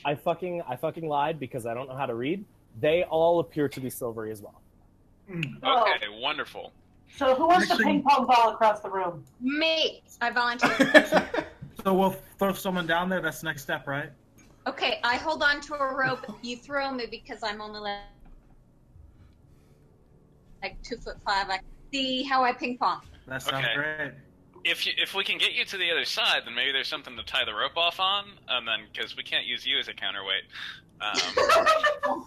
I fucking lied because I don't know how to read. They all appear to be silvery as well. Okay, wonderful. So who wants to ping pong ball across the room? Me. I volunteer. So we'll throw someone down there. That's the next step, right? Okay, I hold on to a rope. You throw me because I'm only like 2'5". I can see how I ping pong. That sounds great. If we can get you to the other side, then maybe there's something to tie the rope off on, and then because we can't use you as a counterweight.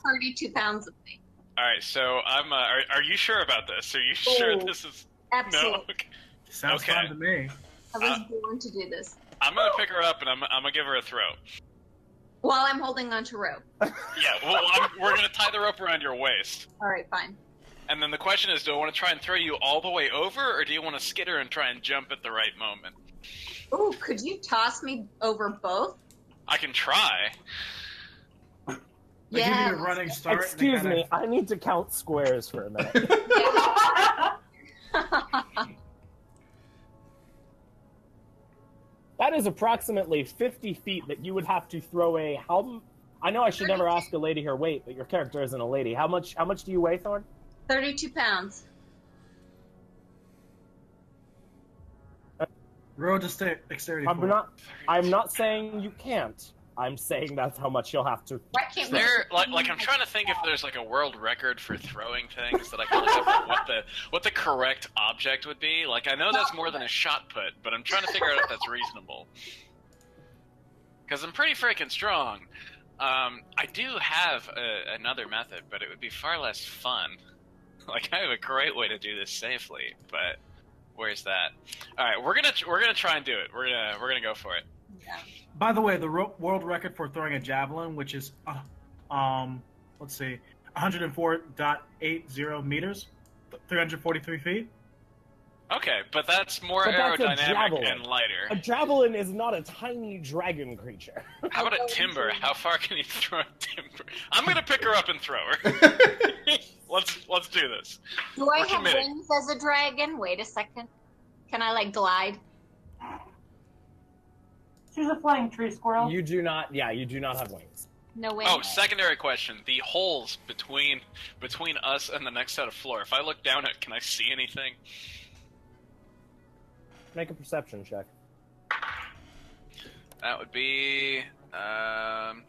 32 pounds of me. All right, so I'm. Are you sure about this? Are you sure this is? Absolutely. No? Okay. Sounds fun to me. I was born to do this. I'm gonna pick her up and I'm gonna give her a throw. While I'm holding onto rope. Yeah, well, we're gonna tie the rope around your waist. All right, fine. And then the question is, do I want to try and throw you all the way over, or do you want to skitter and try and jump at the right moment? Ooh, could you toss me over both? I can try. They give you a running start. Excuse me, I need to count squares for a minute. That is approximately 50 feet that you would have to throw a... I know I should never ask a lady her weight, but your character isn't a lady. How much do you weigh, Thorn? 32 pounds. Roll dexterity. I'm not saying you can't. I'm saying that's how much you'll have to. Why can't we? I'm trying to think if there's like a world record for throwing things that I can look up what the correct object would be. Like I know that's more than a shot put, but I'm trying to figure out if that's reasonable. Because I'm pretty freaking strong. I do have another method, but it would be far less fun. Like I have a great way to do this safely, but where's that? All right, we're gonna try and do it. We're gonna go for it. Yeah. By the way, the world record for throwing a javelin, which is, let's see, 104.80 meters, 343 feet. Okay, but that's more aerodynamic and lighter. A javelin is not a tiny dragon creature. How about a timber? How far can you throw a timber? I'm gonna pick her up and throw her. Let's do this. Do I have wings as a dragon? Wait a second. Can I like glide? She's a flying tree squirrel. You do not. Yeah, you do not have wings. No wings. Oh, secondary question: the holes between us and the next set of floor. If I look down it, can I see anything? Make a perception check. That would be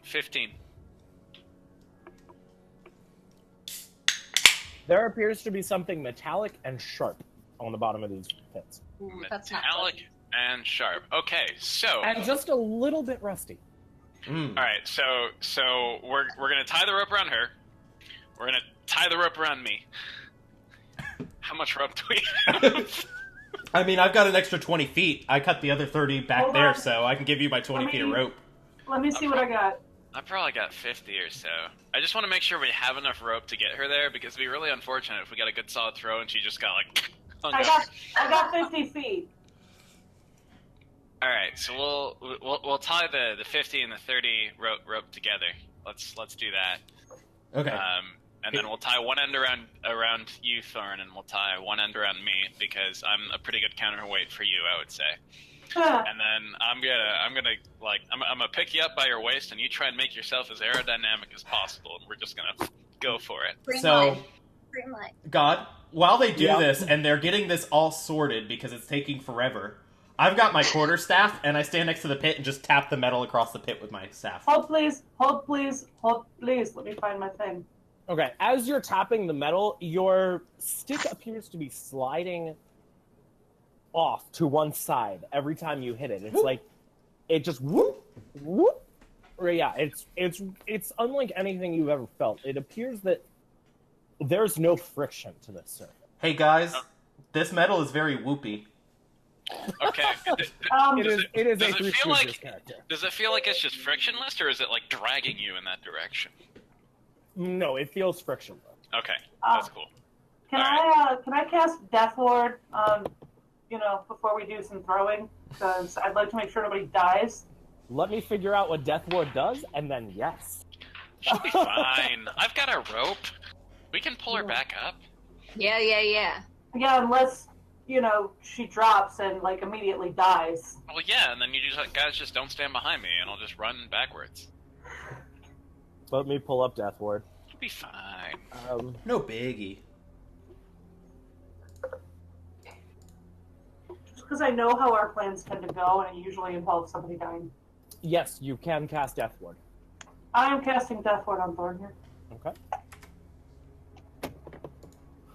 15. There appears to be something metallic and sharp on the bottom of these pits. Ooh, that's not metallic and sharp. Okay, so and just a little bit rusty. All right, so we're gonna tie the rope around her. We're gonna tie the rope around me. How much rope do we have? I mean, I've got an extra 20 feet. I cut the other 30 back there, so I can give you my 20 feet of rope. Let me see what I got. I probably got 50 or so. I just want to make sure we have enough rope to get her there, because it'd be really unfortunate if we got a good solid throw and she just got like hung up. I got 50 feet. All right, so we'll tie the 50 and the 30 rope together. Let's do that. Okay. And then we'll tie one end around you, Thorn, and we'll tie one end around me, because I'm a pretty good counterweight for you, I would say. And then I'm gonna pick you up by your waist, and you try and make yourself as aerodynamic as possible, and we're just gonna go for it. Green light. God, while they do this, and they're getting this all sorted because it's taking forever, I've got my quarterstaff, and I stand next to the pit and just tap the metal across the pit with my staff. Hold please, hold please, hold please. Let me find my thing. Okay, as you're tapping the metal, your stick appears to be sliding off to one side every time you hit it. It's like it just whoop whoop. Or yeah, it's unlike anything you've ever felt. It appears that there's no friction to this surface. Hey guys, this metal is very whoopy. Okay. It is a Three Stooges character. Does it feel like it's just frictionless, or is it like dragging you in that direction? No, it feels frictionless. Okay, that's cool. Can I cast Death Ward? Before we do some throwing, because I'd like to make sure nobody dies. Let me figure out what Death Ward does, and then yes. She'll be fine. I've got a rope. We can pull her back up. Yeah. Yeah, unless she drops and like immediately dies. Well, yeah, and then you guys just don't stand behind me, and I'll just run backwards. Let me pull up Death Ward. It'll be fine. No biggie. Just because I know how our plans tend to go, and it usually involves somebody dying. Yes, you can cast Death Ward. I am casting Death Ward on Thorn here. Okay.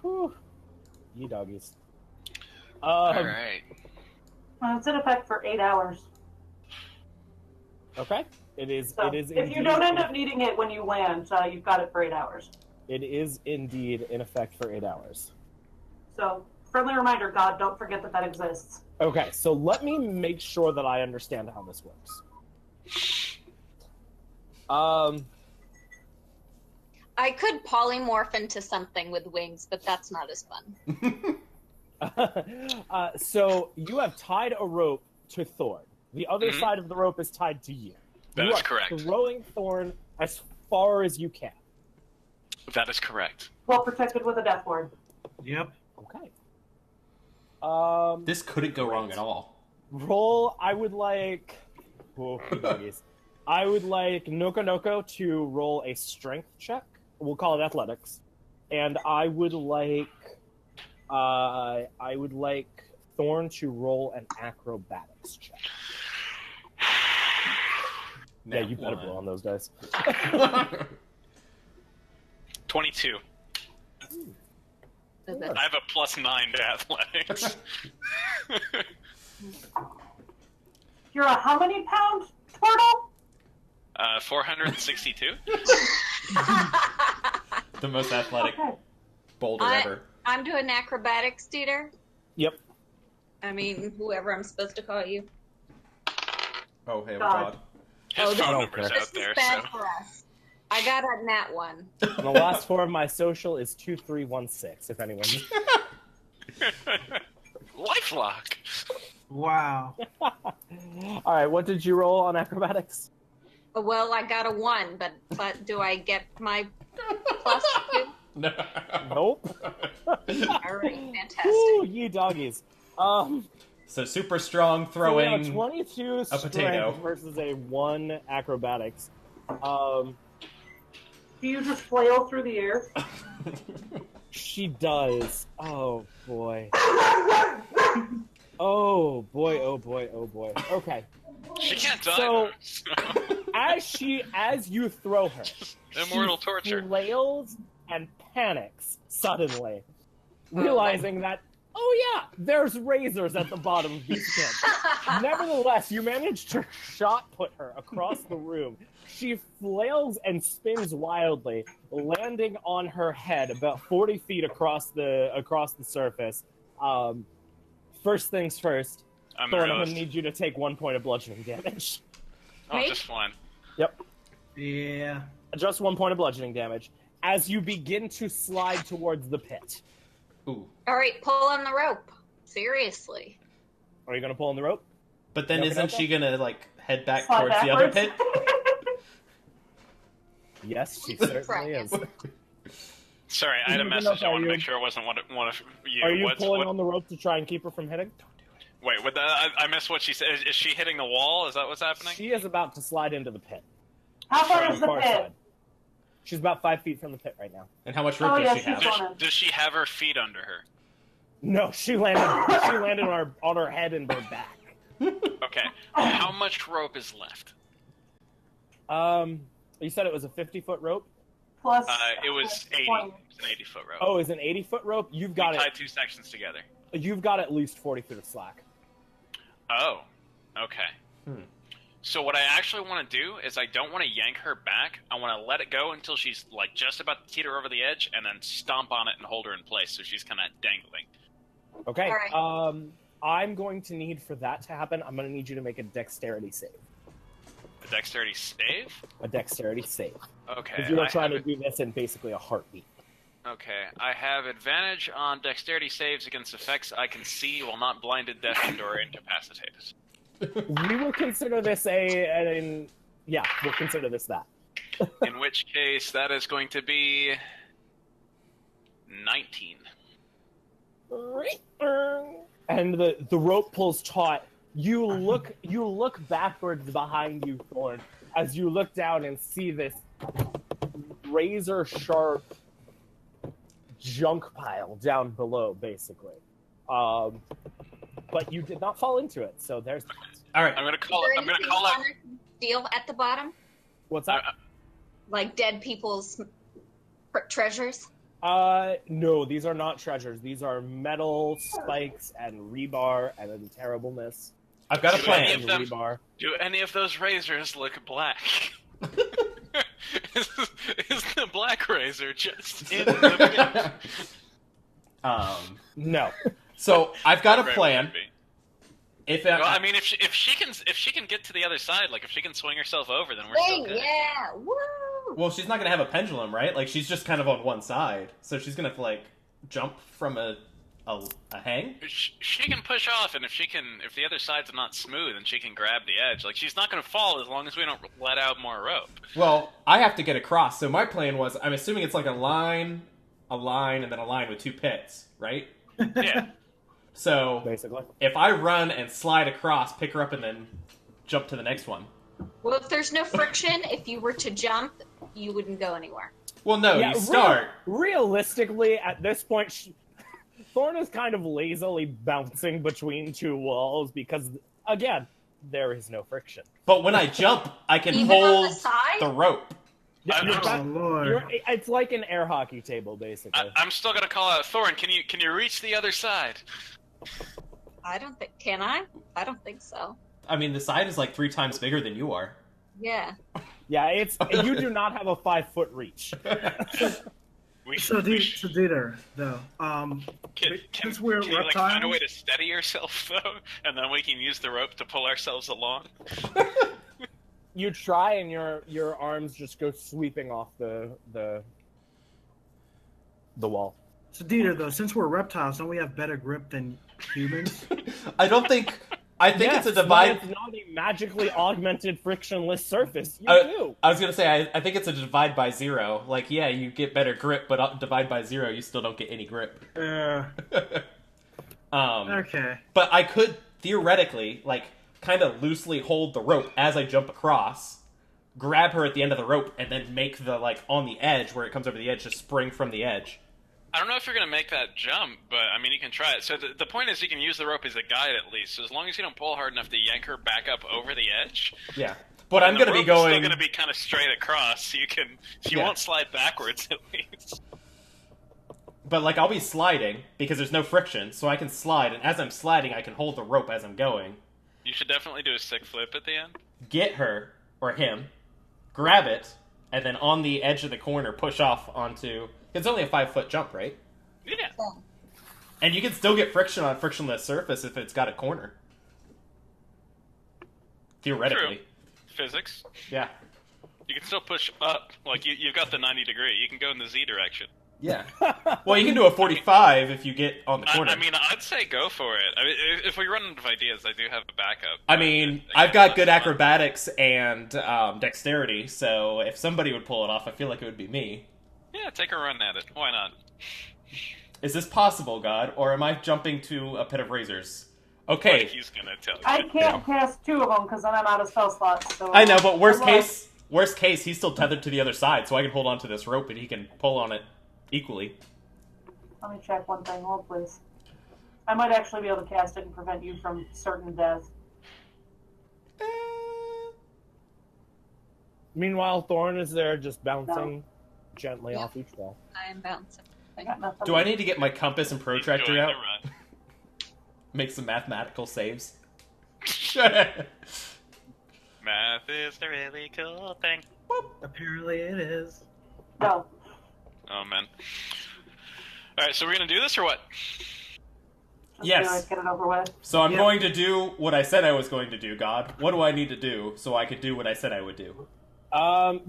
Whew. You doggies. Alright. It's in effect for 8 hours. Okay. It is. So It is. if you don't end up needing it when you land, you've got it for 8 hours. It is indeed in effect for 8 hours. So, friendly reminder, God, don't forget that that exists. Okay, so let me make sure that I understand how this works. I could polymorph into something with wings, but that's not as fun. So you have tied a rope to Thorn. The other Mhm. side of the rope is tied to you. That you is are correct. Throwing Thorn as far as you can. That is correct. Well protected with a Death Ward. Yep. Okay. This couldn't go wrong at all. Roll. I would like. Oh, you doggies. I would like Noko Noko to roll a strength check. We'll call it athletics, and I would like Thorn to roll an acrobatics check. Yeah, you better blow on those dice. 22. I have a +9 to athletics. You're a how many pound turtle? 462. The most athletic Okay. boulder ever. I'm doing acrobatics, Dieter. Yep. I mean, whoever I'm supposed to call you. Oh, hey, oh God. god. His Oh, phone no. number's This out This there, is bad so. for us. I got a nat 1. And the last four of my social is 2316. If anyone. Lifelock. Wow. All right. What did you roll on acrobatics? Well, I got a 1, but do I get my +2? No. Nope. All right, fantastic. Ooh, ye doggies. So super strong So we have a throwing. 22 potato. strength versus a 1 acrobatics. Do you just flail through the air? She does. Oh boy. Oh boy. Oh boy. Oh boy. Okay. She can't die. So- though, As you throw her, Immortal she torture. flails and panics suddenly, realizing that, oh yeah, there's razors at the bottom of these pits. Nevertheless, you manage to shot put her across the room. She flails and spins wildly, landing on her head about 40 feet across the surface. First things first, I'm Thorn, a I'm gonna realist. need you to take 1 point of bludgeoning damage. Oh, Me? just one. Yep. Yeah. Just 1 point of bludgeoning damage as you begin to slide towards the pit. Ooh. All right, pull on the rope. Seriously. Are you going to pull on the rope? But then No, isn't no, she gonna, like, head back Slide towards the other backwards? pit? Yes, she certainly is. Sorry, I had a Even message. though I want to you- make sure it wasn't one of you. Are you What's- pulling what- on the rope to try and keep her from hitting? Wait, what I missed what she said. Is she hitting the wall? Is that what's happening? She is about to slide into the pit. How far On is the the far pit? side. She's about 5 feet from the pit right now. And how much rope Oh, does yeah, she she's have? gone. Does she have her feet under her? No, she landed. She landed on her head and her back. Okay. How much rope is left? You said it was a 50-foot rope. Plus, It was 80. 20. It's an 80-foot rope. Oh, is an 80-foot rope? You've got we it. tied 2 sections together. You've got at least 40 feet of slack. Oh, okay. Hmm. So what I actually want to do is I don't want to yank her back. I want to let it go until she's like just about to teeter over the edge, and then stomp on it and hold her in place so she's kind of dangling. Okay. All right. I'm going to need for that to happen. I'm going to need you to make a dexterity save. A dexterity save. A dexterity save. Okay. Because you are I trying to have do this in basically a heartbeat. Okay, I have advantage on dexterity saves against effects I can see while not blinded, deafened, or incapacitated. We will consider this we'll consider this that. In which case, that is going to be 19. And the rope pulls taut. You look backwards behind you, Thorn, as you look down and see this razor sharp junk pile down below, basically. But you did not fall into it, so there's that. All right. I'm gonna call out. Steal at the bottom, What's that? like dead people's treasures. No, these are not treasures. These are metal spikes and rebar and a terribleness. I've got a Do plan. any of them- Rebar. Do any of those razors look black? is the black razor just in the pit? No. So I've got a Right, plan. would be. If Well, I mean, if she can get to the other side, like if she can swing herself over, then we're still good. Yeah, woo! well, she's not gonna have a pendulum, right? Like she's just kind of on one side, so she's gonna like jump from a hang. She can push off, and if the other side's not smooth, and she can grab the edge. Like she's not going to fall as long as we don't let out more rope. Well, I have to get across. So my plan was, I'm assuming it's like a line, and then a line with two pits, right? Yeah. So Basically. if I run and slide across, pick her up, and then jump to the next one. Well, if there's no friction, if you were to jump, you wouldn't go anywhere. Well, no, Yeah, you start. Realistically, at this point, Thorn is kind of lazily bouncing between two walls because, again, there is no friction. But when I jump, I can Even on hold the side? the rope. Yeah, Oh, Lord. it's like an air hockey table, basically. I'm still going to call out Thorn. Can you reach the other side? I don't think. Can I? I don't think so. I mean, the side is like 3 times bigger than you are. Yeah. Yeah, you do not have a 5-foot reach. So Dieter, though, Can since we're you like find a reptiles- way to steady yourself though, and then we can use the rope to pull ourselves along? You try, and your arms just go sweeping off the wall. so Dieter, though, since we're reptiles, don't we have better grip than humans? I think Yes, it's a but divide. it's not a magically augmented frictionless surface. You do. I was gonna say, I think it's a divide by 0. Like, yeah, you get better grip, but divide by 0, you still don't get any grip. Okay. But I could theoretically, like, kind of loosely hold the rope as I jump across, grab her at the end of the rope, and then make the, like, on the edge, where it comes over the edge, just spring from the edge. I don't know if you're going to make that jump, but I mean, you can try it. So the point is you can use the rope as a guide at least. So as long as you don't pull hard enough to yank her back up over the edge. Yeah. But I'm going to be going... still going to be kind of straight across, so you Yeah. won't slide backwards at least. But, like, I'll be sliding, because there's no friction, so I can slide, and as I'm sliding, I can hold the rope as I'm going. You should definitely do a sick flip at the end. Get her, or him, grab it, and then on the edge of the corner, push off onto... It's only a 5-foot jump, right? Yeah. And you can still get friction on a frictionless surface if it's got a corner. Theoretically. True. Physics. Yeah. You can still push up. Like, you've got the 90 degree. You can go in the Z direction. Yeah. Well, you can do a 45 if you get on the corner. I mean, I'd say go for it. I mean, if we run out of ideas, I do have a backup. I mean, I've got good acrobatics and dexterity, so if somebody would pull it off, I feel like it would be me. Yeah, take a run at it. Why not? Is this possible, God, or am I jumping to a pit of razors? Okay. Like he's gonna tell you. I can't cast 2 of them because then I'm out of spell slots. So I know, but worst Good luck. case, he's still tethered to the other side, so I can hold on to this rope and he can pull on it equally. Let me check one thing. Hold, please. I might actually be able to cast it and prevent you from certain death. Meanwhile, Thorn is there just bouncing gently off each wall. I am bouncing. I got nothing. Do I need to get my compass and protractor Enjoying out? the run. Make some mathematical saves? Math is a really cool thing. Apparently it is. No. Oh man. All right, so we're gonna do this or what? Just Yes. do it, get it over with. So I'm Yep. going to do what I said I was going to do, God. What do I need to do so I could do what I said I would do?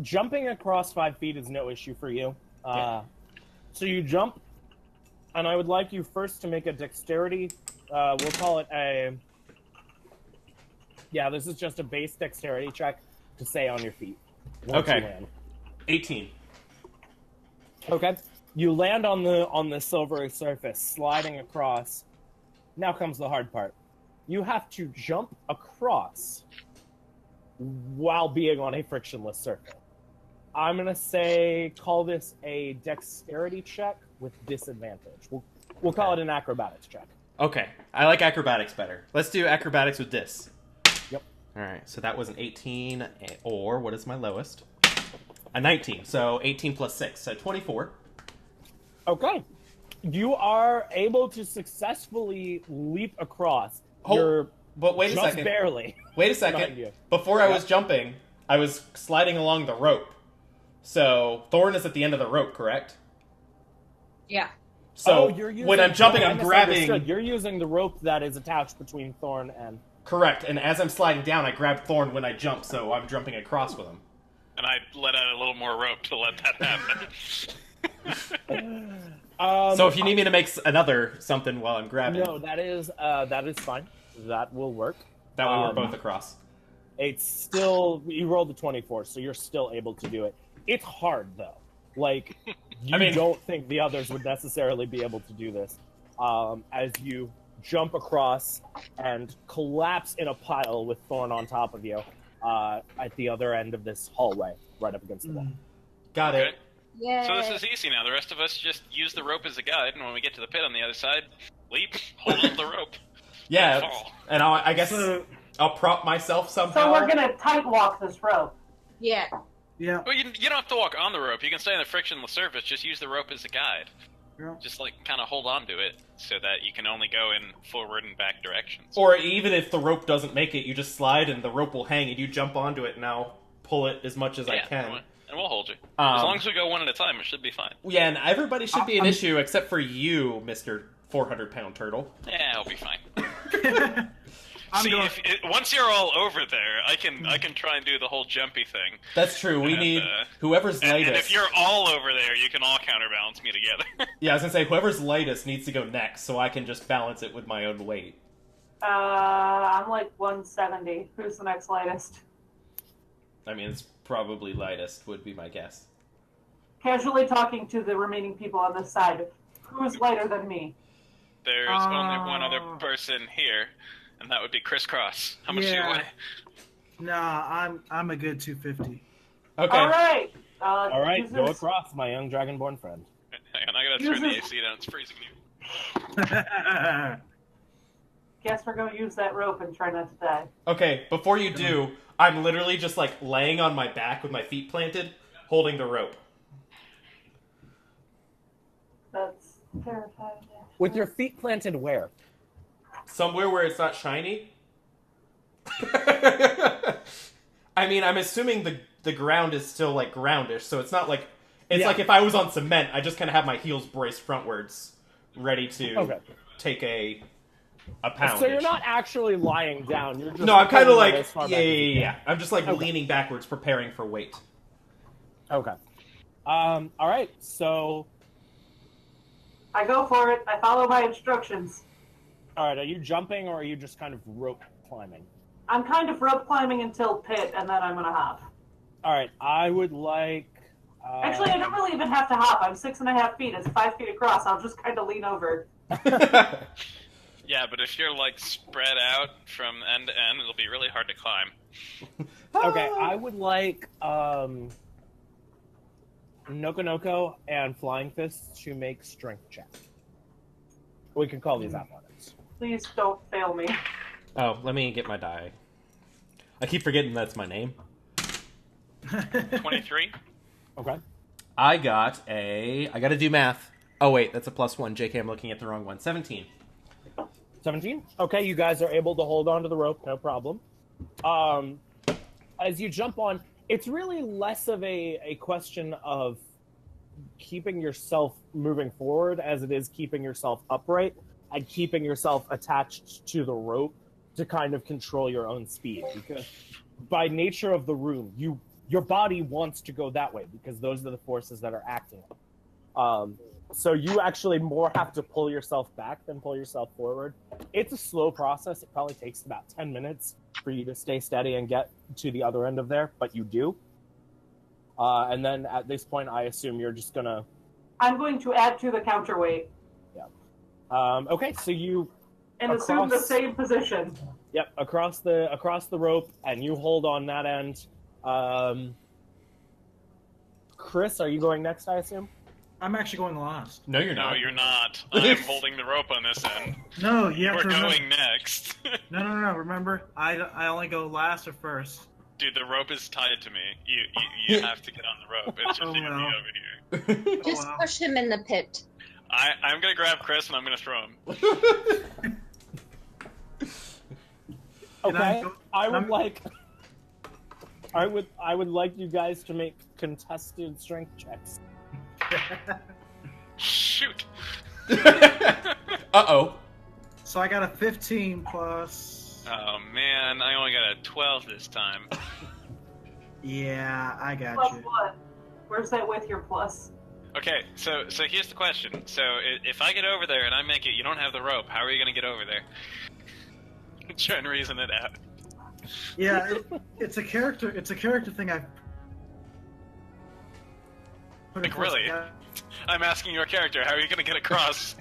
Jumping across 5 feet is no issue for you. So you jump, and I would like you first to make a dexterity. We'll call it a... Yeah, this is just a base dexterity check to stay on your feet. once Okay. you land. 18. Okay. You land on the silvery surface, sliding across. Now comes the hard part. You have to jump across while being on a frictionless surface. I'm gonna say call this a dexterity check with disadvantage. We'll call it an acrobatics check. Okay, I like acrobatics better. Let's do acrobatics with dis. Yep. All right, so that was an 18, or what is my lowest? A 19. So 18 plus 6, so 24. Okay. You are able to successfully leap across. But wait a just second. barely. Wait a behind second. you. Before I was jumping, I was sliding along the rope. So Thorn is at the end of the rope, correct? Yeah. So you're using, when I'm jumping, I I'm grabbing. misunderstood. You're using the rope that is attached between Thorn and. Correct, and as I'm sliding down, I grab Thorn when I jump, so I'm jumping across with him. And I let out a little more rope to let that happen. So if you need me to make another something while I'm grabbing, No, that is fine. That will work. that way we're both across. It's still you rolled the 24, so you're still able to do it. It's hard though. Like you don't think the others would necessarily be able to do this. As you jump across and collapse in a pile with Thorn on top of you at the other end of this hallway, right up against the wall. Got it. Okay. Yeah. So this is easy now. The rest of us just use the rope as a guide, and when we get to the pit on the other side, leap, hold on to the rope. Yeah, Fall. and I guess I'll prop myself somehow. So we're gonna tight walk this rope. Yeah. Yeah. Well, you don't have to walk on the rope. You can stay on the frictionless surface. Just use the rope as a guide. Yeah. Just like kind of hold on to it so that you can only go in forward and back directions. Or even if the rope doesn't make it, you just slide and the rope will hang, and you jump onto it, and I'll pull it as much as I can. And we'll hold you. As long as we go one at a time, it should be fine. Yeah, and everybody should be an issue except for you, Mr. 400-pound turtle. Yeah, I'll be fine. I'm See, going. once you're all over there, I can try and do the whole jumpy thing. That's true. We And, need whoever's And lightest. if you're all over there, you can all counterbalance me together. Yeah, I was gonna say whoever's lightest needs to go next, so I can just balance it with my own weight. I'm like 170. Who's the next lightest? I mean, it's probably lightest would be my guess. Casually talking to the remaining people on this side. Who's lighter than me? There's only one other person here, and that would be Crisscross. How much do you Yeah. weigh? Nah, I'm a good 250. Okay. All right. All right, use go this- across, my young dragonborn friend. Hang on, I gotta turn the AC down. It's freezing here. Guess we're gonna use that rope and try not to die. Okay, before you do, I'm literally just like laying on my back with my feet planted, holding the rope. That's terrifying. With your feet planted where? Somewhere where it's not shiny. I mean, I'm assuming the ground is still like groundish, so it's not like it's Yeah. like if I was on cement, I just kind of have my heels braced frontwards, ready to take a pound. So you're not actually lying down. You're just No, I'm kind of pulling it like as far yeah. back as you can. I'm just like Okay. leaning backwards, preparing for weight. Okay. All right. So, I go for it. I follow my instructions. all right. Are you jumping or are you just kind of rope climbing? I'm kind of rope climbing until pit, and then I'm gonna hop. All right. I would like. Actually, I don't really even have to hop. I'm 6.5 feet. It's 5 feet across. I'll just kind of lean over. Yeah, but if you're like spread out from end to end, it'll be really hard to climb. Okay. I would like Noko Noko and Flying Fist to make strength check. We can call these athletics. Please don't fail me. Oh, let me get my die. I keep forgetting that's my name. 23? Okay. I gotta do math. Oh wait, that's a +1. JK, I'm looking at the wrong one. 17. 17? Okay, you guys are able to hold on to the rope, no problem. As you jump on, it's really less of a question of keeping yourself moving forward as it is keeping yourself upright and keeping yourself attached to the rope to kind of control your own speed. Because by nature of the room, your body wants to go that way because those are the forces that are acting. So you actually more have to pull yourself back than pull yourself forward. It's a slow process. It probably takes about 10 minutes for you to stay steady and get to the other end of there, but you do. And then at this point, I assume you're just gonna. I'm going to add to the counterweight Okay, so you. and assume the Across- same position. Yep, across the rope, and you hold on that end. Chris, are you going next, I assume? I'm actually going last. No, you're No, not. you're not. I'm holding the rope on this end. No, you have We're to remember. going next. No. Remember, I only go last or first. Dude, the rope is tied to me. You have to get on the rope. It's just Oh, you and me well. over here. Just wow. push him in the pit. I'm gonna grab Chris and I'm gonna throw him. Okay. go- I would I'm- like. I would like you guys to make contested strength checks. Shoot. Uh-oh. So I got a 15 plus. Oh man, I only got a 12 this time. Yeah, I got Plus you. what? Where's that with your plus? Okay, so here's the question. So if I get over there and I make it, you don't have the rope. How are you gonna get over there? Try and reason it out. Yeah, it's a character. It's a character thing. I. Like, really? I'm asking your character. How are you gonna get across?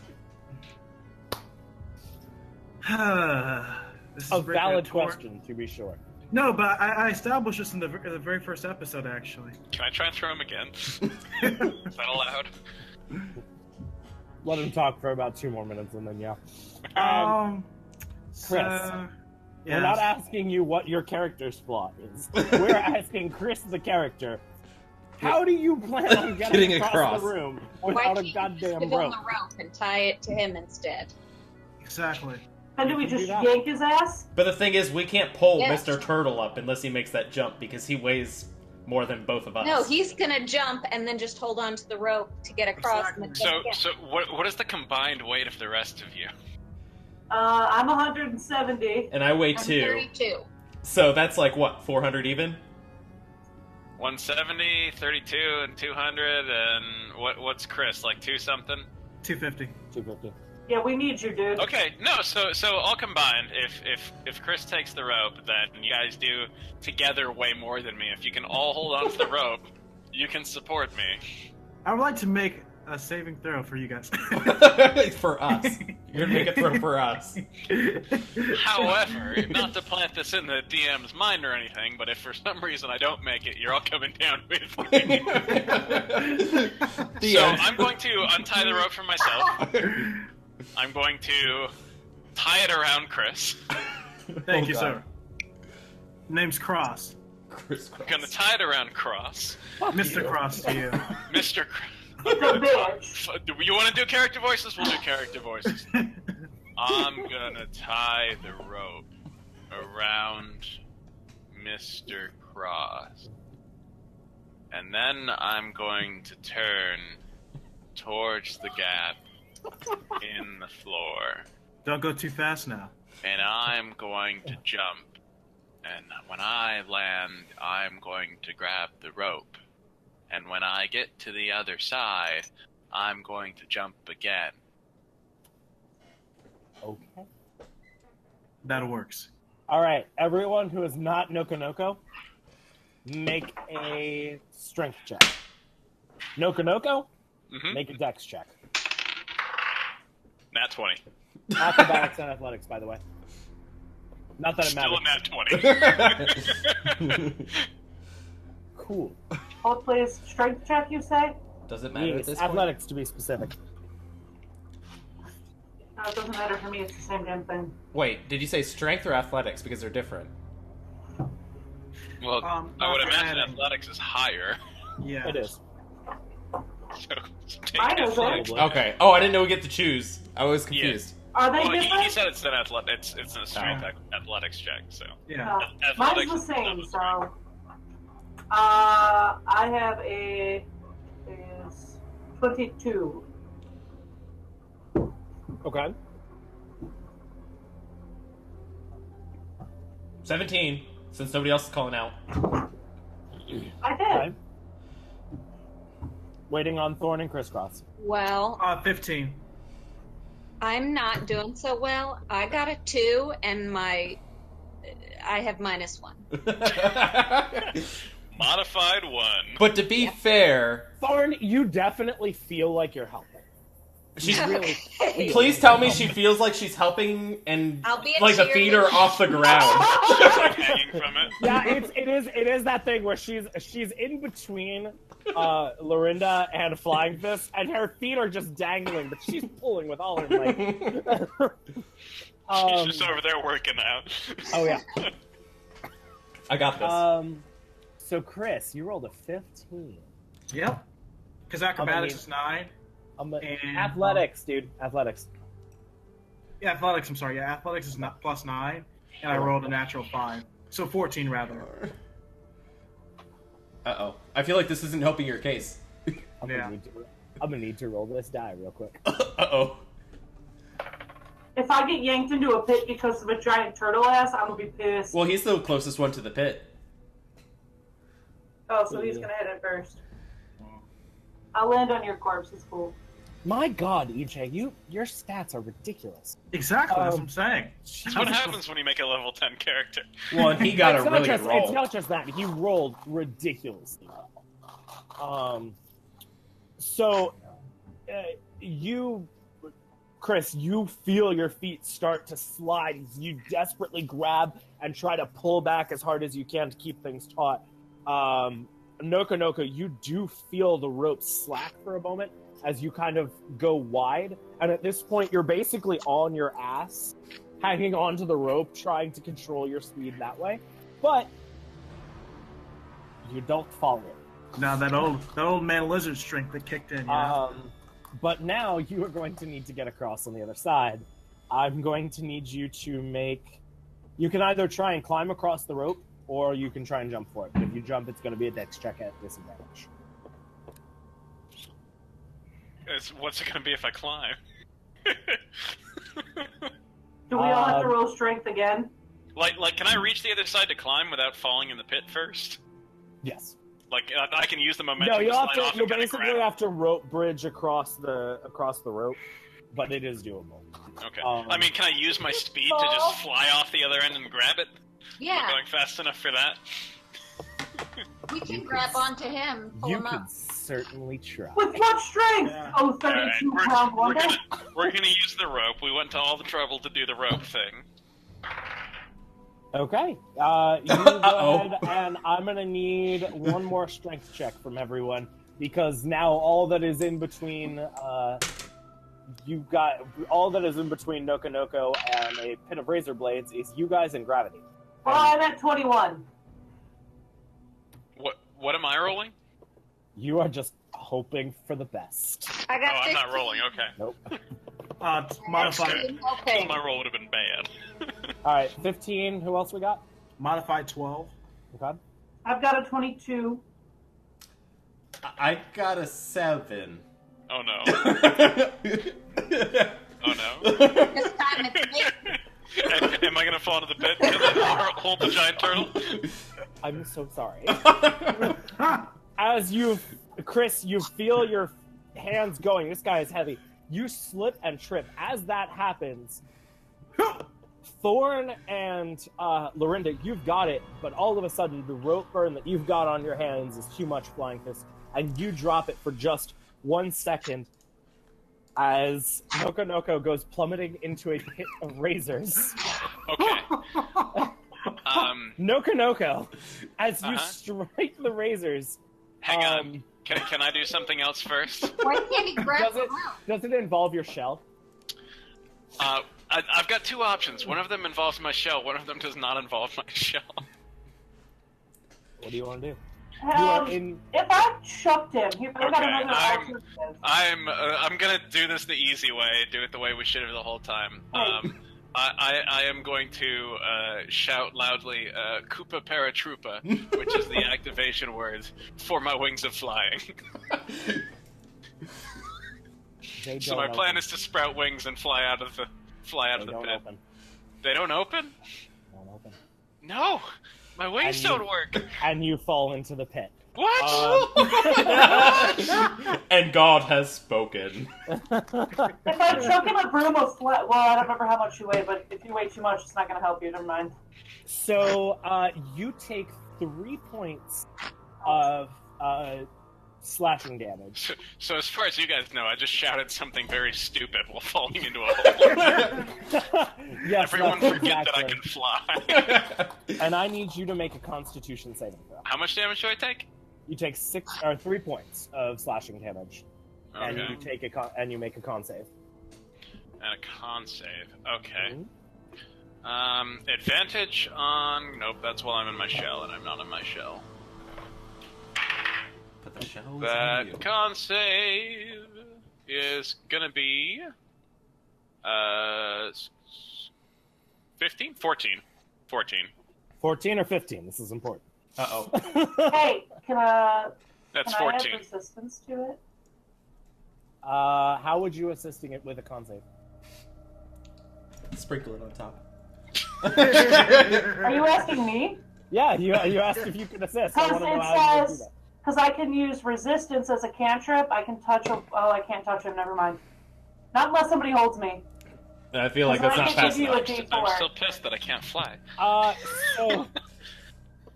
This is A very valid good. question, to be sure. No, but I established this in the very first episode, actually. Can I try and throw him again? Is that allowed? Let him talk for about 2 more minutes, and then yeah. So, We're not asking you what your character's flaw is. We're asking Chris, the character, how do you plan on getting Getting across across. the room Why without can't a you goddamn give him rope? the rope and tie it to him instead? Exactly. And do we You can just do that. yank his ass? But the thing is, we can't pull Yes. Mr. Turtle up unless he makes that jump because he weighs more than both of us. No, he's gonna jump and then just hold on to the rope to get across. Exactly. And So then so what is the combined weight of the rest of you? I'm 170. And I weigh I'm 2. 32. So that's like, what, 400 even? 170, 32, and 200, and what's Chris, like 2 something? 250. 250. Yeah, we need you, dude. Okay, no, so all combined, if Chris takes the rope, then you guys do together way more than me. If you can all hold on to the rope, you can support me. I would like to make a saving throw for you guys. For us. You're gonna make a throw for us. However, not to plant this in the DM's mind or anything, but if for some reason I don't make it, you're all coming down with me. The So end. I'm going to untie the rope for myself. I'm going to tie it around Chris. Thank you, God. sir. Name's Cross. Chris I'm going to tie it around Cross. Mr. Cross to you. Mr. Cross. It's a bitch. Do you want to do character voices? We'll do character voices. I'm gonna tie the rope around Mr. Cross. And then I'm going to turn towards the gap in the floor. Don't go too fast now. And I'm going to jump. And when I land, I'm going to grab the rope. And when I get to the other side, I'm going to jump again. Okay. That works. All right, everyone who is not Nokonoko, make a strength check. Nokonoko, Mm-hmm. make a dex check. Nat 20. Acrobatics and athletics, by the way. Not that it Still matters. a nat 20. Cool. Both plays strength check, you say? Does it matter at Yes, this point? athletics to be specific. No, it doesn't matter for me. It's the same damn thing. Wait, did you say strength or athletics? Because they're different. Well, I would not for imagine adding. athletics is higher. Yeah. It is. So take I know athletics. that. Okay. Oh, I didn't know we get to choose. I was confused. Are they Well, different? he said it's an it's a strength athletics check. So Yeah. No. athletics Mine's the is same, double so. I have is 22. Okay. 17, since nobody else is calling out. I did. Okay. Waiting on Thorn and Crisscross. Well, 15. I'm not doing so well. I got a 2, and I have -1. Modified 1. But to be Yeah. fair, Thorn, you definitely feel like you're helping. She's really. Please tell me she feels like she's helping and I'll be a like the feet are cheerleader. off the ground. Just like hanging from it. Yeah, it is that thing where she's in between Lorinda and Flying Fist, and her feet are just dangling, but she's pulling with all her might. She's just over there working out. Oh yeah. I got this. So Chris, you rolled a 15. Yep. Because acrobatics is 9. And- Athletics, dude. Athletics. Yeah, athletics. I'm sorry. Yeah, athletics is not plus 9, and I rolled a natural 5, so 14 rather. Uh-oh. I feel like this isn't helping your case. I'm gonna need to roll this die real quick. Uh-oh. If I get yanked into a pit because of a giant turtle ass, I'm gonna be pissed. Well, he's the closest one to the pit. Oh, so he's gonna hit it first. I'll land on your corpse. It's cool. My God, EJ, your stats are ridiculous. Exactly. That's what I'm saying. That's what happens when you make a level 10 character. Well, and he got a It's not really just, good roll. It's not just that. He rolled ridiculously. So, Chris, you feel your feet start to slide. You desperately grab and try to pull back as hard as you can to keep things taut. Noka, you do feel the rope slack for a moment as you kind of go wide. And at this point, you're basically on your ass, hanging onto the rope, trying to control your speed that way. But you don't fall in. Now that old man lizard strength that kicked in. Yeah. But now you are going to need to get across on the other side. I'm going to need you to make... You can either try and climb across the rope, or you can try and jump for it. But if you jump, it's going to be a dex check at disadvantage. What's it going to be if I climb? Do we all have to roll strength again? Like, can I reach the other side to climb without falling in the pit first? Yes. Like, I can use the momentum No, to you'll slide have to. off You and kinda basically grab. have to rope bridge across the rope, but it is doable. Okay. I mean, can I use my speed to just fly off the other end and grab it? Am I Yeah, going fast enough for that? we can grab onto him, pull You him can up. certainly try. With what strength? Yeah. Oh, Alright, 32-pound wonder? we're gonna use the rope. We went to all the trouble to do the rope thing. Okay. You go ahead, and I'm gonna need one more strength check from everyone because now all that is in between Noka and a pit of razor blades is you guys and gravity. Well, I'm at 21. What am I rolling? You are just hoping for the best. I Oh, got I'm not 15. rolling. Okay. Nope. Modified Okay. My roll would have been bad. All right, 15. Who else we got? modified 12. Okay. I've got a 22. I got a 7. Oh no. Oh no. This time it's me. Am I gonna fall into the pit? Can I hold the giant turtle? I'm so sorry. As Chris, you feel your hands going. This guy is heavy. You slip and trip. As that happens, Thorn and Lorinda, you've got it, but all of a sudden, the rope burn that you've got on your hands is too much, Flying Fist, and you drop it for just 1 second as Noka goes plummeting into a pit of razors. Okay. Noka, as you Uh-huh. strike the razors, Hang on. Can I do something else first? Why can't he grab does him it out? does it involve your shell? I've got two options. One of them involves my shell. One of them does not involve my shell. What do you want to do? You are Um, in. if I chucked him, he probably got Okay, another alternative. I'm gonna do this the easy way. Do it the way we should have the whole time. I am going to shout loudly, "Koopa Paratroopa," which is the activation word for my wings of flying. They So don't my plan open. is to sprout wings and fly out of the They don't pit. open. They don't open? Don't open. No, my wings And you- don't work. And you fall into the pit. What? And God has spoken. If I chuck him a broom of well, I don't remember how much you weigh, but if you weigh too much, it's not going to help you. Never mind. So you take 3 points of slashing damage. So as far as you guys know, I just shouted something very stupid while falling into a hole. Yes, Everyone that's forget that I can fly. And I need you to make a Constitution saving throw. How much damage do I take? You take 3 points of slashing damage, and Okay. you take and you make a con save. And a con save. Okay. Mhm. Advantage on... Nope, that's while I'm in my shell, and I'm not in my shell. Put the shells on you. That con save is gonna be... 15? 14. 14. 14 or 15. This is important. Uh-oh. Hey, That's can I 14. add resistance to it? How would you assisting it with a con save? Sprinkle it on top. Are you asking me? Yeah, you asked if you could assist. I Because want to know it how you would do says, that. because I can use resistance as a cantrip. I can touch a. Oh, I can't touch him. Never mind. Not unless somebody holds me. I feel like that's I not can fast give you a enough. D4. I'm still pissed that I can't fly. So,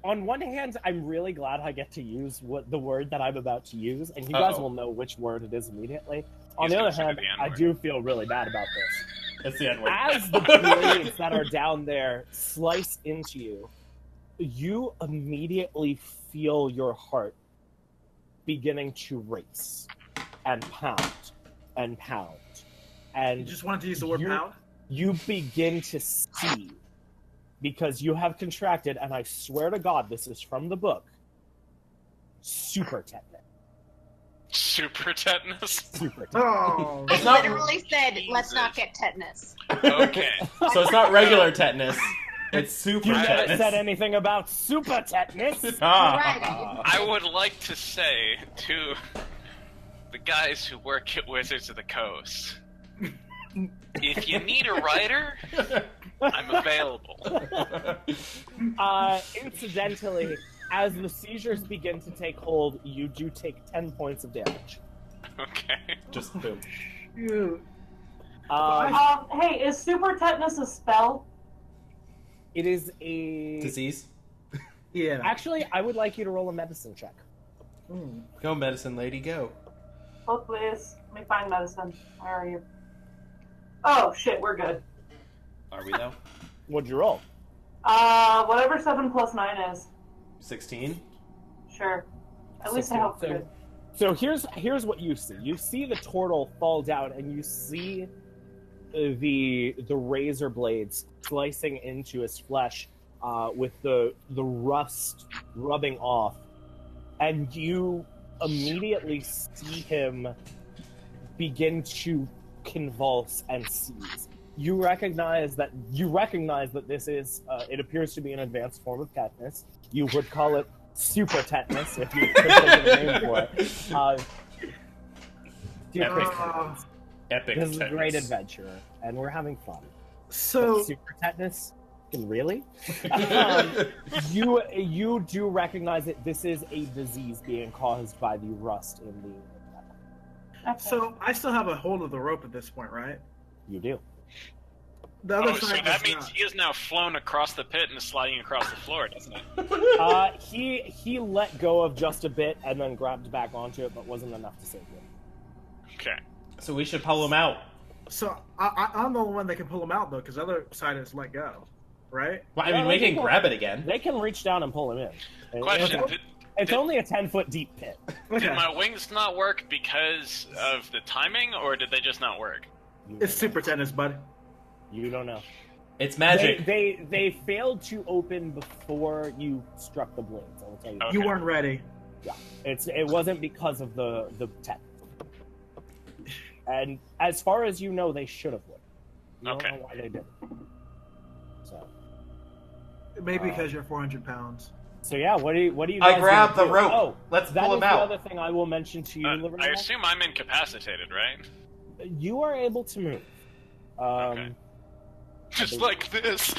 on one hand, I'm really glad I get to use the word that I'm about to use, and you guys Uh-oh. will know which word it is immediately. On He's the gonna other say hand, the I N-word. do feel really bad about this. It's the N-word. As the blades that are down there slice into you, you immediately feel your heart beginning to race and pound and pound. You And just wanted to use the word You- pound? you begin to see, because you have contracted, and I swear to God, this is from the book, super tetanus. Super tetanus? Super tetanus. Oh. It's not- Literally said, let's not Jesus. get tetanus. Okay. So it's not regular tetanus. It's super You never tetanus. said anything about super tetanus. Ah. I would like to say to the guys who work at Wizards of the Coast, if you need a writer, I'm available. Incidentally, as the seizures begin to take hold, you do take 10 points of damage. Okay. Just boom. Shoot. Hey, is super tetanus a spell? It is a... Disease. Yeah. Actually, I would like you to roll a medicine check. Mm. Go, medicine lady, go. Oh, please. Let me find medicine. Where are you? Oh, shit, we're good. Are we though? What'd you roll? Whatever 7 plus 9 is. 16? Sure. At least I hope we're good. So here's what you see. You see the turtle fall down, and you see the razor blades slicing into his flesh, with the rust rubbing off, and you immediately see him begin to convulse and seize. You recognize that this is it appears to be an advanced form of tetanus. You would call it super tetanus if you could think of a name for it. Dear Chris, Epic this is a tetanus. great adventure, and we're having fun. So, Super tetanus? Really? You do recognize that this is a disease being caused by the rust in the metal. Okay. so I still have a hold of the rope at this point, right? You do. The other Oh, so side that does means not. he is now flown across the pit and is sliding across the floor, doesn't it? He let go of just a bit and then grabbed back onto it, but wasn't enough to save you. Okay. So we should pull him out. So I'm the only one that can pull him out though, because the other side is let go, right? Well, I Yeah, mean, they we can can- grab it again. They can reach down and pull him in. And Question: It's only a 10-foot deep pit. Okay. Did my wings not work because of the timing, or did they just not work? You It's don't super tennis, bud. know. You don't know. It's magic. They failed to open before you struck the blades. I will tell you. Okay. You weren't ready. It wasn't because of the tech. And as far as you know, they should have worked. You Okay. don't know why they didn't. So Maybe because you're 400 pounds. yeah, what do you I guys grabbed gonna the do? rope. Oh, Let's that pull is him the out. other thing I will mention to you, I Livermore. assume I'm incapacitated, right? You are able to move. Okay. Just like this.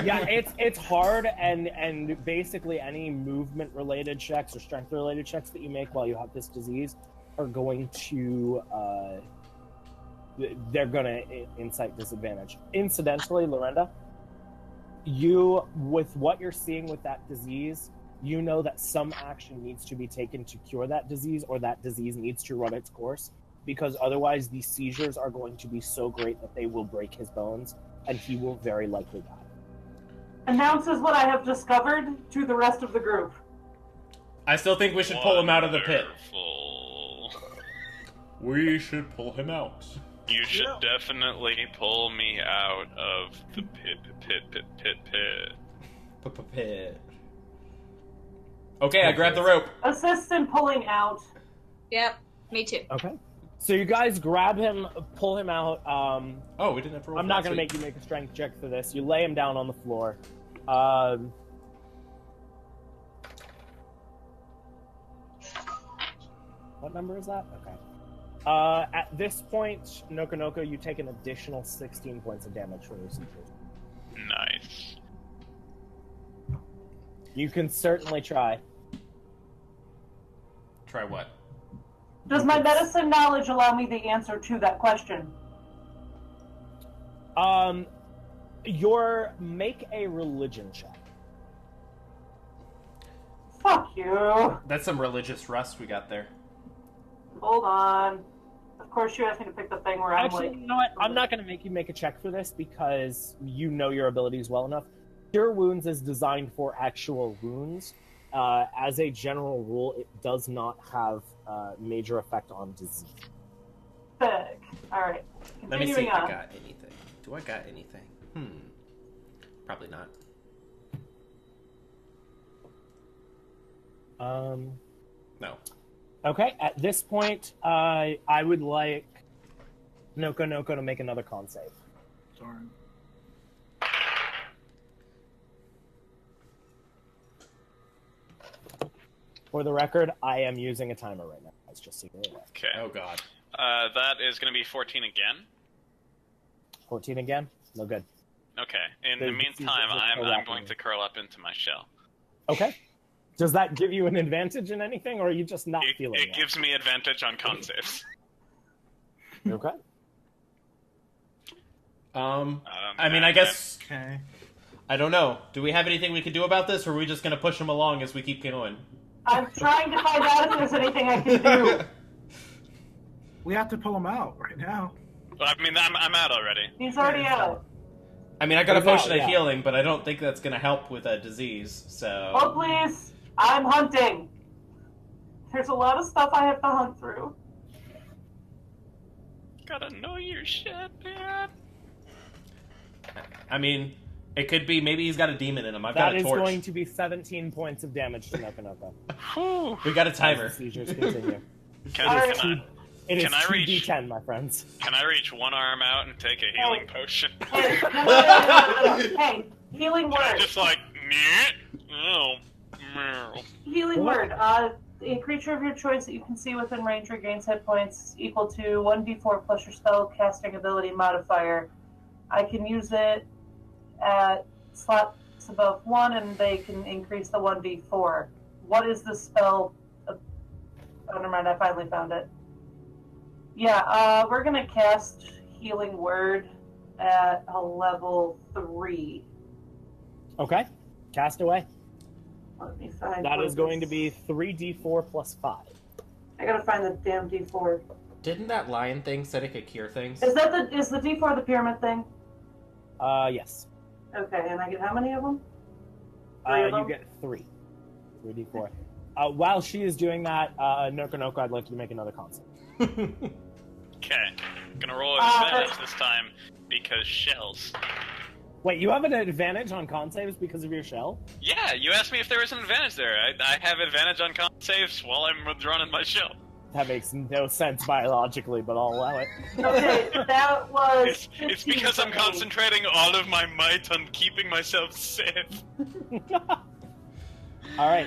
Yeah, it's hard, and basically any movement related checks or strength related checks that you make while you have this disease are going to they're going to incite disadvantage. Incidentally, Lorenda, you, with what you're seeing with that disease, you know that some action needs to be taken to cure that disease, or that disease needs to run its course, because otherwise these seizures are going to be so great that they will break his bones, and he will very likely die. Announces what I have discovered to the rest of the group. I still think we should pull him out of the pit. Wonderful. We should pull him out. You should definitely pull me out of the pit. Pit. Okay, I grabbed the rope. Assist in pulling out. Yep, me too. Okay. So you guys grab him, pull him out. Oh, we didn't have to roll. I'm not going to make you make a strength check for this. You lay him down on the floor. What number is that? Okay. At this point, Nokonoko, you take an additional 16 points of damage from your seizures. Nice. You can certainly try. Try what? Does my medicine knowledge allow me the answer to that question? Make a religion check. Fuck you. That's some religious rust we got there. Hold on. Of course you asked me to pick the thing where Actually, I'm you know what? I'm not going to make you make a check for this because you know your abilities well enough. Cure Wounds is designed for actual wounds. As a general rule, it does not have major effect on disease. Sick. Alright. Let me see if on. I got anything. Do I got anything? Probably not. No. Okay, at this point, I would like Nokonoko to make another con save. Sorry. For the record, I am using a timer right now. It's just so you're aware. Okay. Oh god. That is going to be 14 again. 14 again? No good. Okay. In the The meantime, seizures are I'm collapsing. going to curl up into my shell. Okay. Does that give you an advantage in anything, or are you just not feeling It gives me advantage on con saves. Okay. I mean, I guess... Okay. I don't know. Do we have anything we can do about this, or are we just going to push him along as we keep going? I'm trying to find out if there's anything I can do. We have to pull him out right now. Well, I mean, I'm out already. He's already out. I mean, I got a He's out, potion of yeah. healing, but I don't think that's going to help with a disease, so... Oh, please. I'm hunting. There's a lot of stuff I have to hunt through. Gotta know your shit, man. I mean, it could be, maybe he's got a demon in him. I've That got a is torch. going to be 17 points of damage to Nokonoko. We got a As timer. the seizures continue. Can It is Can I reach- 2d10, my friends. I reach one arm out and take a healing potion? Hey, no. Hey, healing Can I word. just like, meh? Oh, meow. Healing word. A creature of your choice that you can see within range regains hit points equal to 1d4 plus your spell casting ability modifier. I can use it at slots above 1, and they can increase the 1d4. What is the spell? Oh, never mind. I finally found it. Yeah, we're gonna cast Healing Word at a level 3. Okay. Cast away. Let me find. That what is going to this- be 3d4 plus 5. I gotta find the damn d4. Didn't that lion thing said it could cure things? Is the d4 the pyramid thing? Yes. Okay, and I get how many of them? Three of You them? get 3. 3d4. While she is doing that, Nokonoko, I'd like you to make another con save. Okay. Gonna roll advantage this time because shells. Wait, you have an advantage on con saves because of your shell? Yeah, you asked me if there was an advantage there. I have advantage on con saves while I'm withdrawn in my shell. That makes no sense biologically, but I'll allow it. Okay, that was. It's 15 because I'm for me. concentrating all of my might on keeping myself safe. All right.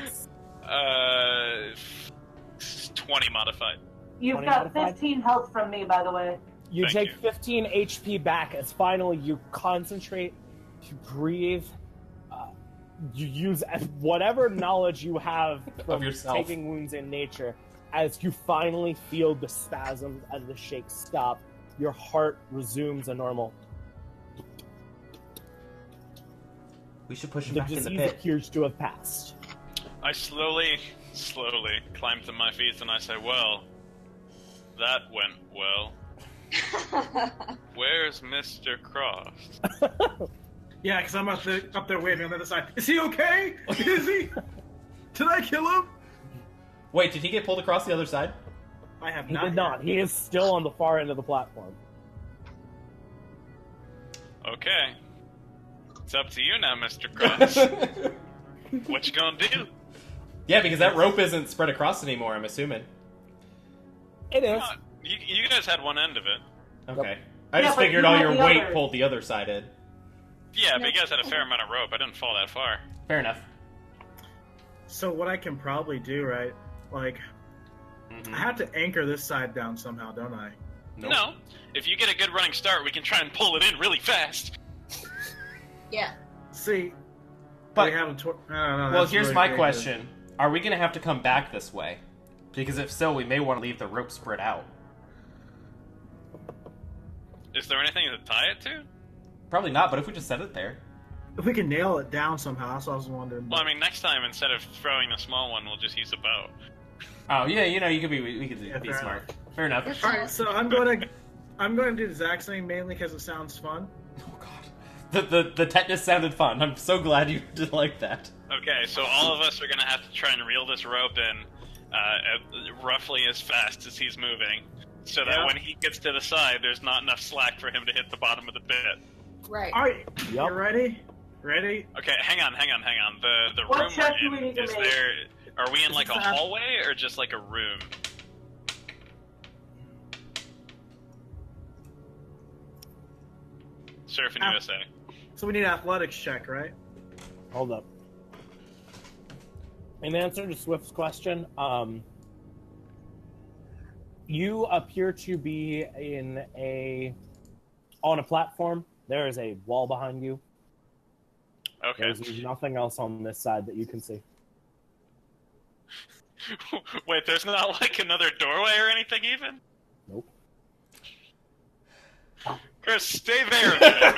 20 modified. You've 20 got modified? 15 health from me, by the way. You Thank take you. 15 HP back as finally you concentrate, you breathe, you use whatever knowledge you have from yourself. taking wounds in nature as you finally feel the spasms and the shakes stop. Your heart resumes a normal. We should push him The back in the disease pit. appears to have passed. I slowly climb to my feet and I say, well, that went well. Where's Mr. Cross? Yeah, because I'm up there waiting on the other side. Is he okay? Is he? Did I kill him? Wait, did he get pulled across the other side? I have He not. did not. He is still on the far end of the platform. Okay. It's up to you now, Mr. Cross. What you gonna do? Yeah, because that rope isn't spread across anymore, I'm assuming. It is. You guys had one end of it. Okay. I Yeah, just but figured you all had your the weight other. pulled the other side in. Yeah, but you guys had a fair amount of rope. I didn't fall that far. Fair enough. So what I can probably do, right? Like, I have to anchor this side down somehow, don't I? Nope. No. If you get a good running start, we can try and pull it in really fast. Yeah. See, But- we have a I don't know. Well, that's here's really my big. question. Are we going to have to come back this way? Because if so, we may want to leave the rope spread out. Is there anything to tie it to? Probably not, but if we just set it there. If we can nail it down somehow, that's what I was wondering. Well, I mean, next time, instead of throwing the small one, we'll just use a bow. Oh, yeah, you could be Yeah, be fair smart. Fair enough. All right, so I'm going to do the exact same mainly because it sounds fun. Oh, God. The tetanus sounded fun. I'm so glad you did like that. Okay, so all of us are gonna have to try and reel this rope in roughly as fast as he's moving, so that Yeah. when he gets to the side, there's not enough slack for him to hit the bottom of the bit. Right. All right, Yep. you ready? Ready? Okay, hang on. The What room check do we're we in, need to is make? there... Are we in, like, a that- hallway, or just, like, a room? Surfing Ah. USA. So we need an athletics check, right? Hold up. In answer to Swift's question, you appear to be on a platform. There is a wall behind you. Okay. There's nothing else on this side that you can see. Wait, there's not, like, another doorway or anything, even? Nope. Chris, stay there a minute,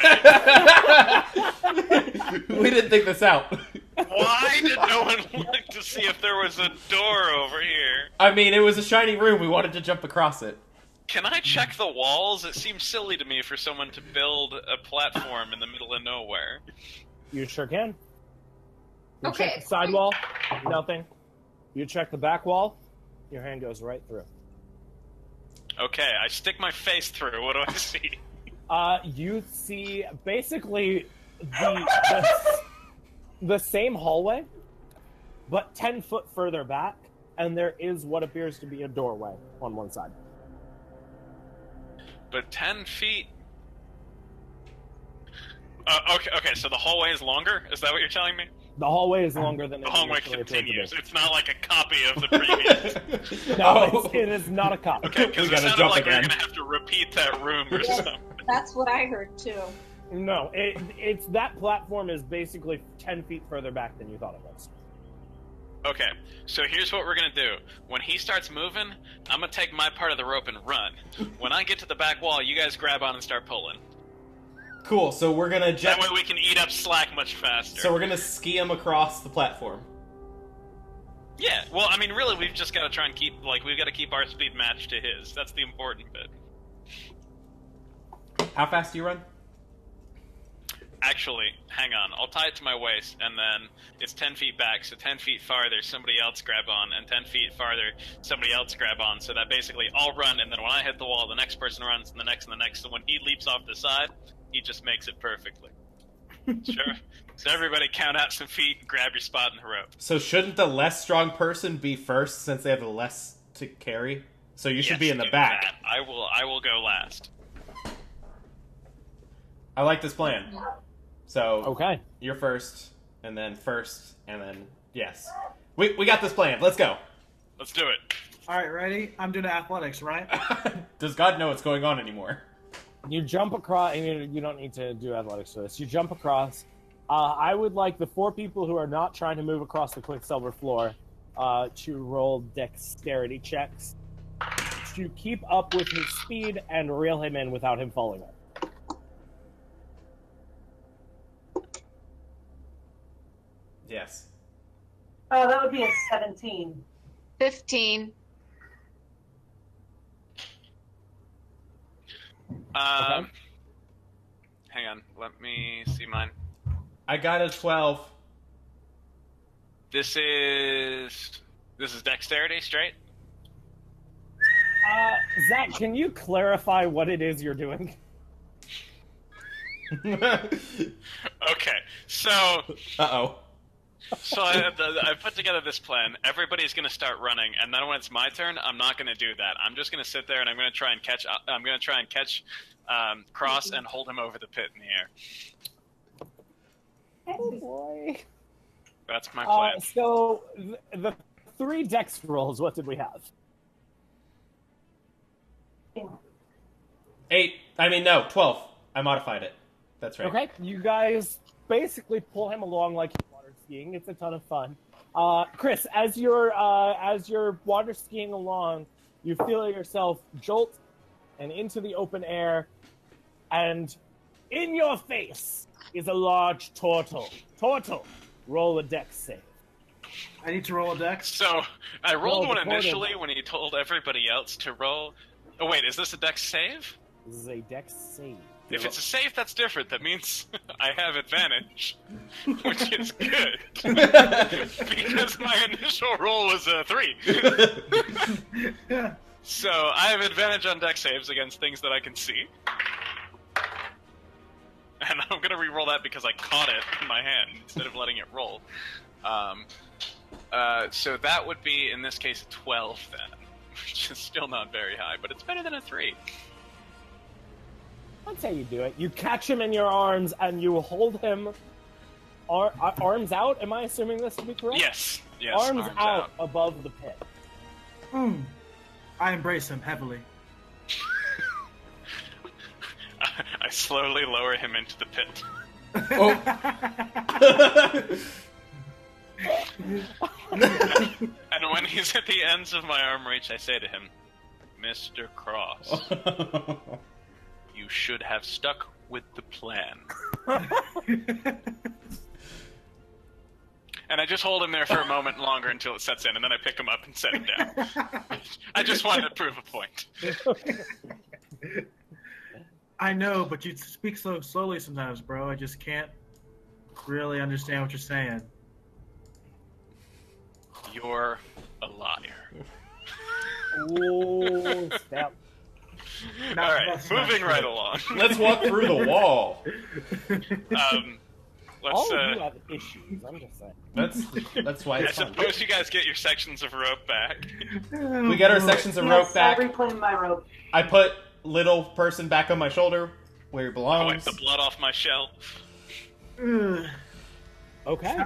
man. We didn't think this out. Why did no one look to see if there was a door over here? I mean, it was a shiny room. We wanted to jump across it. Can I check the walls? It seems silly to me for someone to build a platform in the middle of nowhere. You sure can. You Okay. check the side wall, nothing. You check the back wall, your hand goes right through. Okay, I stick my face through. What do I see? You see basically the same hallway, but 10 foot further back, and there is what appears to be a doorway on one side. But 10 feet... okay, so the hallway is longer? Is that what you're telling me? The hallway is longer than The it hallway initially appeared to be. continues. It's not like a copy of the previous. No, it is not a cop. Okay, We because it gotta sounded jump like we again. were going to have to repeat that room or Yeah. something. That's what I heard too. No, it's that platform is basically 10 feet further back than you thought it was. Okay, so here's what we're gonna do. When he starts moving, I'm gonna take my part of the rope and run. When I get to the back wall, you guys grab on and start pulling. Cool. So we're gonna That way we can eat up slack much faster. So we're gonna ski him across the platform. Yeah, well, I mean, really, we've just got to try and we've got to keep our speed matched to his. That's the important bit. How fast do you run? Actually, hang on. I'll tie it to my waist, and then it's 10 feet back, so 10 feet farther, somebody else grab on, and 10 feet farther, somebody else grab on, so that basically I'll run, and then when I hit the wall, the next person runs, and the next, and the next, so when he leaps off the side, he just makes it perfectly. Sure? So everybody count out some feet and grab your spot in the rope. So shouldn't the less strong person be first since they have the less to carry? So you should be in the do back. that. I will go last. I like this plan. So Okay. you're first, and then yes. We got this plan. Let's go. Let's do it. All right, ready? I'm doing athletics, right? Does God know what's going on anymore? You jump across, and you don't need to do athletics for this. You jump across. I would like the 4 people who are not trying to move across the Quicksilver floor to roll dexterity checks to keep up with his speed and reel him in without him falling off. Yes. That would be a 17. 15. Hang on, let me see mine. I got a 12. This is dexterity straight. Zach, can you clarify what it is you're doing? Okay, so Uh-oh. so I put together this plan. Everybody's gonna start running, and then when it's my turn, I'm not gonna do that. I'm just gonna sit there and I'm gonna try and catch. Cross and hold him over the pit in the air. Oh boy. That's my plan. So the 3 dex rolls. What did we have? 8. I mean, no, 12. I modified it. That's right. Okay, you guys basically pull him along like you're water skiing. It's a ton of fun. Chris, as you're water skiing along, you feel yourself jolt and into the open air, and in your face is a large turtle. Turtle, roll a dex save. I need to roll a dex. So I rolled Roll one the initially portal. when he told everybody else to roll. Oh wait, is this a dex save? This is a dex save. If it's a save, that's different. That means I have advantage, which is good. Because my initial roll was a 3. So I have advantage on dex saves against things that I can see. And I'm going to re-roll that because I caught it in my hand instead of letting it roll. So that would be, in this case, a 12 then. Which is still not very high, but it's better than a 3. That's how you do it. You catch him in your arms and you hold him arms out. Am I assuming this to be correct? Yes. Arms out above the pit. I embrace him heavily. I slowly lower him into the pit. Oh. And when he's at the ends of my arm reach, I say to him, Mr. Cross, you should have stuck with the plan. And I just hold him there for a moment longer until it sets in, and then I pick him up and set him down. I just wanted to prove a point. I know, but you speak so slowly sometimes, bro. I just can't really understand what you're saying. You're a liar. Ooh, snap. Alright, moving right along. Let's walk through the wall. All Let's, of you have issues, I'm just saying. That's why I it's fun. suppose you guys get your sections of rope back. We get our sections of rope Yes, back. I reclaim my rope. I put little person back on my shoulder where he I wipe belongs. the blood off my shell. Ugh. Okay.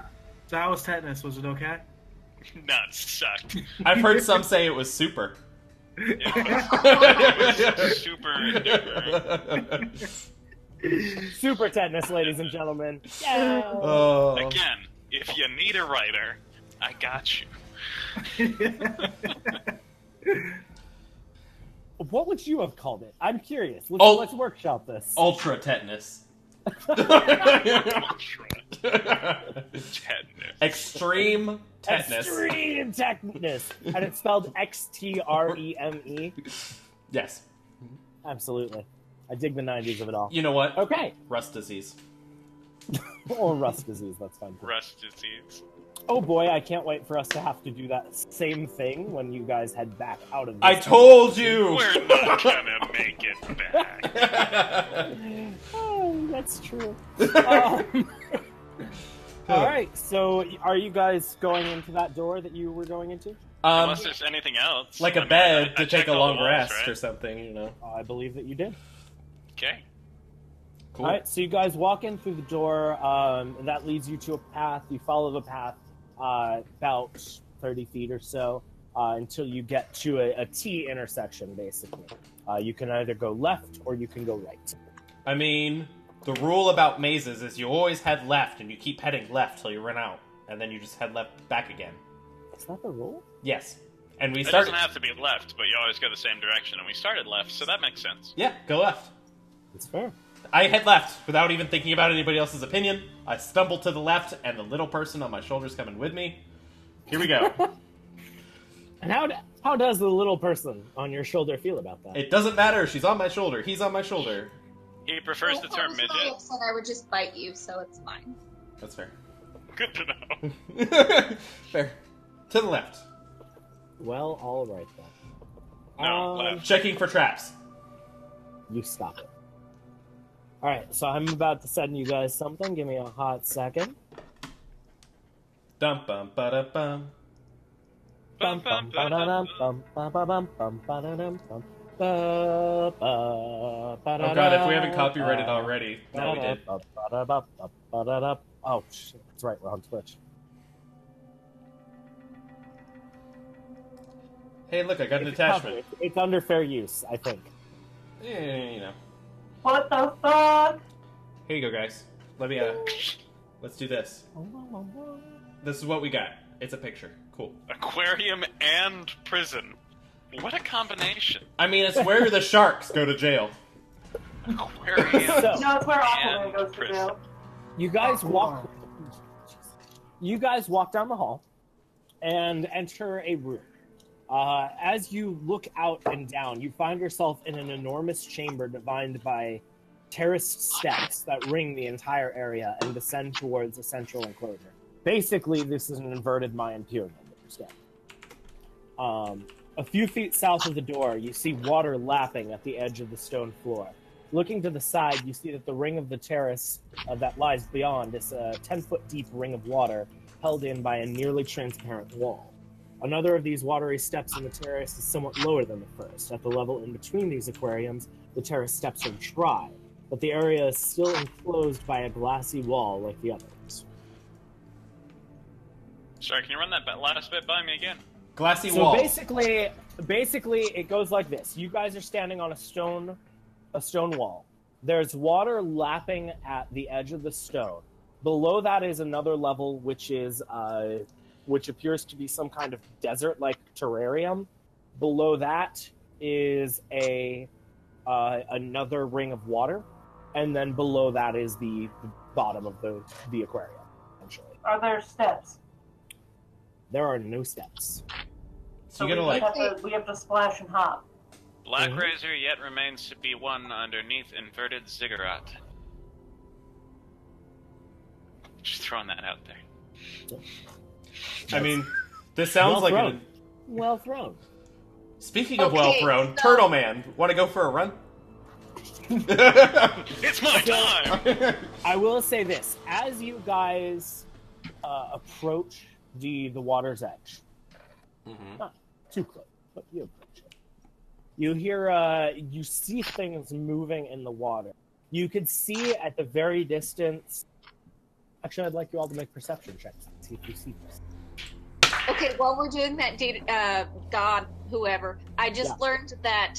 So how was tetanus? Was it okay? None sucked. I've heard some say it was super. It was super duper. Super tetanus, ladies and gentlemen. Yeah. Oh. Again, if you need a writer, I got you. What would you have called it? I'm curious. Let's workshop this. Ultra tetanus. Tetanus. Extreme tetanus. Extreme tetanus. And it's spelled Xtreme. Yes. Absolutely. I dig the 90s of it all. You know what? Okay. Rust disease. Or rust disease, that's fine. Rust disease. Oh boy, I can't wait for us to have to do that same thing when you guys head back out of this. I told you! We're not gonna make it back. Oh, that's true. Alright, so are you guys going into that door that you were going into? Unless there's anything else. Like a I mean, bed I to take checked a all the long walls, rest right? or something, you know. I believe that you did. Okay. Cool. Alright, so you guys walk in through the door. That leads you to a path. You follow the path about 30 feet or so until you get to a T intersection, basically. You can either go left or you can go right. I mean, the rule about mazes is you always head left and you keep heading left till you run out. And then you just head left back again. Is that the rule? Yes. And we It started... doesn't have to be left, but you always go the same direction, and we started left, so that makes sense. Yeah, go left. It's fair. I head left without even thinking about anybody else's opinion. I stumble to the left, and the little person on my shoulder's coming with me. Here we go. And how does the little person on your shoulder feel about that? It doesn't matter. She's on my shoulder. He's on my shoulder. He prefers the term If I was midget. upset, I would just bite you, so it's fine. That's fair. Good to know. Fair. To the left. Well, all right then. No, left. Checking for traps. You stop it. All right, so I'm about to send you guys something. Give me a hot second. Dum bum ba da bum. Bum, bum, bum, bum, bum. Oh God, if we haven't copyrighted already. No, we did. Oh, shit, that's right, we're on Twitch. Hey, look, I got an attachment. It's under fair use, I think. Yeah, you know. What the fuck? Here you go, guys. Let me, let's do this. This is what we got. It's a picture. Cool. Aquarium and prison. What a combination. I mean, it's where the sharks go to jail. Aquarium. So, No, it's where And Aquaman goes to prison. jail. you guys walk down the hall and enter a room. As you look out and down, you find yourself in an enormous chamber divided by terraced steps that ring the entire area and descend towards a central enclosure. Basically, this is an inverted Mayan pyramid that you're standing. A few feet south of the door, you see water lapping at the edge of the stone floor. Looking to the side, you see that the ring of the terrace that lies beyond is a 10-foot deep ring of water held in by a nearly transparent wall. Another of these watery steps in the terrace is somewhat lower than the first. At the level in between these aquariums, the terrace steps are dry, but the area is still enclosed by a glassy wall like the others. Sorry, can you run that last bit by me again? Glassy So wall. basically, it goes like this. You guys are standing on a stone wall. There's water lapping at the edge of the stone. Below that is another level, which appears to be some kind of desert-like terrarium. Below that is another ring of water, and then below that is the bottom of the aquarium. Essentially, Are there steps? there are no steps. So you gotta we have to splash and hop. Black Razor yet remains to be won underneath inverted ziggurat. Just throwing that out there. I mean, this sounds Well like thrown. Well thrown. Speaking of Okay, well thrown, so- Turtle Man, want to go for a run? It's my time! I will say this: as you guys approach the water's edge, not too close, but you approach it. You hear, you see things moving in the water. You could see at the very distance. Actually, I'd like you all to make perception checks and see if you see this. Okay, while we're doing that, God, whoever, I just learned that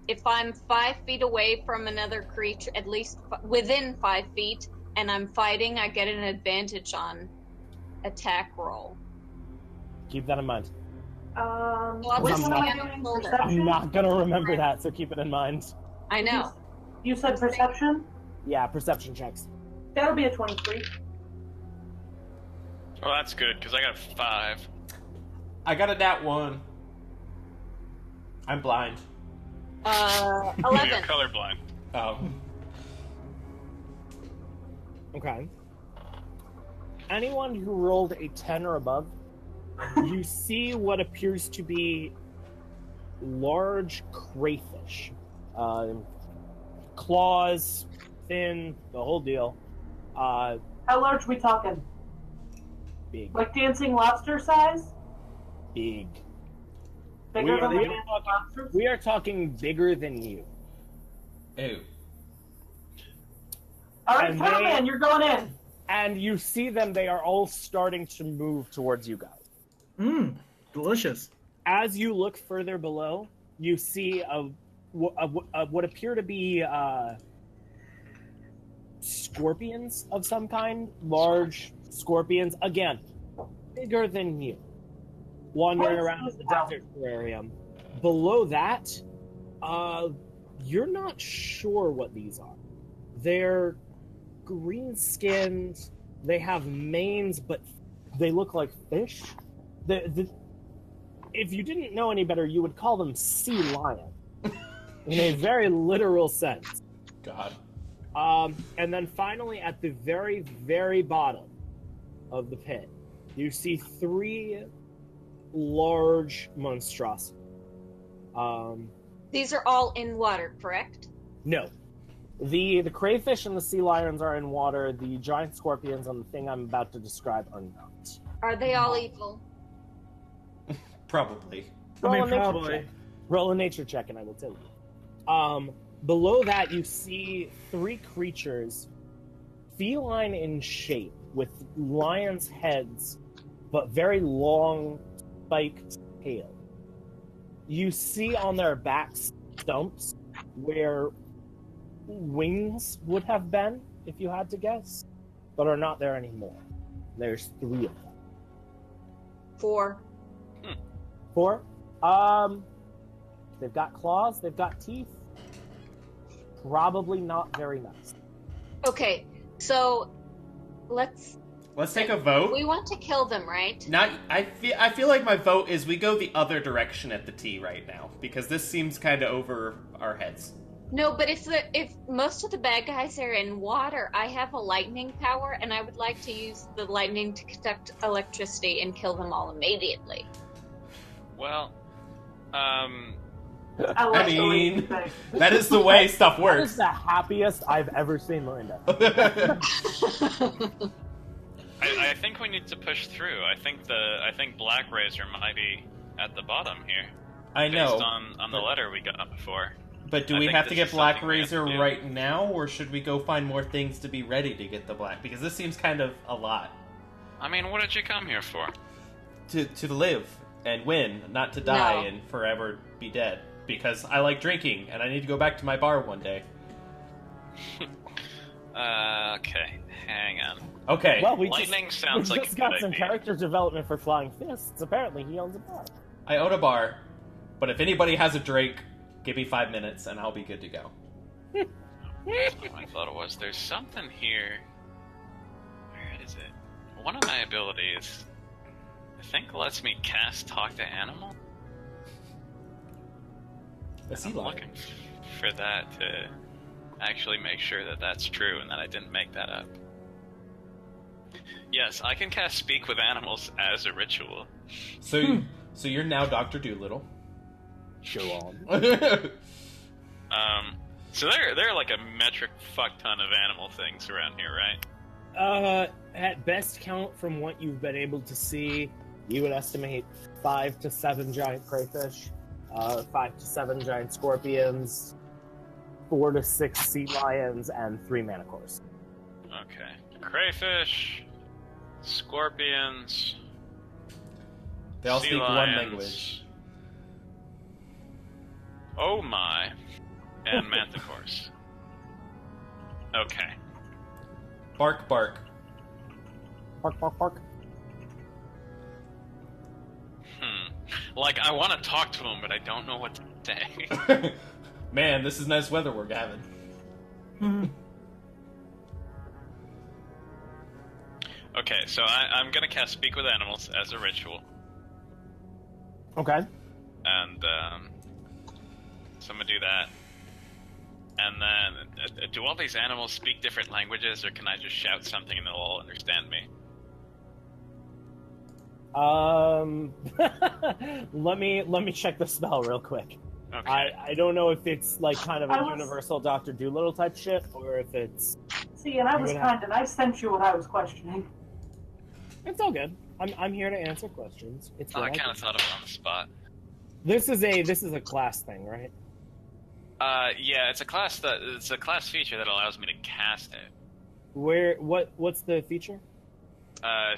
if I'm 5 feet away from another creature, at least within 5 feet, and I'm fighting, I get an advantage on attack roll. Keep that in mind. Well, Which I'm one not- am I doing? I'm Perception? I'm not gonna remember that, so keep it in mind. I know. You said perception? Yeah, perception checks. That'll be a 23. Well, that's good, because I got 5. I got a nat 1. I'm blind. 11. You're colorblind. Oh. Okay. Anyone who rolled a 10 or above, you see what appears to be large crayfish. Claws, fin, the whole deal. How large are we talking? Big. Like dancing lobster size? Big. Bigger than We the are- dancing lobsters? We are talking bigger than you. Ew. Alright, and Turtle they- Man, you're going in. And you see them, they are all starting to move towards you guys. Delicious. As you look further below, you see what appear to be scorpions of some kind, large scorpions, again, bigger than you, wandering around the desert terrarium. Below that, you're not sure what these are. They're green-skinned, they have manes, but they look like fish. if you didn't know any better, you would call them sea lions in a very literal sense. God. And then finally, at the very, very bottom of the pit, you see 3 large monstrosities. These are all in water, correct? No. The crayfish and the sea lions are in water. The giant scorpions and the thing I'm about to describe are not. Are they all evil? Probably. Roll a nature check, and I will tell you. Below that, you see 3 creatures, feline in shape, with lions' heads, but very long, spiked tails. You see on their backs stumps where wings would have been, if you had to guess, but are not there anymore. There's 3 of them. 4. 4? They've got claws, they've got teeth. Probably not very nice. Okay, so let's take a vote. We want to kill them, right? I feel like my vote is we go the other direction at the T right now, because this seems kind of over our heads. No, but if most of the bad guys are in water, I have a lightning power, and I would like to use the lightning to conduct electricity and kill them all immediately. Well, I mean, that is the way stuff That works. is the happiest I've ever seen Miranda. I think we need to push through. I think Black Razor might be at the bottom here. I know. Based on the letter we got before. But do I we think have to this get is Black something we have to Razor do. right now, or should we go find more things to be ready to get the Black? Because this seems kind of a lot. I mean, what did you come here for? To live and win, not to die No. and forever be dead. Because I like drinking, and I need to go back to my bar one day. Okay, hang on. Okay. Well, we Lightning just sounds like a got good some idea. character development for Flying Fists. Apparently, he owns a bar. I own a bar, but if anybody has a drink, give me 5 minutes and I'll be good to go. That's what I thought it was. There's something here. Where is it? One of my abilities, I think, lets me cast Talk to Animal. A sea I'm lion. looking for that to actually make sure that that's true and that I didn't make that up. Yes, I can cast Speak with Animals as a ritual. So you're now Dr. Doolittle. Go on. So there are like a metric fuck ton of animal things around here, right? At best count, from what you've been able to see, you would estimate 5 to 7 giant crayfish, 5 to 7 giant scorpions, 4 to 6 sea lions, and 3 manticores. Okay. Crayfish, scorpions, They all sea speak one lions, language. Oh my. And manticores. Okay. Bark, bark. Bark, bark, bark. Like, I want to talk to him, but I don't know what to say. Man, this is nice weather we're having. Okay, so I'm gonna cast Speak with Animals as a ritual. Okay. And, so I'm gonna do that. And then, do all these animals speak different languages, or can I just shout something and they'll all understand me? Let me check the spell real quick. Okay. I don't know if it's like kind of a I was- universal Dr. Doolittle type shit, or if it's See, and I was You're gonna kind, and I sent you what I was questioning. all good. I'm here to answer questions. It's I what kind do. of thought of it on the spot. This is a class thing, right? Yeah, it's a class feature that allows me to cast it. What's the feature?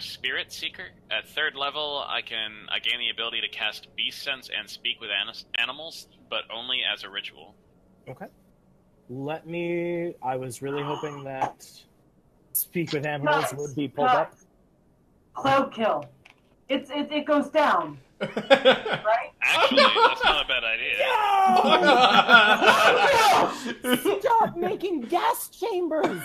Spirit Seeker. At 3rd level, I gain the ability to cast Beast Sense and Speak with animals, but only as a ritual. Okay. I was really hoping that Speak with Animals Guys, would be pulled up. Cloud kill. It goes down. right? Actually, that's not a bad idea. Stop making gas chambers!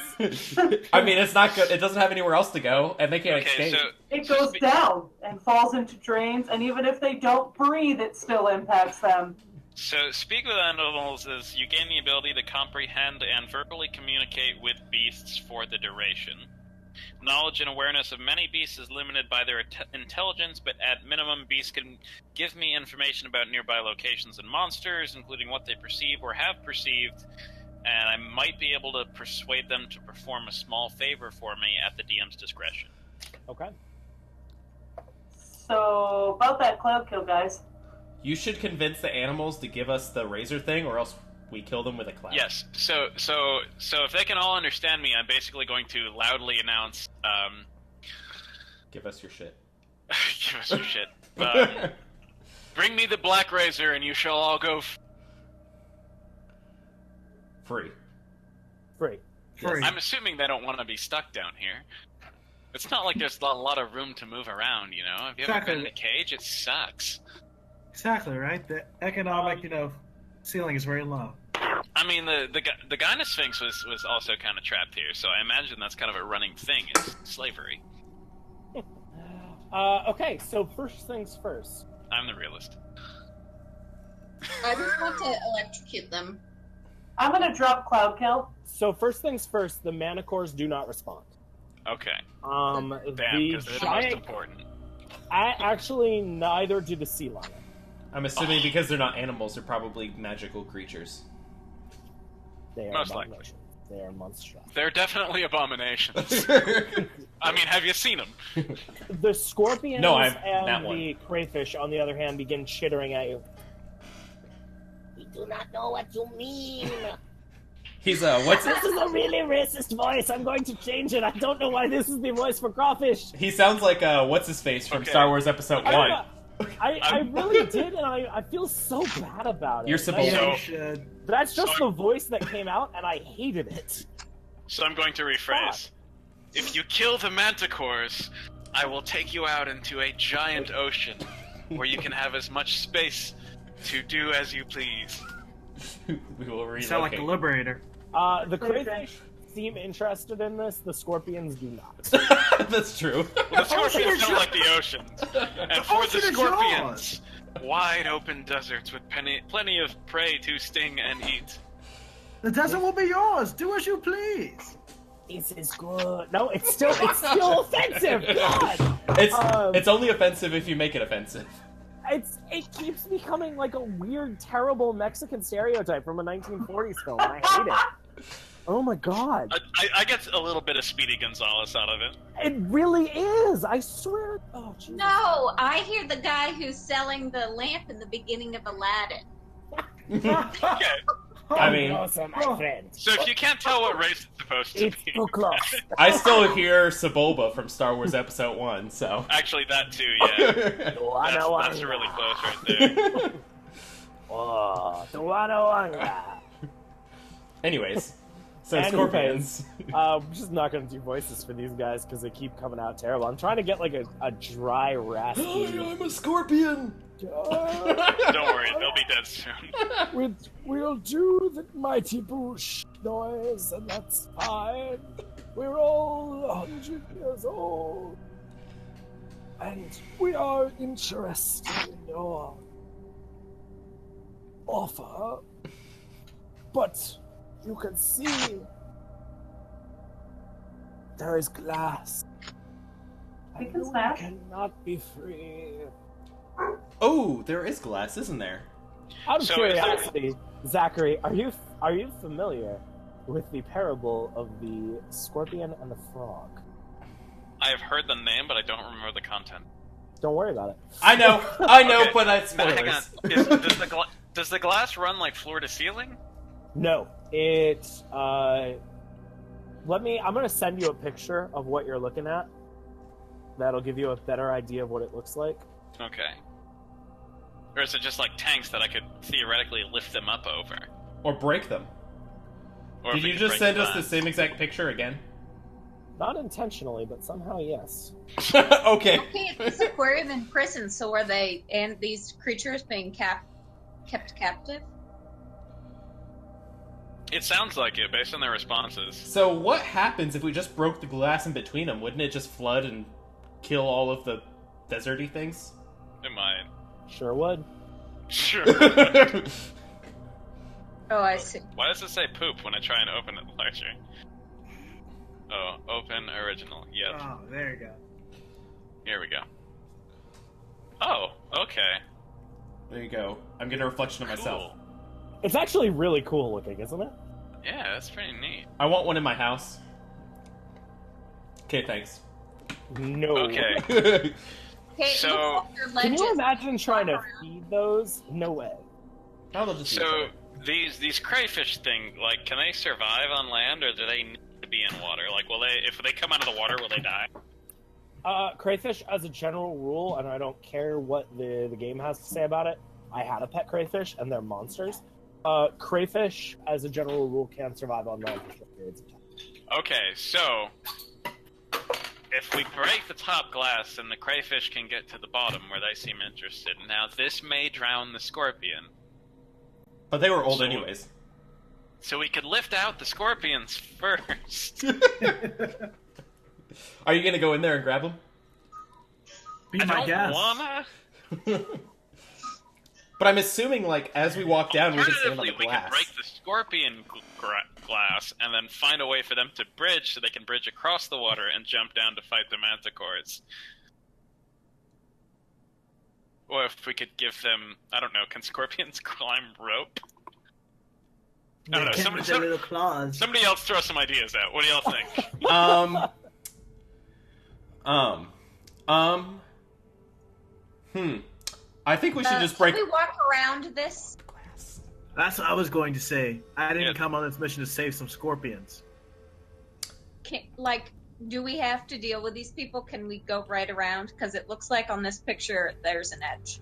I mean, it's not good. It doesn't have anywhere else to go, and they can't Okay, escape. so It goes down and falls into drains, and even if they don't breathe, it still impacts them. So, speak with animals is you gain the ability to comprehend and verbally communicate with beasts for the duration. Knowledge and awareness of many beasts is limited by their intelligence, but at minimum, beasts can give me information about nearby locations and monsters, including what they perceive or have perceived, and I might be able to persuade them to perform a small favor for me at the DM's discretion. Okay. So, about that cloud kill, guys. You should convince the animals to give us the razor thing, or else we kill them with a cloud. Yes, so if they can all understand me, I'm basically going to loudly announce, Give us your shit. give us your shit. Bring me the black razor and you shall all go Free. Free. Free. I'm assuming they don't want to be stuck down here. It's not like there's a lot of room to move around, you know? Have you ever been in a cage? It sucks. Exactly, right? The economic, ceiling is very low. I mean, the Gyna Sphinx was also kind of trapped here, so I imagine that's kind of a running thing, is slavery. Okay, so first things first. I'm the realist. I just want to electrocute them. I'm gonna drop cloud kill. So first things first, the manticores do not respond. Okay. The Damn, because they're the most giant... important. Actually, neither do the sea lion. I'm assuming because they're not animals, they're probably magical creatures. They are Most likely. abominations. They are monstrous. They're definitely abominations. I mean, have you seen them? The scorpions No, not and one. the crayfish, on the other hand, begin chittering at you. We do not know what you mean. He's what's This is a really racist voice. I'm going to change it. I don't know why this is the voice for crawfish. He sounds like what's his face from Okay. Star Wars Episode I don't 1. know. I really did, and I feel so bad about it. You're supposed Yeah, So- you should. That's just So- the voice that came out, and I hated it. So I'm going to rephrase. If you kill the manticores, I will take you out into a giant ocean where you can have as much space to do as you please. We will relocate. You sound like a liberator. The crayfish seem interested in this. The scorpions do not. That's true. The scorpions don't like the oceans. And for the ocean is scorpions, wide open deserts with plenty of prey to sting and eat. The desert will be yours. Do as you please. This is good. No, it's still offensive. God, It's only offensive if you make it offensive. it keeps becoming like a weird, terrible Mexican stereotype from a 1940s film. And I hate it. Oh my god, I get a little bit of Speedy Gonzales out of it. it really is. I swear. Oh Jesus. No, I hear the guy who's selling the lamp in the beginning of Aladdin. Okay, I mean, Awesome, my friend. so if you can't tell what race it's supposed to It's be... too close. I still hear Sebulba from Star Wars Episode 1, so. Actually, that too, yeah. That's really close right there. Oh, Tuanawanga. Anyways, so Anyways. scorpions. I'm just not gonna do voices for these guys because they keep coming out terrible. I'm trying to get like a dry, raspy. I'm a scorpion! Don't worry, they'll be dead soon. We'll do the mighty boosh noise, and that's fine. We're all 100 years old, and we are interested in your offer. But you can see there is glass. We And can you smash. cannot be free. Oh, there is glass, isn't there? Out of So is there- curiosity, Zachary, are you familiar with the parable of the scorpion and the frog? I have heard the name, but I don't remember the content. Don't worry about it. I know, Okay. but that's Now, hang on. spoilers. Does the glass run like floor to ceiling? No, it. I'm gonna send you a picture of what you're looking at. That'll give you a better idea of what it looks like. Okay. Or is it just like tanks that I could theoretically lift them up over? Or break them. Or Did if we you could just break send the us the glass? same exact picture again? Not intentionally, but somehow yes. Okay. Okay, it's an aquarium in prison, so are they, and these creatures being kept captive? It sounds like it, based on their responses. So what happens if we just broke the glass in between them? Wouldn't it just flood and kill all of the deserty things? It might. Sure would. Sure. Oh, I see. Why does it say poop when I try and open it larger? Oh, open original. Yep. Oh, there you go. Here we go. Oh, okay. There you go. I'm getting a reflection of myself. Cool. It's actually really cool looking, isn't it? Yeah, that's pretty neat. I want one in my house. Okay, thanks. No. Okay. Okay, So- it looks like your Can you legends imagine trying to walk around. feed those? No way. Oh, they'll just eat each So other. these crayfish thing, like, can they survive on land, or do they need to be in water? Like, will they? If they come out of the water, will they die? Crayfish, as a general rule, and I don't care what the game has to say about it. I had a pet crayfish, and they're monsters. Crayfish, as a general rule, can survive on land for short periods of time. Okay, so if we break the top glass, then the crayfish can get to the bottom where they seem interested. Now, this may drown the scorpion. But they were old So- anyways. So we could lift out the scorpions first. Are you gonna go in there and grab them? Be I my don't guest. wanna. But I'm assuming, like, as we walk down, we can stand on Alternatively, the we glass. could break the scorpion glass and then find a way for them to bridge so they can bridge across the water and jump down to fight the manticores. Or if we could give them, I don't know, can scorpions climb rope? I don't know, They can with their little claws. somebody else throw some ideas out. What do y'all think? I think we should just break. Can we walk around this? glass. That's what I was going to say. I didn't Yeah. come on this mission to save some scorpions. Do we have to deal with these people? Can we go right around? Because it looks like on this picture there's an edge.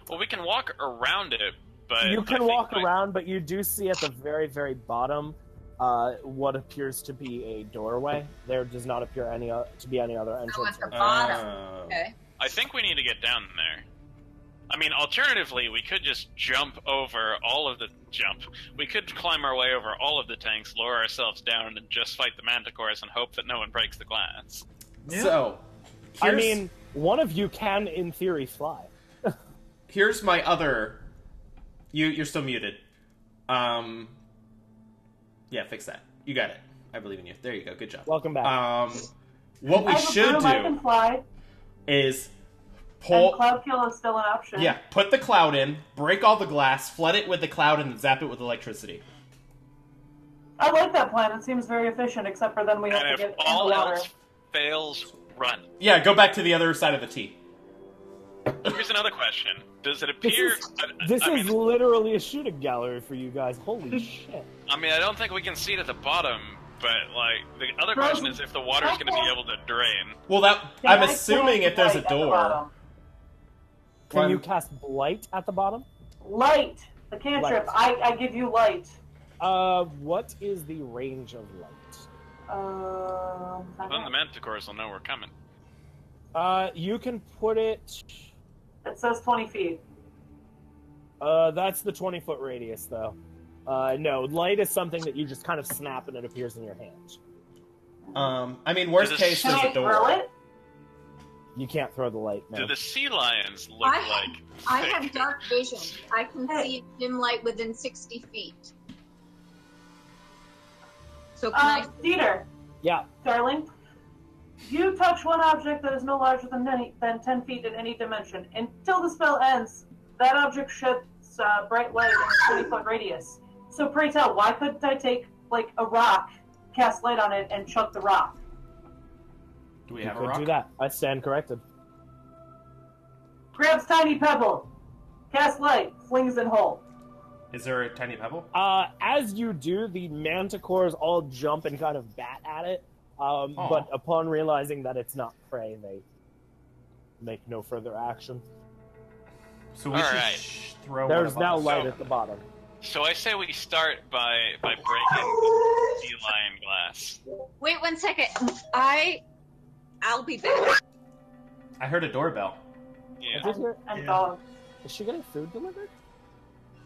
Well, we can walk around it, but You I can think, walk like, around, but you do see at the very, very bottom what appears to be a doorway. There does not appear to be any other Oh, entrance. at the bottom. Oh. Okay. I think we need to get down there. I mean, alternatively, we could just jump over all of the We could climb our way over all of the tanks, lower ourselves down, and just fight the manticores and hope that no one breaks the glass. Yeah. So, I here's, mean, one of you can, in theory, fly. here's my other. You're still muted. Yeah, fix that. You got it. I believe in you. There you go. Good job. Welcome back. What we I have a should broom, I can do fly, is and pull. cloud kill is still an option. Yeah, put the cloud in, break all the glass, flood it with the cloud, and then zap it with electricity. I like that plan. It seems very efficient, except for then we have And to if get in the all water. else fails, run. Yeah, go back to the other side of the T. Here's another question. Does it This appear... is, this I is mean, literally a shooting gallery for you guys. Holy shit. I don't think we can see it at the bottom, but, like, the other question is if the water's going to be able to drain. Well, that Can I'm I assuming cast if there's a light at the door. bottom? Can Well, you cast Blight at the bottom? Light! The cantrip. I give you light. What is the range of light? Then the manticores will know we're coming. You can put it... It says 20 feet. That's the 20-foot radius, though. No, light is something that you just kind of snap and it appears in your hand. Worst Does it case, Can there's I a door. throw it? You can't throw the light, Do no. the sea lions look I like... I thick? have dark vision. I can see dim light within 60 feet. So can I? Cedar, Yeah, darling. You touch one object that is no larger than 10 feet in any dimension. Until the spell ends, that object sheds bright light in a 20-foot radius. So pray tell, why couldn't I take, like, a rock, cast light on it, and chuck the rock? Do we you have a could rock? do that. I stand corrected. Grabs tiny pebble, cast light, flings it hole. Is there a tiny pebble? As you do, the manticores all jump and kind of bat at it. But upon realizing that it's not prey, they make no further action. So we All should right. throw. There's one now above us. light at the bottom. So I say we start by breaking the sea lion glass. Wait 1 second. I'll be back. I heard a doorbell. Yeah. I did hear- And Yeah. dog. Is she getting food delivered?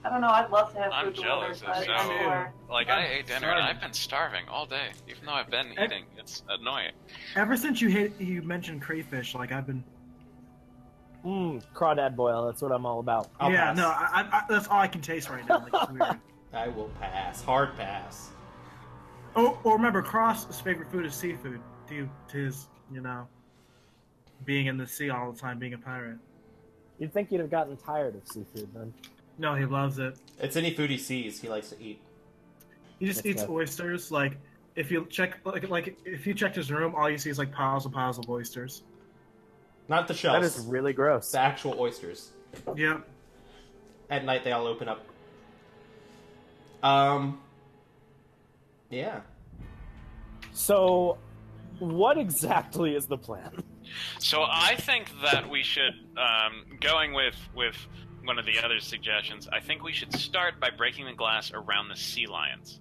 I don't know. I'd love to have I'm food jealous. delivered, It's but I'm so poor. like I'm I ate dinner sorry. and I've been starving all day, even though I've been eating. It's annoying. Ever since you mentioned crayfish, like I've been. Crawdad boil. That's what I'm all about. I'll yeah, pass. no, I that's all I can taste right now. Like, it's weird. I will pass. Hard pass. Oh, or remember, Cross's favorite food is seafood. To his, being in the sea all the time, being a pirate. You'd think you'd have gotten tired of seafood then. No, he loves it. It's any food he sees, he likes to eat. He just That's eats good. oysters. Like if you check, like if you checked his room, all you see is like piles of oysters. Not the shells. That is really gross. the actual oysters. Yeah. At night, they all open up. Yeah. So, what exactly is the plan? So I think that we should, going with one of the other suggestions, I think we should start by breaking the glass around the sea lions.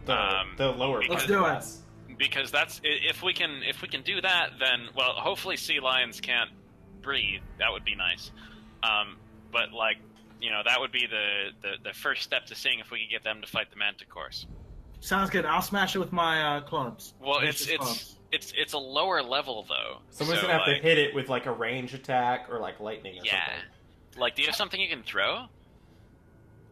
The lower Let's part of do the it. glass. Because that's if we can do that, then well, hopefully sea lions can't breathe. That would be nice. But like that would be the first step to seeing if we can get them to fight the manticores. Sounds good. I'll smash it with my clubs. Well, Vicious clubs. it's a lower level though. Someone's so, gonna have like, to hit it with like a range attack or like lightning or Yeah. something. Like, do you have something you can throw?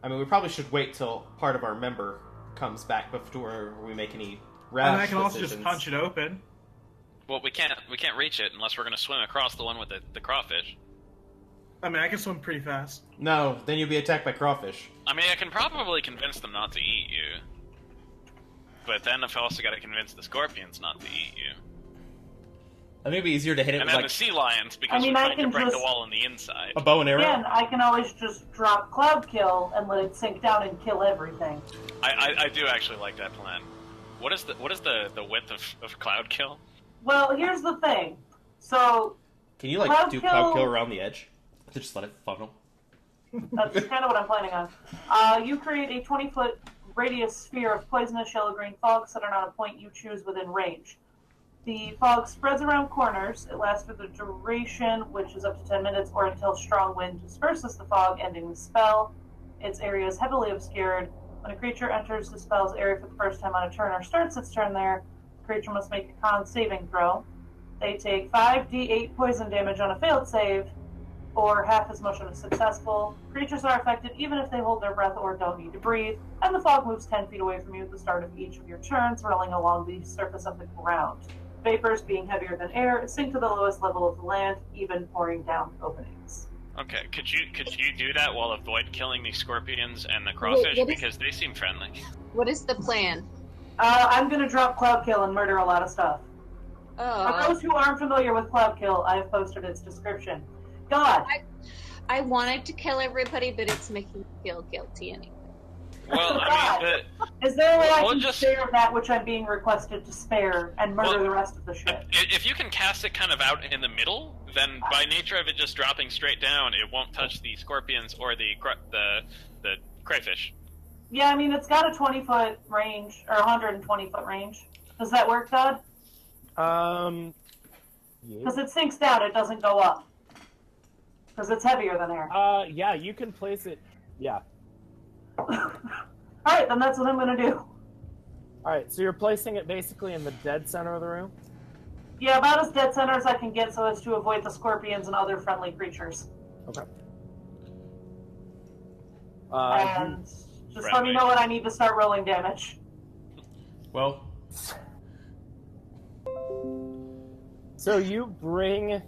I mean, we probably should wait till part of our member comes back before we make any And rash I can also decisions. just punch it open. Well, we can't reach it unless we're going to swim across the one with the crawfish. I mean, I can swim pretty fast. No, then you'll be attacked by crawfish. I mean, I can probably convince them not to eat you. But then I've also got to convince the scorpions not to eat you. I think it'd be easier to hit it And with then like the sea lions, because I mean, we're I trying to can break the just- wall on the inside. a bow and arrow. Again, I can always just drop Cloud Kill and let it sink down and kill everything. I do actually like that plan. What is the width of Cloud Kill? Well, here's the thing. So, Can you like Cloud do kill- cloud kill around the edge? Just let it funnel. that's kind of what I'm planning on. You create a 20-foot radius sphere of poisonous yellow green fog centered on a point you choose within range. The fog spreads around corners. It lasts for the duration, which is up to 10 minutes, or until strong wind disperses the fog, ending the spell. Its area is heavily obscured. When a creature enters the spell's area for the first time on a turn or starts its turn there, the creature must make a con saving throw. They take 5d8 poison damage on a failed save, or half as much on a successful. Creatures are affected even if they hold their breath or don't need to breathe, and the fog moves 10 feet away from you at the start of each of your turns, rolling along the surface of the ground. Vapors, being heavier than air, sink to the lowest level of the land, even pouring down openings. Okay, could you do that while avoid killing the scorpions and the crawfish, what is- because they seem friendly? What is the plan? I'm going to drop Cloud Kill and murder a lot of stuff. For Oh, those who aren't familiar with Cloud Kill, I have posted its description. God, I wanted to kill everybody, but it's making me feel guilty anyway. Well, I mean, is there a way I We'll can just- spare that which I'm being requested to spare and murder Well, the rest of the shit? if you can cast it kind of out in the middle, then by nature of it just dropping straight down, it won't touch the scorpions or the crayfish. Yeah, I mean, it's got a 20-foot range, or 120-foot range. Does that work, Todd? Yeah. Because it sinks down, it doesn't go up. Because it's heavier than air. Yeah, you can place it. Yeah. Alright, then that's what I'm going to do. Alright, so you're placing it basically in the dead center of the room? Yeah, about as dead center as I can get so as to avoid the scorpions and other friendly creatures. Okay. And just let me Friendly. know when I need to start rolling damage. Well, So you bring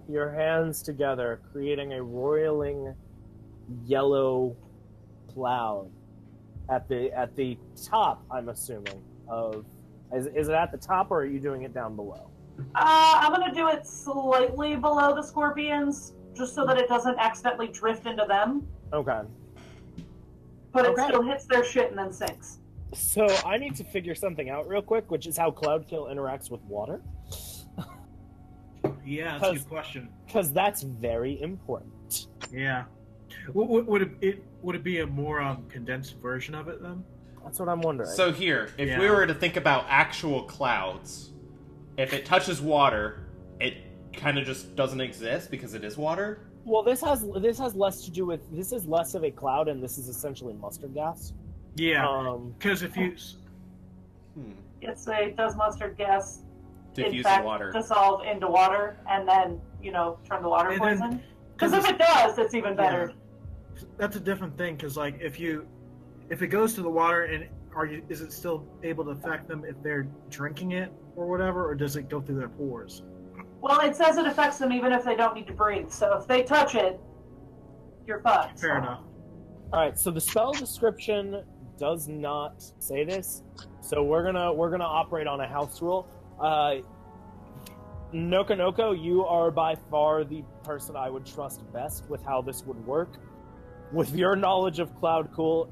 your hands together, creating a roiling yellow cloud at the top, I'm assuming, of... Is it at the top, or are you doing it down below? I'm going to do it slightly below the scorpions, just so that it doesn't accidentally drift into them. Okay. But it Okay. still hits their shit and then sinks. So I need to figure something out real quick, which is how Cloud Kill interacts with water, Yeah, that's a good question. because that's very important. Yeah. Would it be a more condensed version of it then? That's what I'm wondering. So here, if we were to think about actual clouds, if it touches water, it kind of just doesn't exist because it is water. Well, this has less to do with, this is less of a cloud, and this is essentially mustard gas. Yeah, because if you Yes, it does mustard gas. Diffuse in fact, water. dissolve into water, and then turn the water And poison. Because if it does, it's even better. That's a different thing. Because like if it goes to the water, and is it still able to affect them if they're drinking it or whatever, or does it go through their pores? Well, it says it affects them even if they don't need to breathe. So if they touch it, you're fucked. Fair enough. All right, so the spell description does not say this, so we're gonna operate on a house rule. Nokonoko, you are by far the person I would trust best with how this would work. With your knowledge of cloud kill,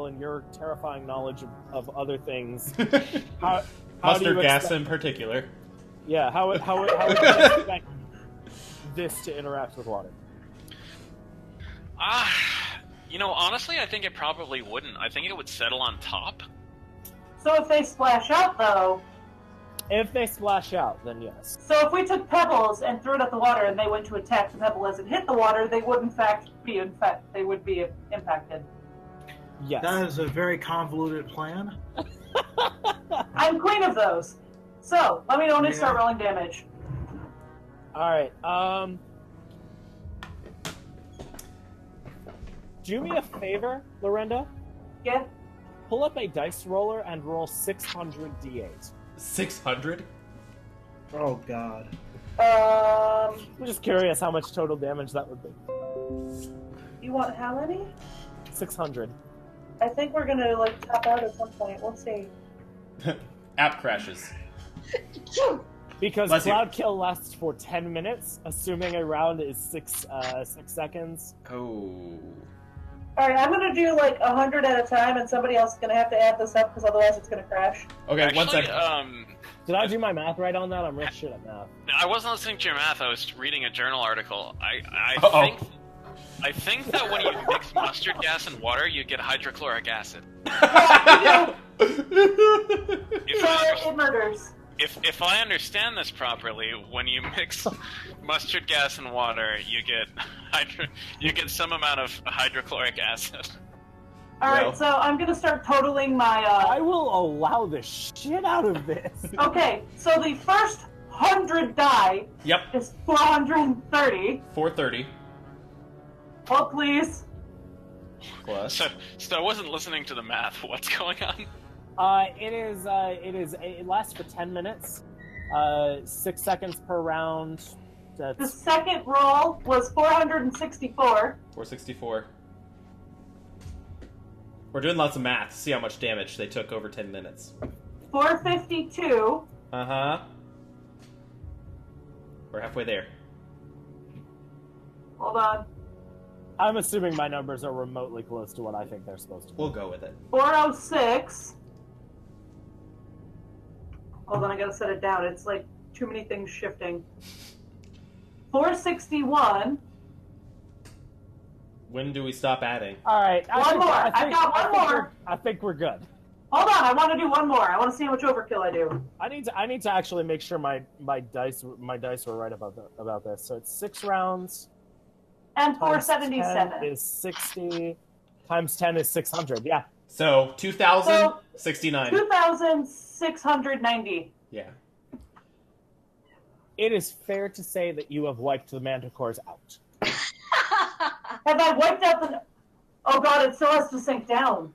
and your terrifying knowledge of other things, how Mustard do you gas in particular. Yeah, how would you expect this to interact with water? Honestly, I think it probably wouldn't. I think it would settle on top. So if they splash out, though... If they splash out, then yes. So if we took pebbles and threw it at the water and they went to attack the pebble as it hit the water, they would they would be impacted. Yes. That is a very convoluted plan. I'm queen of those. So, let me know when to start rolling damage. Alright, do me a favor, Lorenda. Yeah? Pull up a dice roller and roll 600 d8. 600? Oh god. I'm just curious how much total damage that would be. You want how many? 600. I think we're gonna, top out at some point. We'll see. App crashes. Because Bless you. Cloud Kill lasts for 10 minutes, assuming a round is 6 seconds. Oh. Alright, I'm gonna do 100 at a time, and somebody else is gonna have to add this up, because otherwise it's gonna crash. Okay, Actually, 1 second. Did I do my math right on that? I'm real shit at math. I wasn't listening to your math. I was reading a journal article. Uh-oh. I think that when you mix mustard gas and water, you get hydrochloric acid. It murders. If I understand this properly, when you mix mustard gas and water, you get some amount of hydrochloric acid. Alright, Well. so I'm gonna start totaling my, I will allow the shit out of this. Okay, so the first 100 die Yep, is 430. 430 Oh, please. plus. So I wasn't listening to the math. What's going on? It lasts for 10 minutes. 6 seconds per round. The That's second roll was 464. 464. We're doing lots of math. See how much damage they took over 10 minutes. 452. Uh-huh. We're halfway there. Hold on. I'm assuming my numbers are remotely close to what I think they're supposed to be. We'll go with it. 406. Hold on, I gotta set it down. It's too many things shifting. 461. When do we stop adding? All right. One more. I've got one more. I think we're good. Hold on, I want to do one more. I want to see how much overkill I do. I need to actually make sure my dice were right about this. So it's 6 rounds. And Times 477. 10 is 60. Times 10 is 600. Yeah. So, 2,069. 2,690. Yeah. It is fair to say that you have wiped the manticores out. Have I wiped out the... Oh god, it still has to sink down.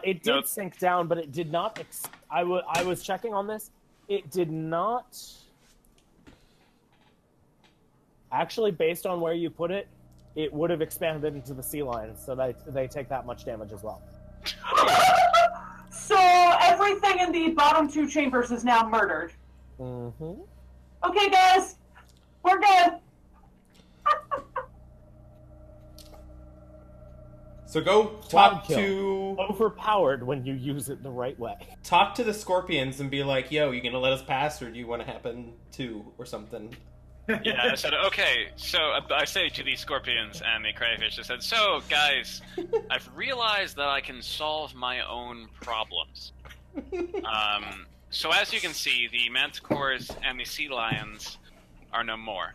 It did sink down, but it did not... I was checking on this. It did not... Actually, based on where you put it, it would have expanded into the sea lion, so they take that much damage as well. So everything in the bottom 2 chambers is now murdered. Mm-hmm. Okay, guys. We're good. So go Cloud talk kill. to Overpowered when you use it the right way. the scorpions and be like, yo, you gonna let us pass or do you want to happen too or something? Yeah, I said, okay, so I say to the scorpions and the crayfish, I said, so, guys, I've realized that I can solve my own problems. So as you can see, the manticores and the sea lions are no more.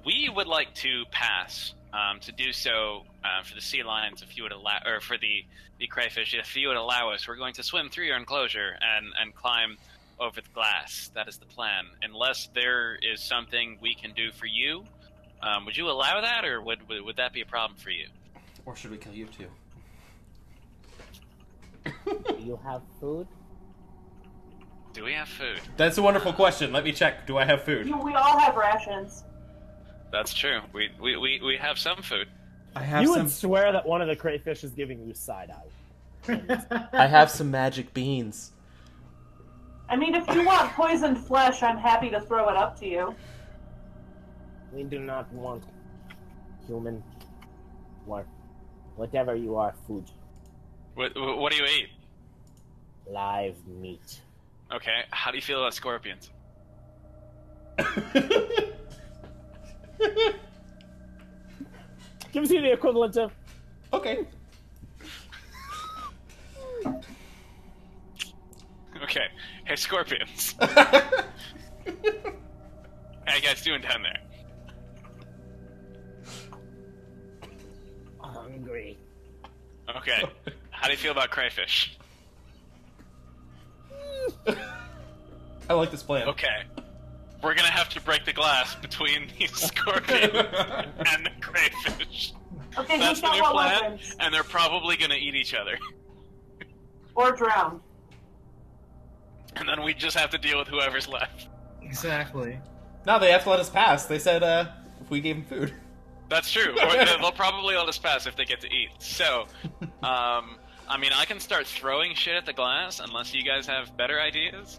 We would like to pass, to do so for the sea lions, if you would allow, or for the crayfish, if you would allow us. We're going to swim through your enclosure and climb over the glass. That is the plan. Unless there is something we can do for you, would you allow that, or would that be a problem for you? Or should we kill you too? Do you have food? Do we have food? That's a wonderful question. Let me check. Do I have food? We all have rations. That's true. We have some food. I have You some. would swear that one of the crayfish is giving you side eye. I have some magic beans. I mean, if you want poisoned flesh, I'm happy to throw it up to you. We do not want human or whatever you are food. What do you eat? Live meat. Okay, how do you feel about scorpions? Gives you the equivalent of Okay. Okay, hey scorpions. How you guys doing down there? hungry. Okay, how do you feel about crayfish? I like this plan. Okay, we're gonna have to break the glass between the scorpion and the crayfish. Okay, That's who's the got new what plan, weapons? and they're probably gonna eat each other. Or drown. And then we just have to deal with whoever's left. Exactly. No, they have to let us pass. They said if we gave them food. That's true. Or they'll probably let us pass if they get to eat. So, I mean, I can start throwing shit at the glass, unless you guys have better ideas.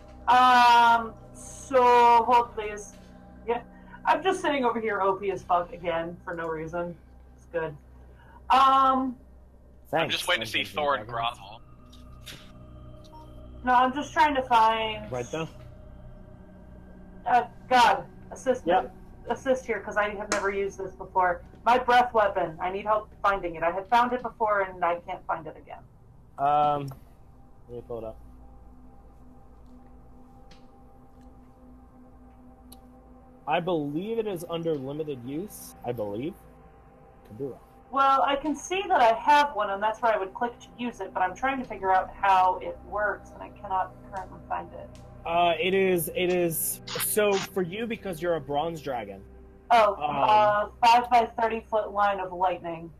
So, hold please. Yeah, I'm just sitting over here OP as fuck again, for no reason. It's good. I'm Thanks. just waiting to see Dungeons and Thor and Dragons. grovel. No, I'm just trying to find... Right though? God, assist me. Yep. Assist here, because I have never used this before. My breath weapon. I need help finding it. I had found it before, and I can't find it again. Let me pull it up. I believe it is under limited use. I believe. Could be wrong. Well, I can see that I have one, and that's where I would click to use it, but I'm trying to figure out how it works, and I cannot currently find it. It is, so for you, because you're a bronze dragon. 5 by 30 foot line of lightning.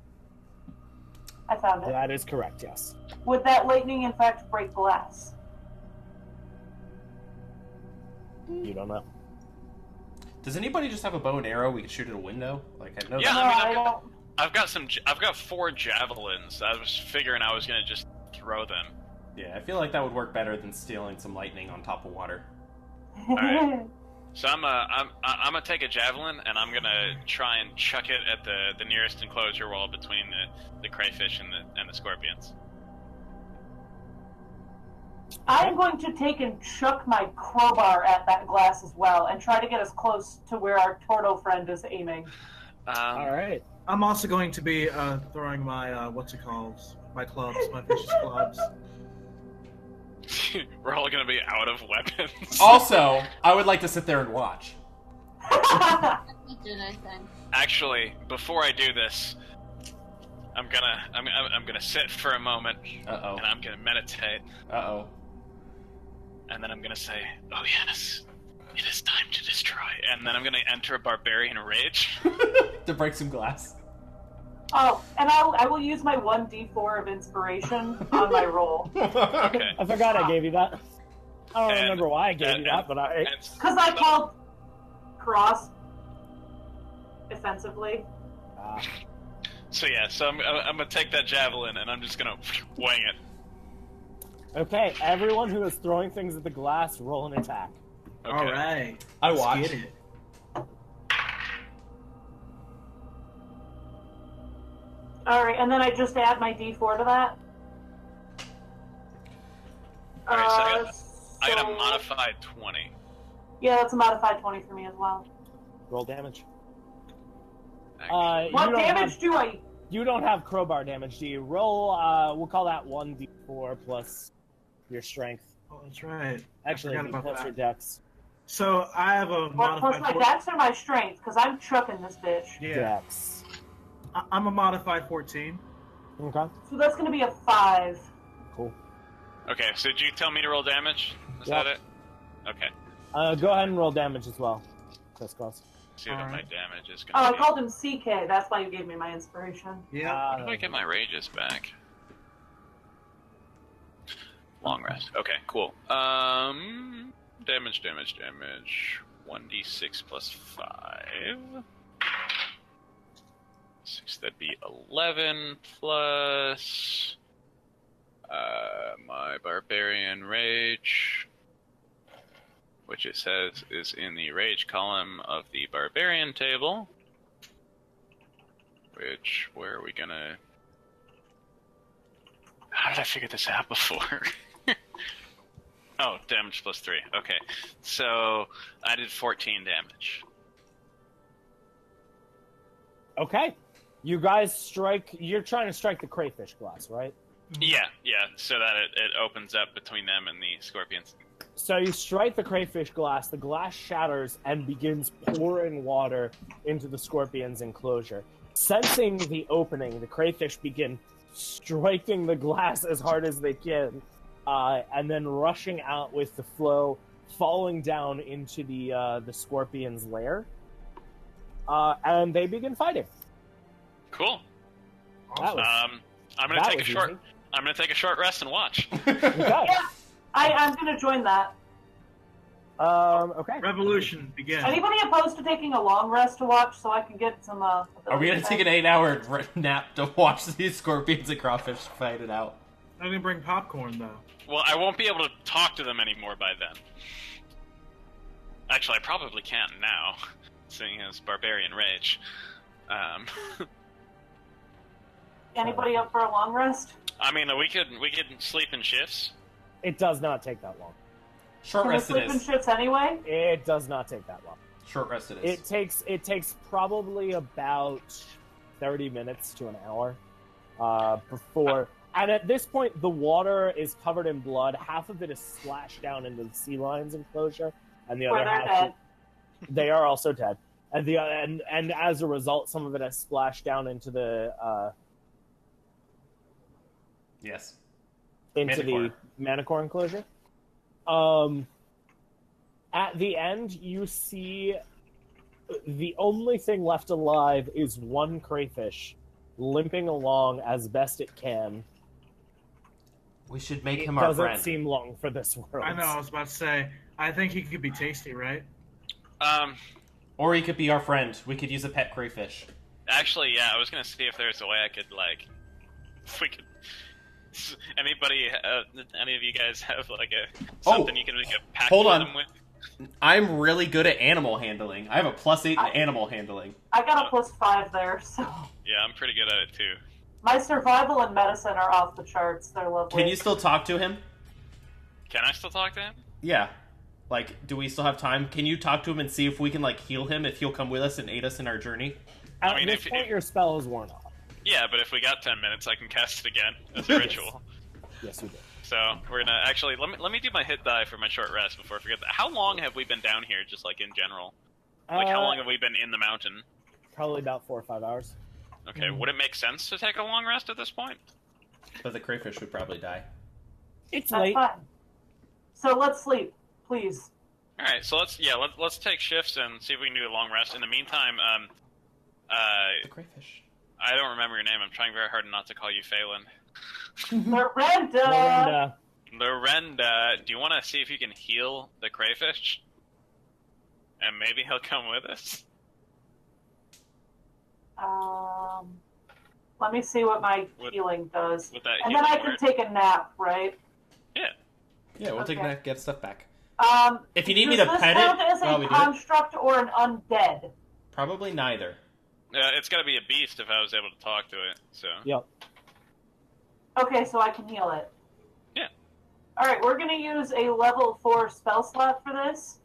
I found it. That is correct, yes. Would that lightning, in fact, break glass? You don't know. Does anybody just have a bow and arrow we could shoot at a window? Like I know. Yeah, No, I mean, I don't. I've got 4 javelins. I was figuring I was gonna just throw them. Yeah, I feel like that would work better than stealing some lightning on top of water. Alright. So I'm gonna take a javelin and I'm gonna try and chuck it at the nearest enclosure wall between the crayfish and the scorpions. I'm going to take and chuck my crowbar at that glass as well, and try to get as close to where our turtle friend is aiming. All right. I'm also going to be throwing my what's it called? My clubs, my vicious clubs. We're all gonna be out of weapons. Also, I would like to sit there and watch. Do anything. Actually, before I do this, I'm gonna sit for a moment Uh and I'm gonna meditate, oh. Uh and then I'm gonna say, "Oh yes, it is time to destroy." And then I'm gonna enter a barbarian rage. oh. To break some glass. Oh, and I will use my 1d4 of inspiration on my roll. Okay. I forgot I gave you that. I don't And- remember why I gave you that, and- but I. and Because I so- called cross offensively. So yeah, so I'm gonna take that javelin and I'm just gonna wing it. Okay, everyone who is throwing things at the glass, roll an attack. Okay. All right. I Let's watch. get it. Alright, and then I just add my d4 to that. Alright, so I got a so- modified 20. Yeah, that's a modified 20 for me as well. Roll damage. Actually, What damage do I? You don't have crowbar damage, do you? Roll, we'll call that 1d4 plus your strength. Oh, that's right. Actually, I forgot about plus that. your dex. So I have a What, plus my dex or my strength? Because I'm chucking this bitch. Yeah, Dex. I'm a modified 14. Okay, So that's going to be a 5. cool. okay, so did you tell me to roll damage? Is Yep. that it? Okay. Go ahead and roll damage as well. Crisscross. See what my Alright. damage is Oh, going I to be. called him CK. That's why you gave me my inspiration. Yeah. How do I get my rages back? Long rest. Okay, cool. Damage. 1d6 plus 5. 6, that'd be 11 plus my barbarian rage, which it says is in the rage column of the barbarian table. Which, where are we gonna... How did I figure this out before? Oh, damage plus 3. Okay, so I did 14 damage. Okay. You guys strike... You're trying to strike the crayfish glass, right? Yeah, so that it opens up between them and the scorpions. So you strike the crayfish glass, the glass shatters and begins pouring water into the scorpion's enclosure. Sensing the opening, the crayfish begin striking the glass as hard as they can, and then rushing out with the flow, falling down into the scorpion's lair. And they begin fighting. Cool. That was, I'm gonna that take a was short. easy. I'm gonna take a short rest and watch. Okay. I'm going to join that. Okay. Revolution begin. Anybody opposed to taking a long rest to watch so I can get some... Are we gonna take an 8-hour nap to watch these scorpions and crawfish fight it out? I'm gonna bring popcorn though. Well, I won't be able to talk to them anymore by then. Actually, I probably can't now, seeing as barbarian rage. Anybody up for a long rest? I mean, we could sleep in shifts. It does not take that long. Short Can we rest it sleep in is. shifts anyway? It does not take that long. Short rest it is. It takes probably about 30 minutes to an hour before. And at this point, the water is covered in blood. Half of it is splashed down into the sea lion's enclosure, and the Where other they're half dead. they are also dead. And as a result, some of it has splashed down into the Yes. the Manticore enclosure. At the end, you see the only thing left alive is one crayfish limping along as best it can. We should make It him our doesn't friend. seem long for this world. I know. I was about to say. I think he could be tasty, right? Or he could be our friend. We could use a pet crayfish. Actually, yeah, I was gonna see if there's a way I could if we could. Any of you guys have something you can make a pact hold with on. them with? I'm really good at animal handling. I have a +8 in animal handling. I got a +5 there, so... Yeah, I'm pretty good at it too. My survival and medicine are off the charts. They're lovely. Can you still talk to him? Can I still talk to him? Yeah. Do we still have time? Can you talk to him and see if we can, heal him if he'll come with us and aid us in our journey? At I mean, this point, your spell is worn off. Yeah, but if we got 10 minutes, I can cast it again as a ritual. Yes, you do. So we're gonna actually let me do my hit die for my short rest before I forget that. How long have we been down here, just in general? How long have we been in the mountain? Probably about 4 or 5 hours. Okay, would it make sense to take a long rest at this point? But the crayfish would probably die. It's That's late. fine. So let's sleep, please. All right, so let's take shifts and see if we can do a long rest. In the meantime, The crayfish. I don't remember your name. I'm trying very hard not to call you Phelan. Miranda! Lorenda, do you want to see if you can heal the crayfish? And maybe he'll come with us? Let me see what my With- healing does. with that And then I healing can take a nap, right? Yeah. Yeah, we'll take Okay. that, get stuff back. If you need me does to this pet count it as while a we do it, construct or an undead? probably neither. It's got to be a beast if I was able to talk to it. So. Yep. Okay, so I can heal it. Yeah. Alright, we're going to use a level 4 spell slot for this.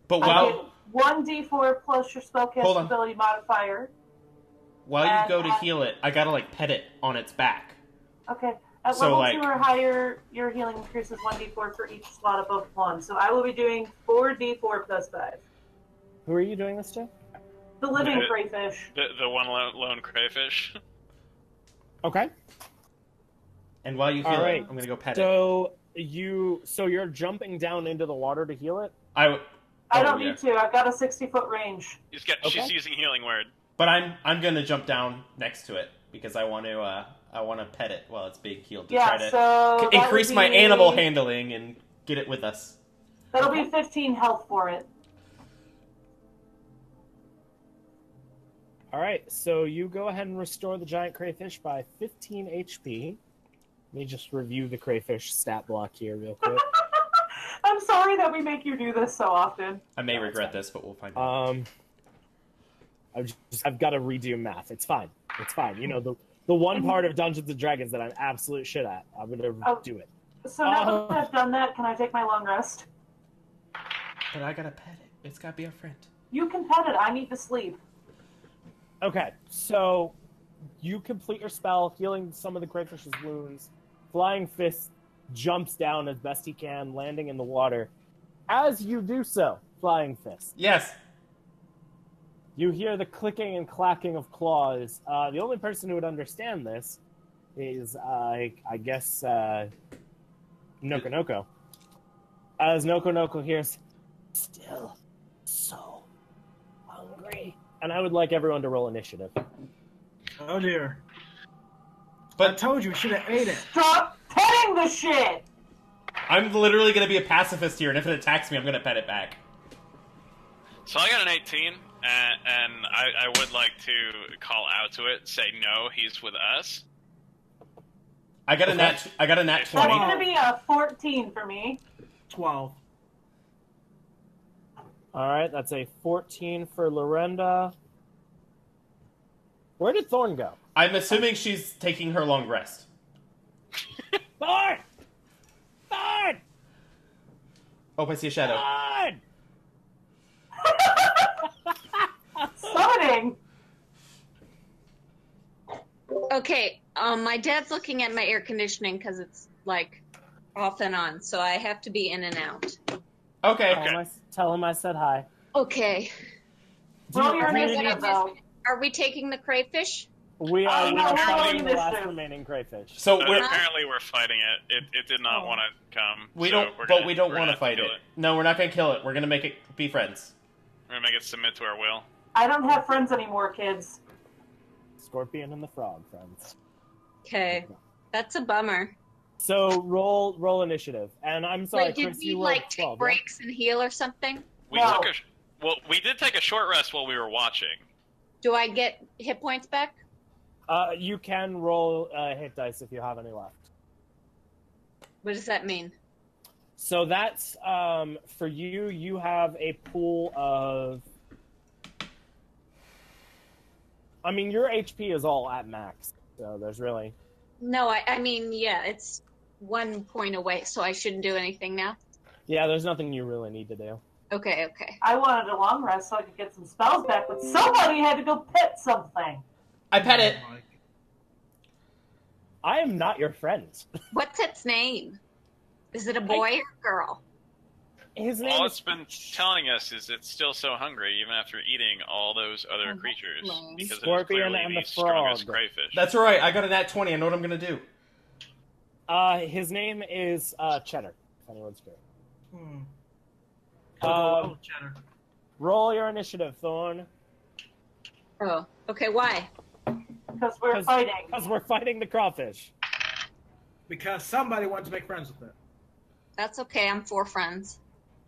But I 1d4 plus your Hold on. spellcast ability modifier. While you go to heal it, I gotta like pet it on its back. Okay. At So, level 2 or higher, your healing increases 1d4 for each slot above 1. So I will be doing 4d4 plus 5. Who are you doing this to? The living crayfish. The one lone crayfish. Okay. And while you heal All it, right. I'm gonna go pet it. So you're jumping down into the water to heal it? I don't need to. I've got a 60-foot range. She's using healing word. But I'm gonna jump down next to it because I want to pet it while it's being healed to try to so increase my animal handling and get it with us. That'll be 15 health for it. All right, so you go ahead and restore the giant crayfish by 15 HP. Let me just review the crayfish stat block here real quick. I'm sorry that we make you do this so often. I may regret this, but we'll find out. I've got to redo math. It's fine. It's fine. You know, the one part of Dungeons and Dragons that I'm absolute shit at. I'm going to do it. So now that I've done that, can I take my long rest? But I gotta pet it. It's gotta be a friend. You can pet it. I need to sleep. Okay, so you complete your spell, healing some of the crayfish's wounds. Flying Fist jumps down as best he can, landing in the water. As you do so, Flying Fist, Yes. you hear the clicking and clacking of claws. The only person who would understand this is, I guess, Noko Noko. As Noko Noko hears, "Still so hungry." And I would like everyone to roll initiative. Oh dear. But I told you we should have ate it. Stop petting the shit! I'm literally gonna be a pacifist here, and if it attacks me, I'm gonna pet it back. So I got an 18, and I would like to call out to it, say no, he's with us. I got a nat 20. That's going to be a 14 for me. 12. All right, that's a 14 for Lorenda. Where did Thorn go? I'm assuming she's taking her long rest. Thorn! Thorn! Oh, I see a shadow. Thorn! Summoning! Okay, my dad's looking at my air conditioning because it's like off and on, so I have to be in and out. Okay. Tell him I said hi. Okay. Roll your do you initiative, though. Are we taking the crayfish? We are no, we're fighting rolling the last initiative. remaining crayfish. So Apparently we're fighting it. It did not want to come. we so don't we're want gonna to fight kill it. No, we're not gonna kill it. We're gonna make it be friends. We're gonna make it submit to our will. I don't have friends anymore, kids. Scorpion and the frog, friends. Okay. That's a bummer. So roll initiative. And I'm sorry, Wait, did Chris, we you like rolled take 12, breaks and heal or something? We No. we did take a short rest while we were watching. Do I get hit points back? You can roll hit dice if you have any left. What does that mean? So that's for you. You have a pool of. I mean, your HP is all at max, so there's really. No, I mean, yeah, it's 1 point away, so I shouldn't do anything now. Yeah, there's nothing you really need to do. Okay. I wanted a long rest so I could get some spells back, but somebody had to go pet something. I pet it. I am not your friend. What's its name? Is it a boy or a girl? His name All is it's been telling us is it's still so hungry, even after eating all those other creatures, lame. because it is Scorpion clearly and the the strongest frog. crayfish. That's right. I got a nat 20. I know what I'm gonna do. His name is Cheddar. If anyone's curious. Oh, cheddar. Roll your initiative, Thorn. Oh, okay, why? Because we're fighting. Because we're fighting the crawfish. Because somebody wanted to make friends with it. That's okay, I'm 4 friends.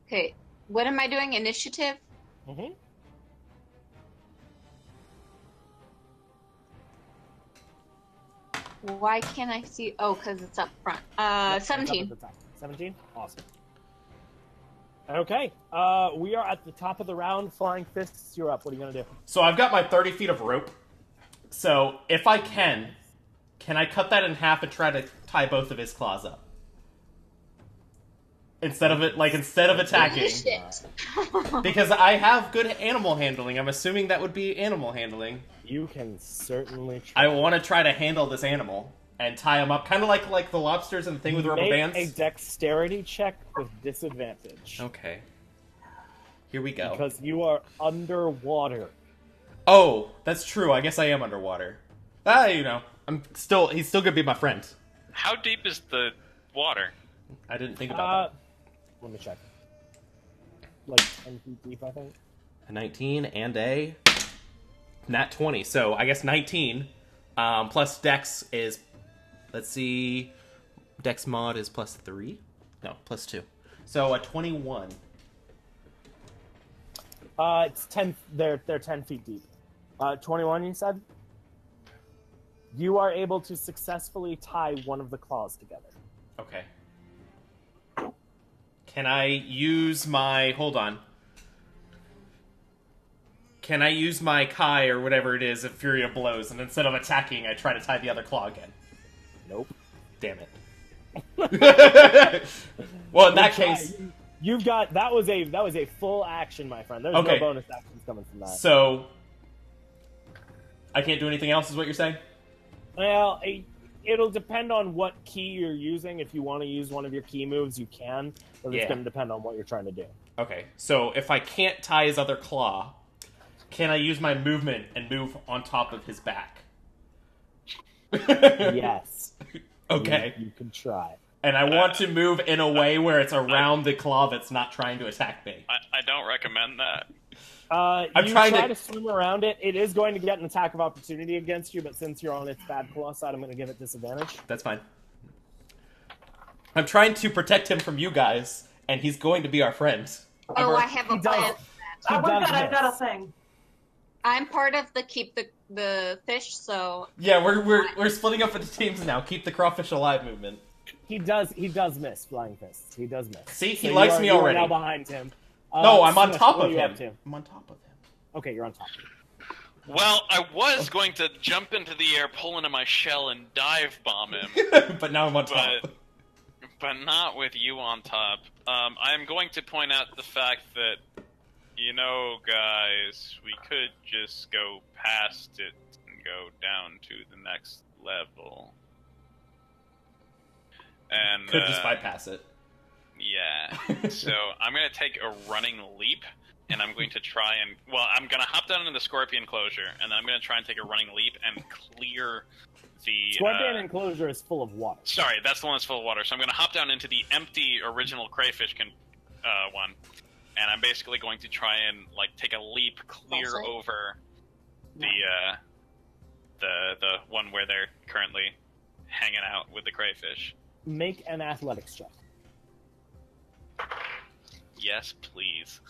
Okay, what am I doing? Initiative? Mm-hmm. Why can't I see? Oh, because it's up front. 17. 17? Awesome. Okay, we are at the top of the round. Flying Fists, you're up. What are you going to do? So I've got my 30 feet of rope. So if I can I cut that in half and try to tie both of his claws up? Instead of attacking. Shit. Because I have good animal handling. I'm assuming that would be animal handling. You can certainly try. I want to try to handle this animal and tie him up, kind of like the lobsters and the thing with rubber Make bands. a dexterity check with disadvantage. Okay. Here we go. Because you are underwater. Oh, that's true. I guess I am underwater. You know, he's still gonna be my friend. How deep is the water? I didn't think about Let me check. Like 10 feet deep, I think. that. A 19 and a nat 20. So I guess 19 plus Dex is, let's see, Dex mod is plus 3. No, plus 2. So a 21. It's 10. They're 10 feet deep. 21, you said. You are able to successfully tie one of the claws together. Okay. Can I use my... Hold on. Can I use my Kai or whatever it is of Fury of Blows, and instead of attacking, I try to tie the other claw again? Nope. Damn it. Well, in that case... You've got... That was a full action, my friend. There's Okay. no bonus actions coming from that. So... I can't do anything else, is what you're saying? Well, it'll depend on what key you're using. If you want to use one of your key moves, you can. But it's Yeah. going to depend on what you're trying to do. Okay, so if I can't tie his other claw, can I use my movement and move on top of his back? Yes. Okay. You can try. And I want to move in a way where it's around the claw that's not trying to attack me. I don't recommend that. You trying try to- to swim around it. It is going to get an attack of opportunity against you, but since you're on its bad claw side, I'm going to give it disadvantage. That's fine. I'm trying to protect him from you guys, and he's going to be our friend. Oh, I have a He plan. does. He I've does got a miss. thing. I'm part of the keep the fish, so Yeah, we're splitting up into teams now. Keep the crawfish alive movement. He does miss flying fists. He does miss. See, he So likes me you are already. now behind him. No, I'm on Smith, top what of are you him. up to? I'm on top of him. Okay, you're on top. Well, I was going to jump into the air, pull into my shell, and dive bomb him, But now I'm on top. but not with you on top. I am going to point out the fact that, you know, guys, we could just go past it and go down to the next level. And Could just bypass it. yeah. So I'm going to take a running leap, and I'm going to try and... Well, I'm going to hop down into the scorpion enclosure, and then I'm going to try and take a running leap and clear the... Scorpion enclosure is full of water. Sorry, that's the one that's full of water. So I'm going to hop down into the empty original crayfish one, and I'm basically going to try and like take a leap clear That's it. over the one where they're currently hanging out with the crayfish. Make an athletics check. Yes, please.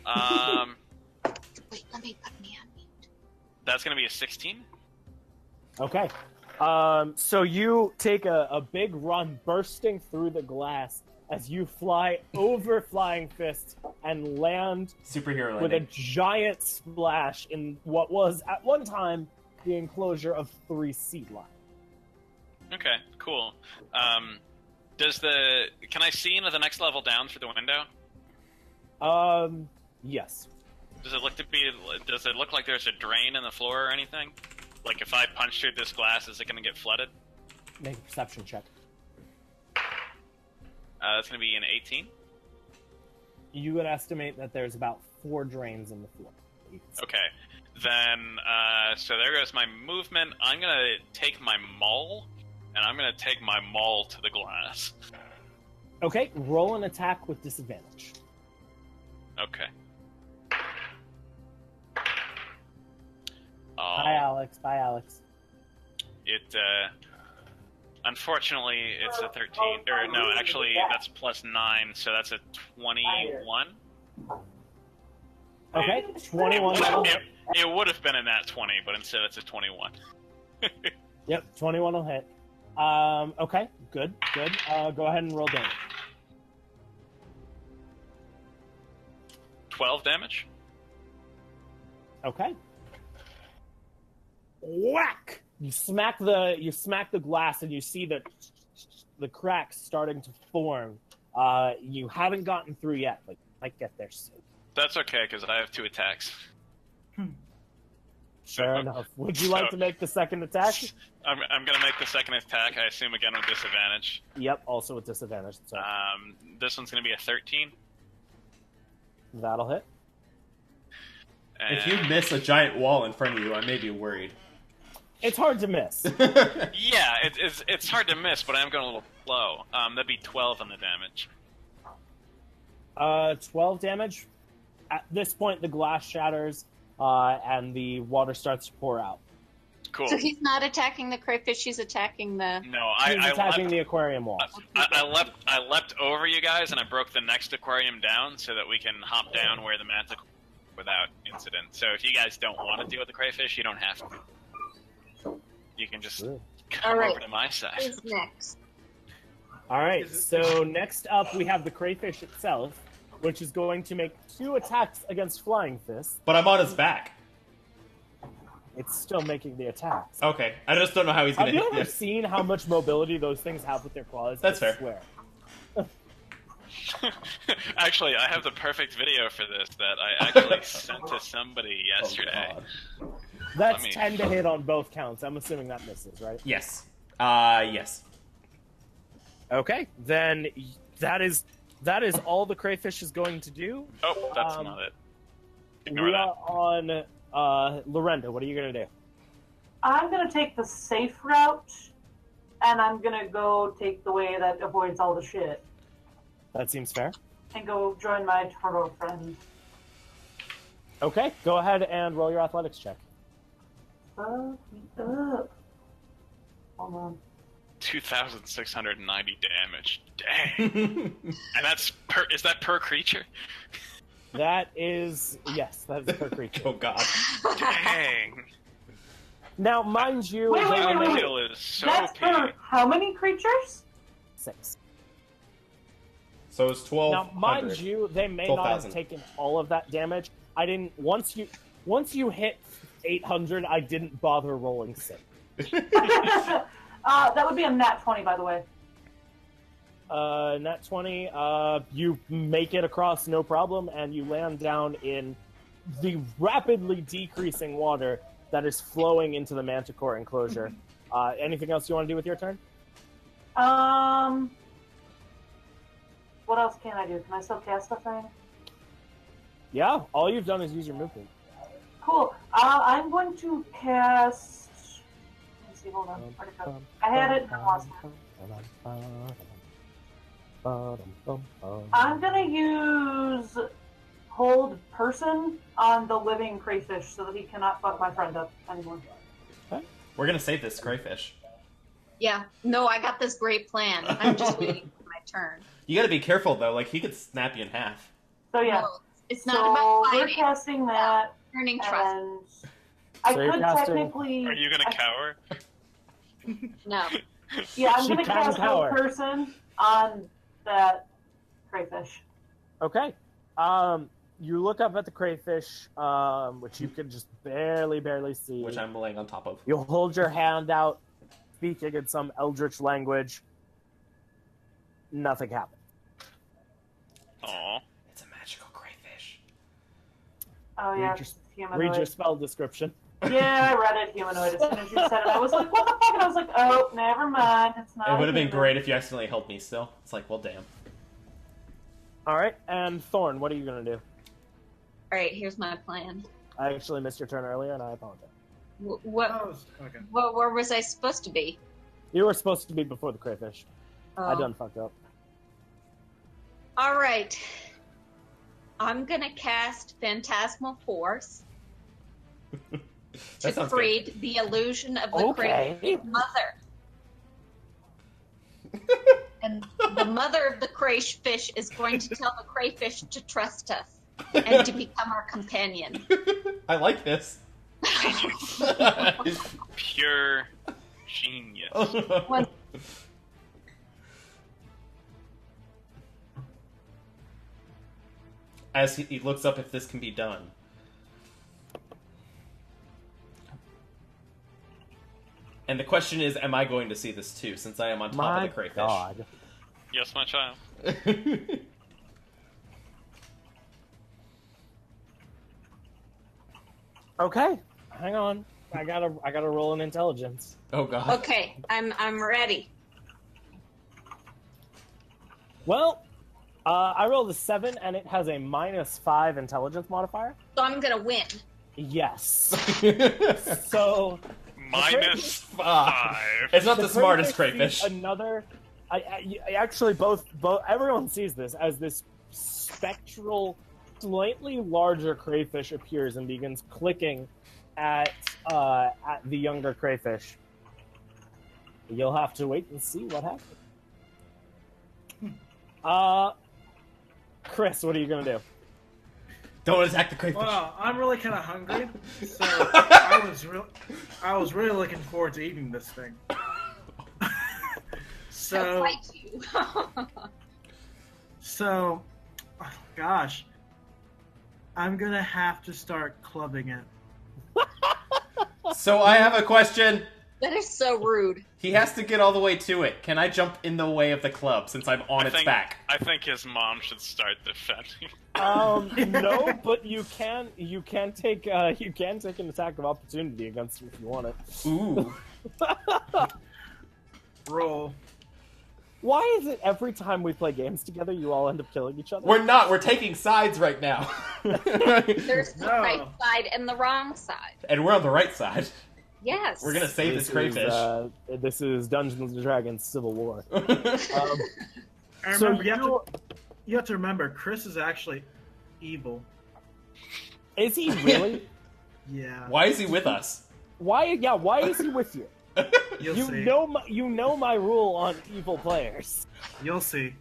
wait, let me put me on mute. That's going to be a 16. Okay. So you take a big run, bursting through the glass as you fly over Flying Fist and land Superhero with a landing. giant splash in what was at one time the enclosure of 3 sea lions. Okay, cool. Can I see into the next level down through the window? Yes. Does it look like there's a drain in the floor or anything? Like if I punch through this glass, is it going to get flooded? Make a perception check. That's going to be an 18. You would estimate that there's about 4 drains in the floor. Okay. Then, so there goes my movement. I'm going to take my maul, and I'm going to take my maul to the glass. Okay, roll an attack with disadvantage. Okay. Bye, Alex. Bye, Alex. Unfortunately, it's a 13. Or, no, actually, that's plus 9, so that's a 21. Okay, 21. It would have been a nat 20, but instead it's a 21. Yep, 21 will hit. Okay, good. Go ahead and roll damage. 12 damage? Okay. Whack! You smack the glass, and you see the cracks starting to form You haven't gotten through yet, but you might get there soon. That's okay, because I have 2 attacks. Fair enough. Would you like to make the second attack? I'm going to make the second attack, I assume again with disadvantage. Yep, also with disadvantage. So This one's going to be a 13. that'll hit. And... If you miss a giant wall in front of you, I may be worried. It's hard to miss. Yeah, it's hard to miss, but I am going a little slow. That'd be 12 on the damage. 12 damage. At this point, the glass shatters, and the water starts to pour out. Cool. So he's not attacking the crayfish, he's attacking the... No, He's attacking leapt, the aquarium wall. I leapt over you guys, and I broke the next aquarium down so that we can hop down where the manticore without incident. So if you guys don't want to deal with the crayfish, you don't have to. You can just come over to my side. Who's next? All right, so next up we have the crayfish itself, which is going to make 2 attacks against Flying Fist. But I'm on his back. It's still making the attacks. Okay, I just don't know how he's going Have to you hit ever this. seen how much mobility those things have with their claws? That's I fair. swear. Actually, I have the perfect video for this that I actually sent to somebody yesterday. Oh, That's Let me- 10 to hit on both counts. I'm assuming that misses, right? yes. Yes. Okay, then that is all the crayfish is going to do. Oh, that's not it. Ignore We that. are on Lorenda. What are you going to do? I'm going to take the safe route, and I'm going to go take the way that avoids all the shit, That seems fair. and go join my turtle friend. Okay, go ahead and roll your athletics check. Fuck me up. Hold on. 2,690 damage. Dang. And that's is that per creature? That is, yes, that is per creature. Oh god. Dang. Now, mind you, Wait, they wait, remain wait. Kill is so That's OP. for how many creatures? 6. So it's 12. Now, mind you, they may not 12,000. have taken all of that damage. I didn't. Once you hit 800, I didn't bother rolling 6. That would be a nat 20, by the way. Nat 20, you make it across no problem, and you land down in the rapidly decreasing water that is flowing into the manticore enclosure. Anything else you want to do with your turn? What else can I do? Can I still cast a thing? Yeah, all you've done is use your movement. Cool. I'm going to cast... Let me see, hold on. Where'd it go? I had it and I lost it. I'm going to use Hold Person on the living crayfish so that he cannot fuck my friend up anymore. We're gonna save this crayfish. Yeah. No, I got this great plan. I'm just waiting for my turn. You gotta be careful though, like he could snap you in half. So yeah. No, it's not So about we're fighting. casting that, Earning trust. and I So you're could casting- technically... Are you gonna cower? No. Yeah, I'm She going to can cast cower. Hold Person on that crayfish. Okay. You look up at the crayfish, which you can just barely see. Which I'm laying on top of. You hold your hand out, speaking in some eldritch language. Nothing happens. Aw. It's a magical crayfish. Oh yeah, Read it's Read humanoid. your spell description. Yeah, I read it humanoid as soon as you said it. I was like, what the fuck? And I was like, oh, never mind. It's not. It would have been human. great if you accidentally helped me still. It's like, well, damn. All right, and Thorn, what are you gonna do? All right, here's my plan. I actually missed your turn earlier, and I apologize. What? Okay. Where was I supposed to be? You were supposed to be before the crayfish. I Oh. done fucked up. All right. I'm gonna cast Phantasmal Force to That sounds create the illusion of the Okay. crayfish mother. And the mother of the crayfish is going to tell the crayfish to trust us and to become our companion. good. I like this. Pure genius. As he looks up if this can be done. And the question is, am I going to see this too, since I am on top of My the crayfish? God. Yes, my child. Okay, hang on. I gotta roll an intelligence. Oh god. Okay, I'm ready. Well, I rolled a 7, and it has a -5 intelligence modifier. So I'm gonna win. Yes. So -5. It's not the smartest crayfish crayfish. sees Another. I actually both. Everyone sees this as this spectral, slightly larger crayfish appears and begins clicking at the younger crayfish. You'll have to wait and see what happens. Chris, what are you gonna do? Don't attack the crayfish. Well, I'm really kind of hungry, so I was really looking forward to eating this thing. I'll So, fight you. oh, gosh, I'm gonna have to start clubbing it. So I have a question. That is so rude. He has to get all the way to it. Can I jump in the way of the club since I'm on its back? I think his mom should start defending. No, but you can take an attack of opportunity against him if you want it. Ooh. Roll. Why is it every time we play games together, you all end up killing each other? We're not. We're taking sides right now. There's the No. right side and the wrong side. And we're on the right side. Yes. We're gonna save this crayfish. This is Dungeons and Dragons Civil War. I So remember, you have to remember, Chris is actually evil. Is he really? Yeah. Why is he with us? Why? Yeah. Why is he with you? You'll You see. know my rule on evil players. You'll see.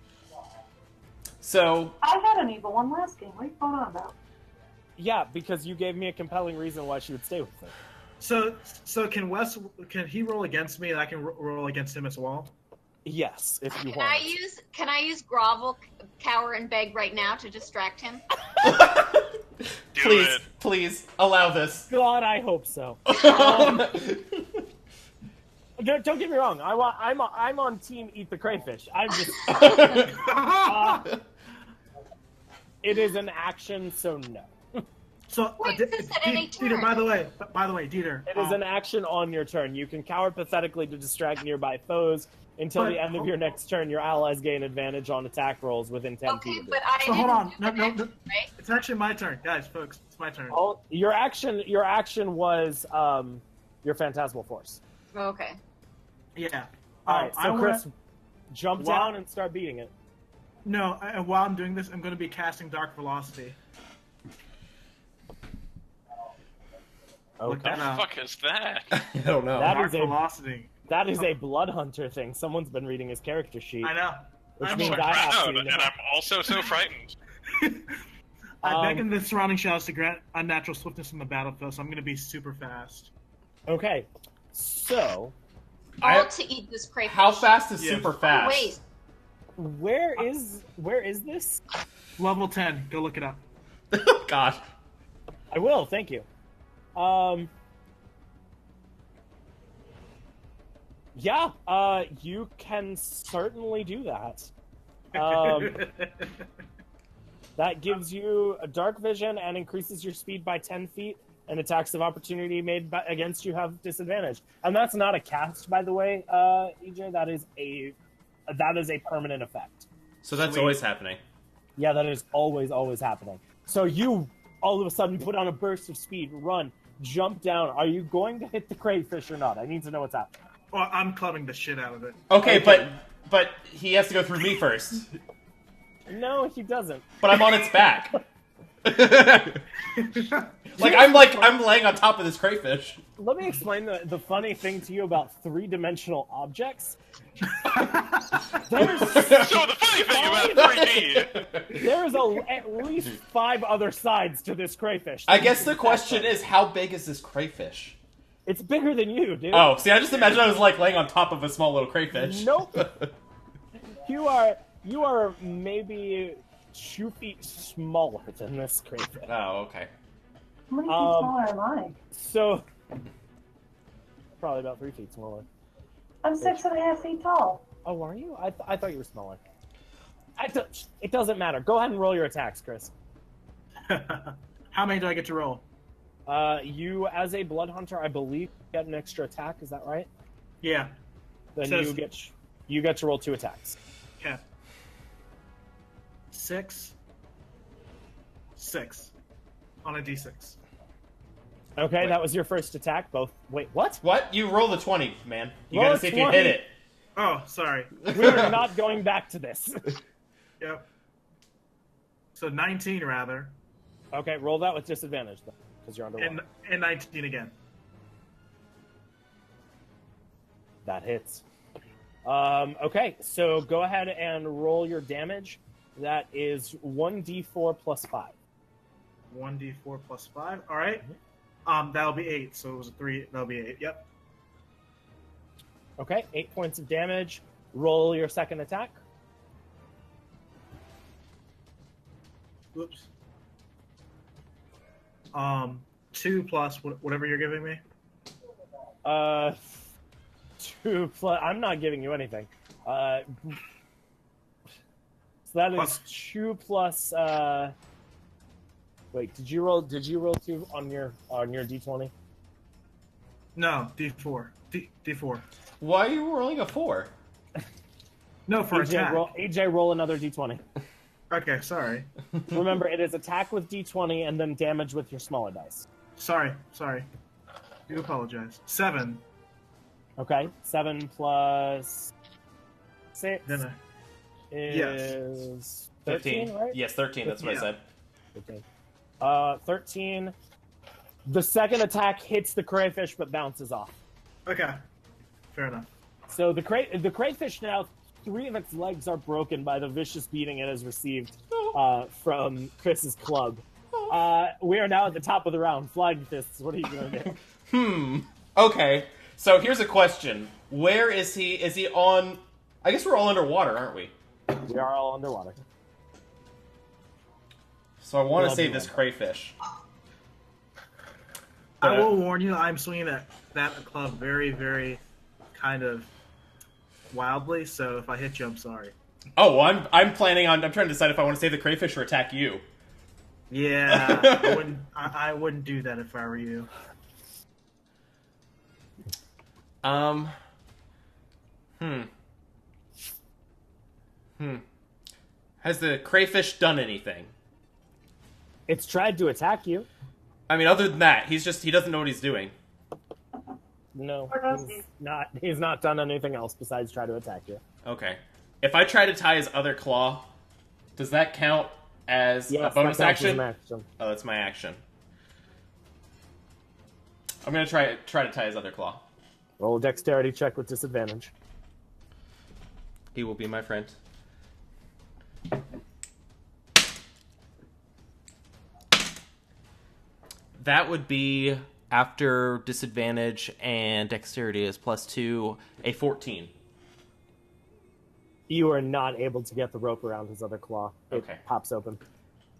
So I had an evil one last game. What are you going on about? Yeah, because you gave me a compelling reason why she would stay with me. So can he roll against me and I can roll against him as well? Yes, if you Can want. I use grovel, cower, and beg right now to distract him? please, it. please allow this. God, I hope so. Don't get me wrong. I'm on team eat the crayfish. I'm just. It is an action, so no. So, Wait, this at any Dieter, turn. by the way, Dieter. It is an action on your turn. You can cower pathetically to distract nearby foes. Until the end of your next turn, your allies gain advantage on attack rolls within 10 Okay, feet of but it. I So hold on. didn't- No, right? it's actually my turn, guys, folks. It's my turn. Oh, your action was your phantasmal force. Okay. Yeah. All right, so I Chris, wanna- jump Wow. down and start beating it. No, and while I'm doing this, I'm going to be casting Dark Velocity. Look Okay. that What the up. fuck is that? I don't know. That Dark is a- Velocity. That is a blood hunter thing. Someone's been reading his character sheet, I know. which I'm means sorry. I have Proud, to. and Now. I'm also so frightened. I beg Um, in the surrounding shadows to grant unnatural swiftness in the battlefield, so I'm going to be super fast. Okay, so I- All to eat this crayfish. How fast is Yeah. super fast? Wait. where is this? Level 10. Go look it up. God. I will. Thank you. Yeah. You can certainly do that. That gives you a dark vision and increases your speed by 10 feet. And attacks of opportunity made against you have disadvantage. And that's not a cast, by the way, EJ. That is a permanent effect. So that's Sweet. always happening. Yeah, that is always happening. So you all of a sudden put on a burst of speed, run, jump down. Are you going to hit the crayfish or not? I need to know what's happening. Well, I'm clubbing the shit out of it. Okay, Okay. but he has to go through me first. No, he doesn't. But I'm on its back. I'm laying on top of this crayfish. Let me explain the funny thing to you about three-dimensional objects. There's So the funny thing about 3D, there's at least 5 other sides to this crayfish. I guess the question is, how big is this crayfish? It's bigger than you, dude. Oh, see, I just imagined I was like laying on top of a small little crayfish. Nope. You are maybe 2 feet smaller than this crayfish. Oh, okay. How many feet smaller am I? So probably about 3 feet smaller. I'm 6.5 feet tall. Oh, are you? I thought you were smaller. It doesn't matter. Go ahead and roll your attacks, Chris. How many do I get to roll? You, as a blood hunter, I believe, get an extra attack. Is that right? Yeah. Then Says- you get to roll 2 attacks. Okay. 6 on a d6. Okay, Wait. that was your first attack. Both. Wait, what? What? You roll the 20, man. You Roll gotta a see if you 20. hit it. Oh, sorry. We are not going back to this. Yep. So 19 rather, Okay, roll that with disadvantage then, because you're underwater. and 19 again. That hits. Okay, so go ahead and roll your damage. That is 1d4 plus 5. 1d4 plus 5. All right. That'll be 8. So it was a 3. That'll be 8. Yep. Okay, 8 points of damage. Roll your second attack. Whoops. 2 plus whatever you're giving me. 2 plus. I'm not giving you anything. So that is Plus- 2 plus. Wait, did you roll 2 on your d20? No, d4. D4. Why are you rolling a 4? No, for attack. AJ, roll another d20. Okay, sorry. Remember, it is attack with d20 and then damage with your smaller dice. Sorry. Do apologize. 7. Okay, 7 plus 6 Then I... is 13, 15. right? Yes, 13. That's what Yeah. I said. Okay. 13. The second attack hits the crayfish but bounces off. Okay. Fair enough. So the crayfish now, 3 of its legs are broken by the vicious beating it has received from Chris's club. We are now at the top of the round. Flying fists. What are you going to do? Okay. So here's a question. Where is he? Is he on... I guess we're all underwater, aren't we? We are all underwater. So I want to Love save you, this man. crayfish. I will warn you, I'm swinging that club very, very kind of wildly, so if I hit you, I'm sorry. Oh, well, I'm planning on... I'm trying to decide if I want to save the crayfish or attack you. Yeah, I wouldn't do that if I were you. Has the crayfish done anything? It's tried to attack you. I mean, other than that, he doesn't know what he's doing. No, Or does he? he's not done anything else besides try to attack you. Okay. If I try to tie his other claw, does that count as Yes, a bonus that counts as action? an action. Oh, that's my action. I'm gonna try to tie his other claw. Roll a dexterity check with disadvantage. He will be my friend. That would be, after disadvantage and dexterity is +2, a 14. You are not able to get the rope around his other claw. It Okay. pops open.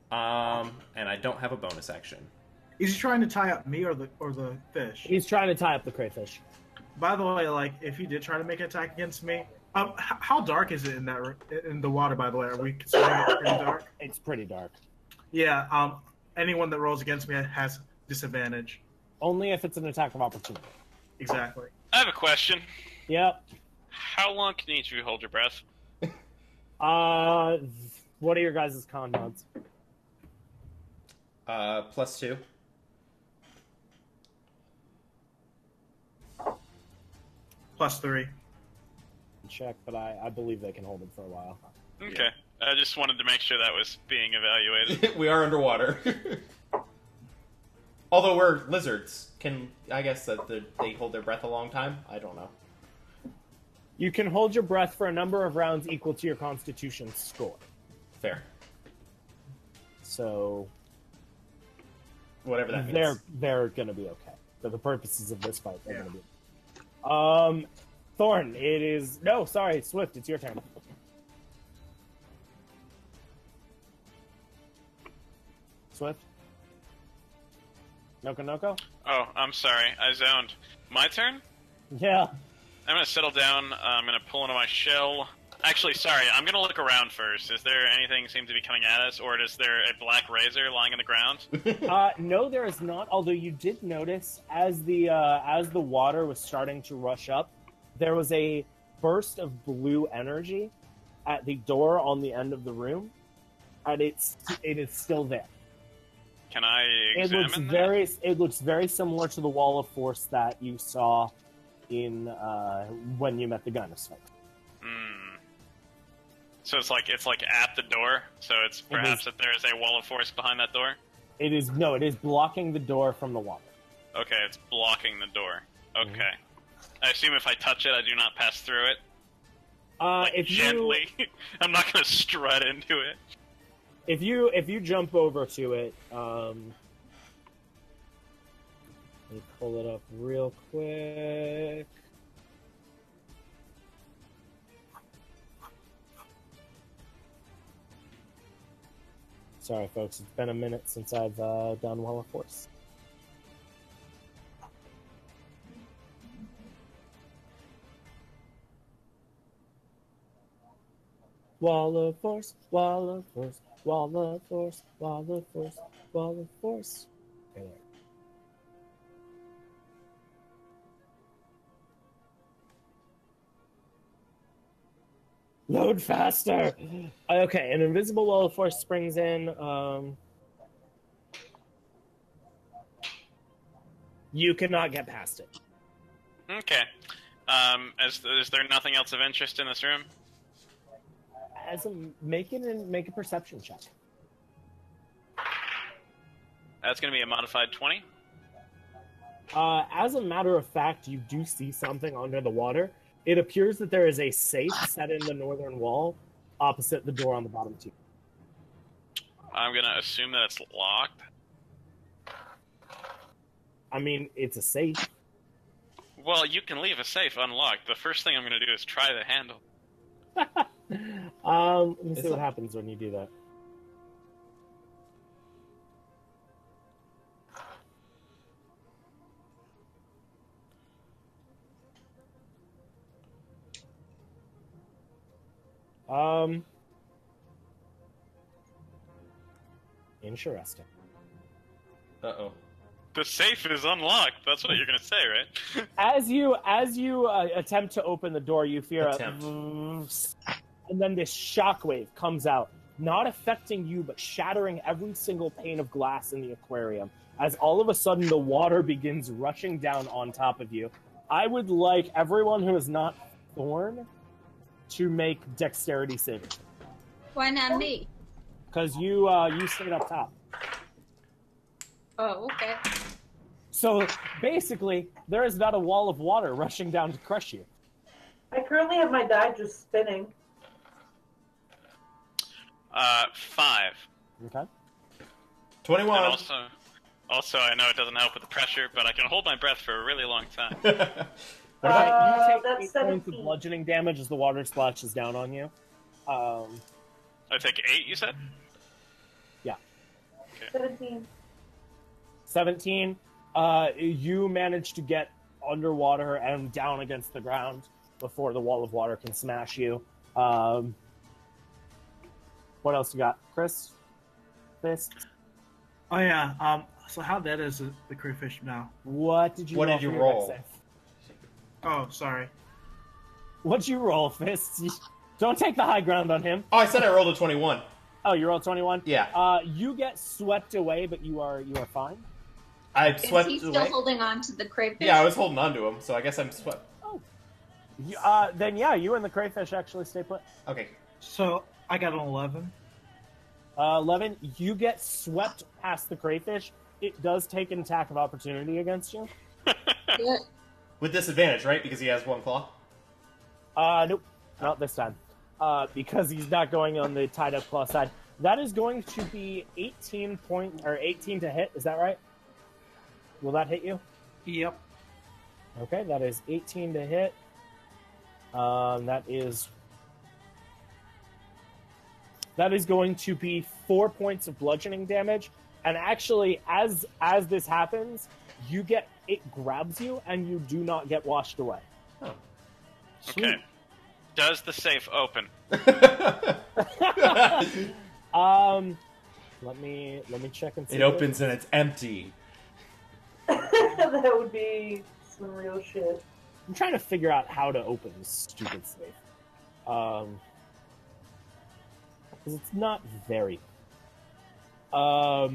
And I don't have a bonus action. Is he trying to tie up me or the fish? He's trying to tie up the crayfish. By the way, like if he did try to make an attack against me, how dark is it in the water? By the way, are we considering it pretty dark? It's pretty dark. Yeah. Anyone that rolls against me has disadvantage. Only if it's an attack of opportunity. Exactly. I have a question. Yep. How long can each of you hold your breath? What are your guys' con mods? +2. +3. Check, but I believe they can hold it for a while. Okay. I just wanted to make sure that was being evaluated. We are underwater. Although we're lizards, I guess that they hold their breath a long time? I don't know. You can hold your breath for a number of rounds equal to your Constitution score. Fair. So Whatever that means. they're gonna be okay for the purposes of this fight. They're gonna be. Thorn, it is Swift. It's your turn. Swift. Noko. Oh, I'm sorry. I zoned. My turn? Yeah. I'm gonna settle down. I'm gonna pull into my shell. Actually, sorry, I'm gonna look around first. Is there anything seem to be coming at us, or is there a black razor lying on the ground? No, there is not. Although you did notice as the water was starting to rush up, there was a burst of blue energy at the door on the end of the room, and it is still there. Can I It looks examine very it looks very similar to the wall of force that you saw in when you met the Gyno Sphinx. So it's like at the door. So it's perhaps that there is a wall of force behind that door. It is blocking the door from the water. Okay, it's blocking the door. Okay. I assume if I touch it, I do not pass through it. If Gently. I'm not going to strut into it. If you jump over to it, let me pull it up real quick. Sorry, folks. It's been a minute since I've done Wall of Force. Wall of Force, Wall of Force, Wall of Force, Wall of Force, Wall of Force. Okay, there. Load faster! Okay, an invisible wall of force springs in. You cannot get past it. Okay. Is there nothing else of interest in this room? Make a perception check. That's going to be a modified 20. As a matter of fact, you do see something under the water. It appears that there is a safe set in the northern wall opposite the door on the bottom two. I'm going to assume that it's locked. I mean, it's a safe. Well, you can leave a safe unlocked. The first thing I'm going to do is try the handle. Let me see what happens when you do that. Interesting. Uh-oh. The safe is unlocked. That's what you're going to say, right? As you attempt to open the door, you feel Attempt. and then this shockwave comes out, not affecting you, but shattering every single pane of glass in the aquarium. As all of a sudden, the water begins rushing down on top of you. I would like everyone who is not Thorn to make dexterity saving. Why not me? Because you stayed up top. Oh, okay. So basically, there is not a wall of water rushing down to crush you. I currently have my die just spinning. 5. Okay. 21. And also, I know it doesn't help with the pressure, but I can hold my breath for a really long time. What about You take that's 8 points of 17. bludgeoning damage as the water splashes down on you. I take 8, you said? Yeah. 17. 17. You manage to get underwater and down against the ground before the wall of water can smash you. What else you got, Chris? Fist? Oh yeah. So how dead is the crayfish now? What did you What roll did you for your roll? dex save? Oh, sorry. What'd you roll, Fist? Don't take the high ground on him. Oh, I said I rolled a 21. Oh, you rolled 21? Yeah. You get swept away, but you are fine. I Is swept he still away. holding on to the crayfish? Yeah, I was holding on to him, so I guess I'm swept. Then yeah, you and the crayfish actually stay put. Okay. So I got an 11. 11, you get swept past the crayfish. It does take an attack of opportunity against you. Good. With disadvantage, right? Because he has one claw? Nope, not this time. Because he's not going on the tied up claw side. That is going to be 18 to hit. Is that right? Will that hit you? Yep. Okay, that is 18 to hit. That is going to be 4 points of bludgeoning damage. And actually, as this happens, it grabs you, and you do not get washed away. Oh. Sweet. Okay. Does the safe open? Let me check and see. It opens and it's empty. That would be some real shit. I'm trying to figure out how to open this stupid safe. Because it's not very. So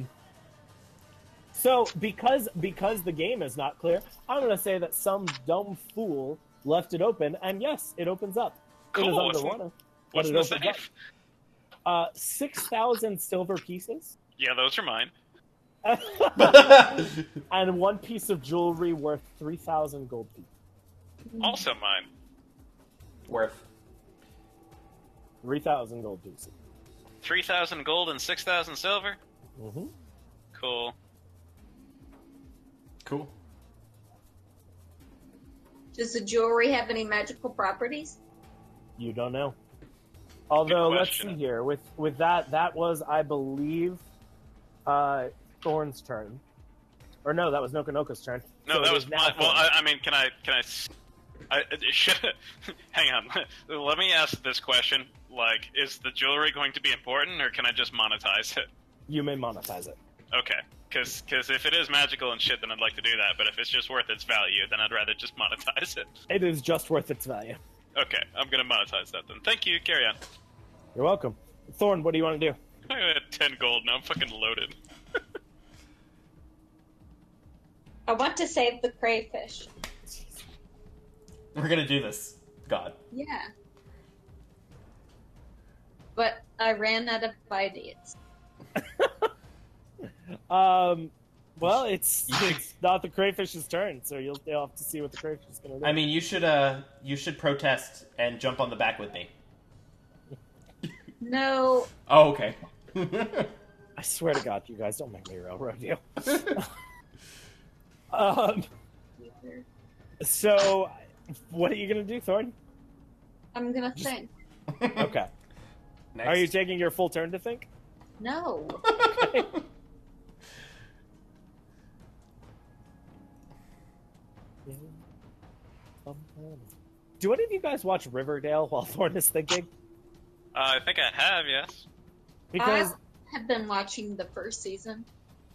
because the game is not clear, I'm gonna say that some dumb fool left it open, and yes, it opens up. Cool. It is underwater. What's in the safe? 6,000 silver pieces. Yeah, those are mine. And one piece of jewelry worth 3,000 gold pieces. Also mine. Worth 3,000 gold pieces. 3,000 gold and 6,000 silver? Mm-hmm. Cool. Cool. Does the jewelry have any magical properties? You don't know. Although, Good let's question. see here. With that was, I believe, Thorn's turn. Or no, that was Nokonoko's turn. No, So that it was is now mine. Well, Thorn. I mean, can I hang on. Let me ask this question. Like, is the jewelry going to be important, or can I just monetize it? You may monetize it. Okay. Because if it is magical and shit, then I'd like to do that. But if it's just worth its value, then I'd rather just monetize it. It is just worth its value. Okay, I'm gonna monetize that then. Thank you. Carry on. You're welcome. Thorn, what do you want to do? I had 10 gold. Now I'm fucking loaded. I want to save the crayfish. We're gonna do this. God. Yeah. But I ran out of ideas. Well, it's not the crayfish's turn, so you'll have to see what the crayfish is going to do. I mean, you should protest and jump on the back with me. No. Oh, okay. I swear to God, you guys don't make me railroad you. So, what are you going to do, Thorn? I'm gonna think. Okay. Next. Are you taking your full turn to think? No. Do any of you guys watch Riverdale while Thorn is thinking? I think I have, yes. Because I have been watching the first season.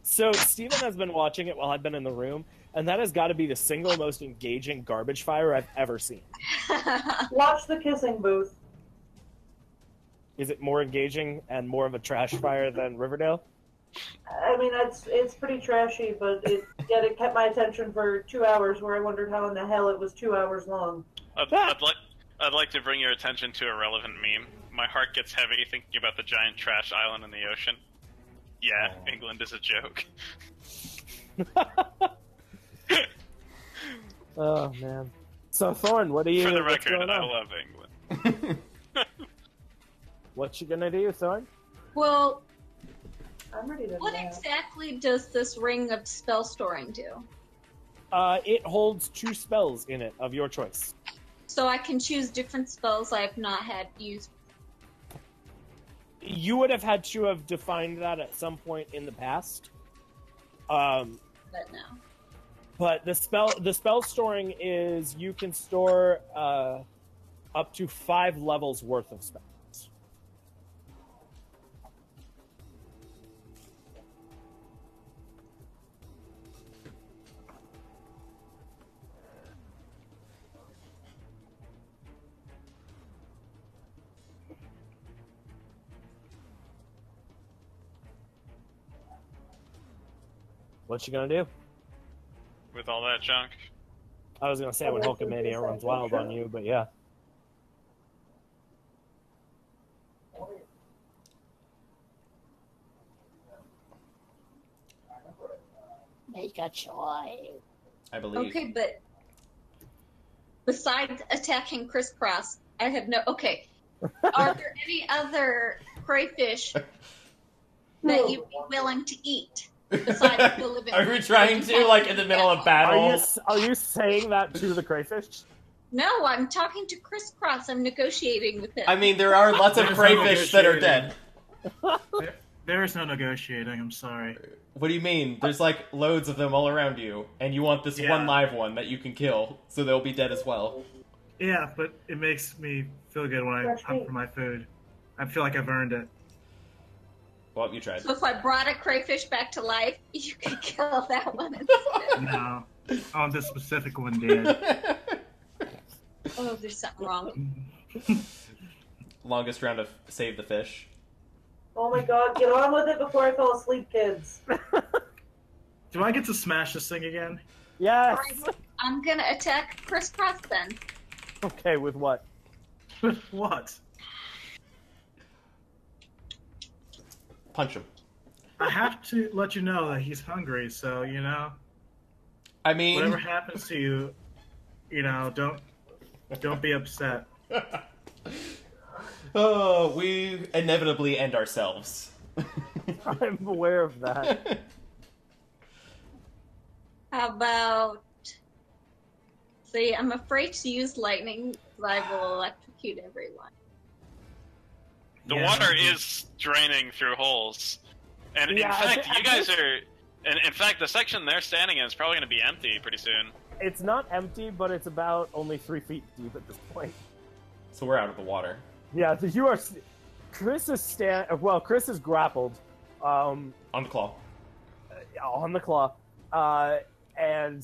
so Steven has been watching it while I've been in the room, and that has got to be the single most engaging garbage fire I've ever seen. Watch the kissing booth. Is it more engaging and more of a trash fire than Riverdale? I mean, it's pretty trashy, but it kept my attention for 2 hours, where I wondered how in the hell it was 2 hours long. I'd like to bring your attention to a relevant meme. My heart gets heavy thinking about the giant trash island in the ocean. Yeah, Oh. England is a joke. Oh man. So Thorn, what are you? For the what's record, going I on? love England. What you gonna do, Thorn? Well, I'm ready to what nap. exactly does this ring of spell storing do? It holds 2 spells in it of your choice. So I can choose different spells I have not had used. You would have had to have defined that at some point in the past. But no. But the spell storing is you can store up to 5 levels worth of spells. What you gonna do? With all that junk. I was gonna say when Hulkamania runs wild on you, but yeah. Make a choice. I believe. Okay, but besides attacking Crisscross, I have no. Okay, are there any other crayfish that you'd be willing to eat besides the living? Are we trying to, like, in the middle of battle? Are you saying that to the crayfish? No, I'm talking to Crisscross. I'm negotiating with him. I mean, there are lots of There's no crayfish that are negotiating. dead. There is no negotiating. I'm sorry. What do you mean? There's, like, loads of them all around you, and you want this Yeah. one live one that you can kill, so they'll be dead as well. Yeah, but it makes me feel good when I Fresh hunt meat. for my food. I feel like I've earned it. Well, you tried. So if I brought a crayfish back to life, you could kill that one instead. No. Oh, this specific one did. Oh, there's something wrong. Longest round of save the fish. Oh my god, get on with it before I fall asleep, kids. Do I get to smash this thing again? Yes. I'm gonna attack Chris Cross then. Okay, with what? What? Punch him. I have to let you know that he's hungry, so, you know, I mean, whatever happens to you, you know, don't be upset. oh, we inevitably end ourselves. I'm aware of that. How about... See, I'm afraid to use lightning, but I will electrocute everyone. The Yeah. water is draining through holes, and Yeah, in I fact, thi- you guys are. And in fact, the section they're standing in is probably going to be empty pretty soon. It's not empty, but it's about only 3 feet deep at this point. So we're out of the water. Yeah, so you are. Chris is Chris is grappled, On the claw. on the claw, and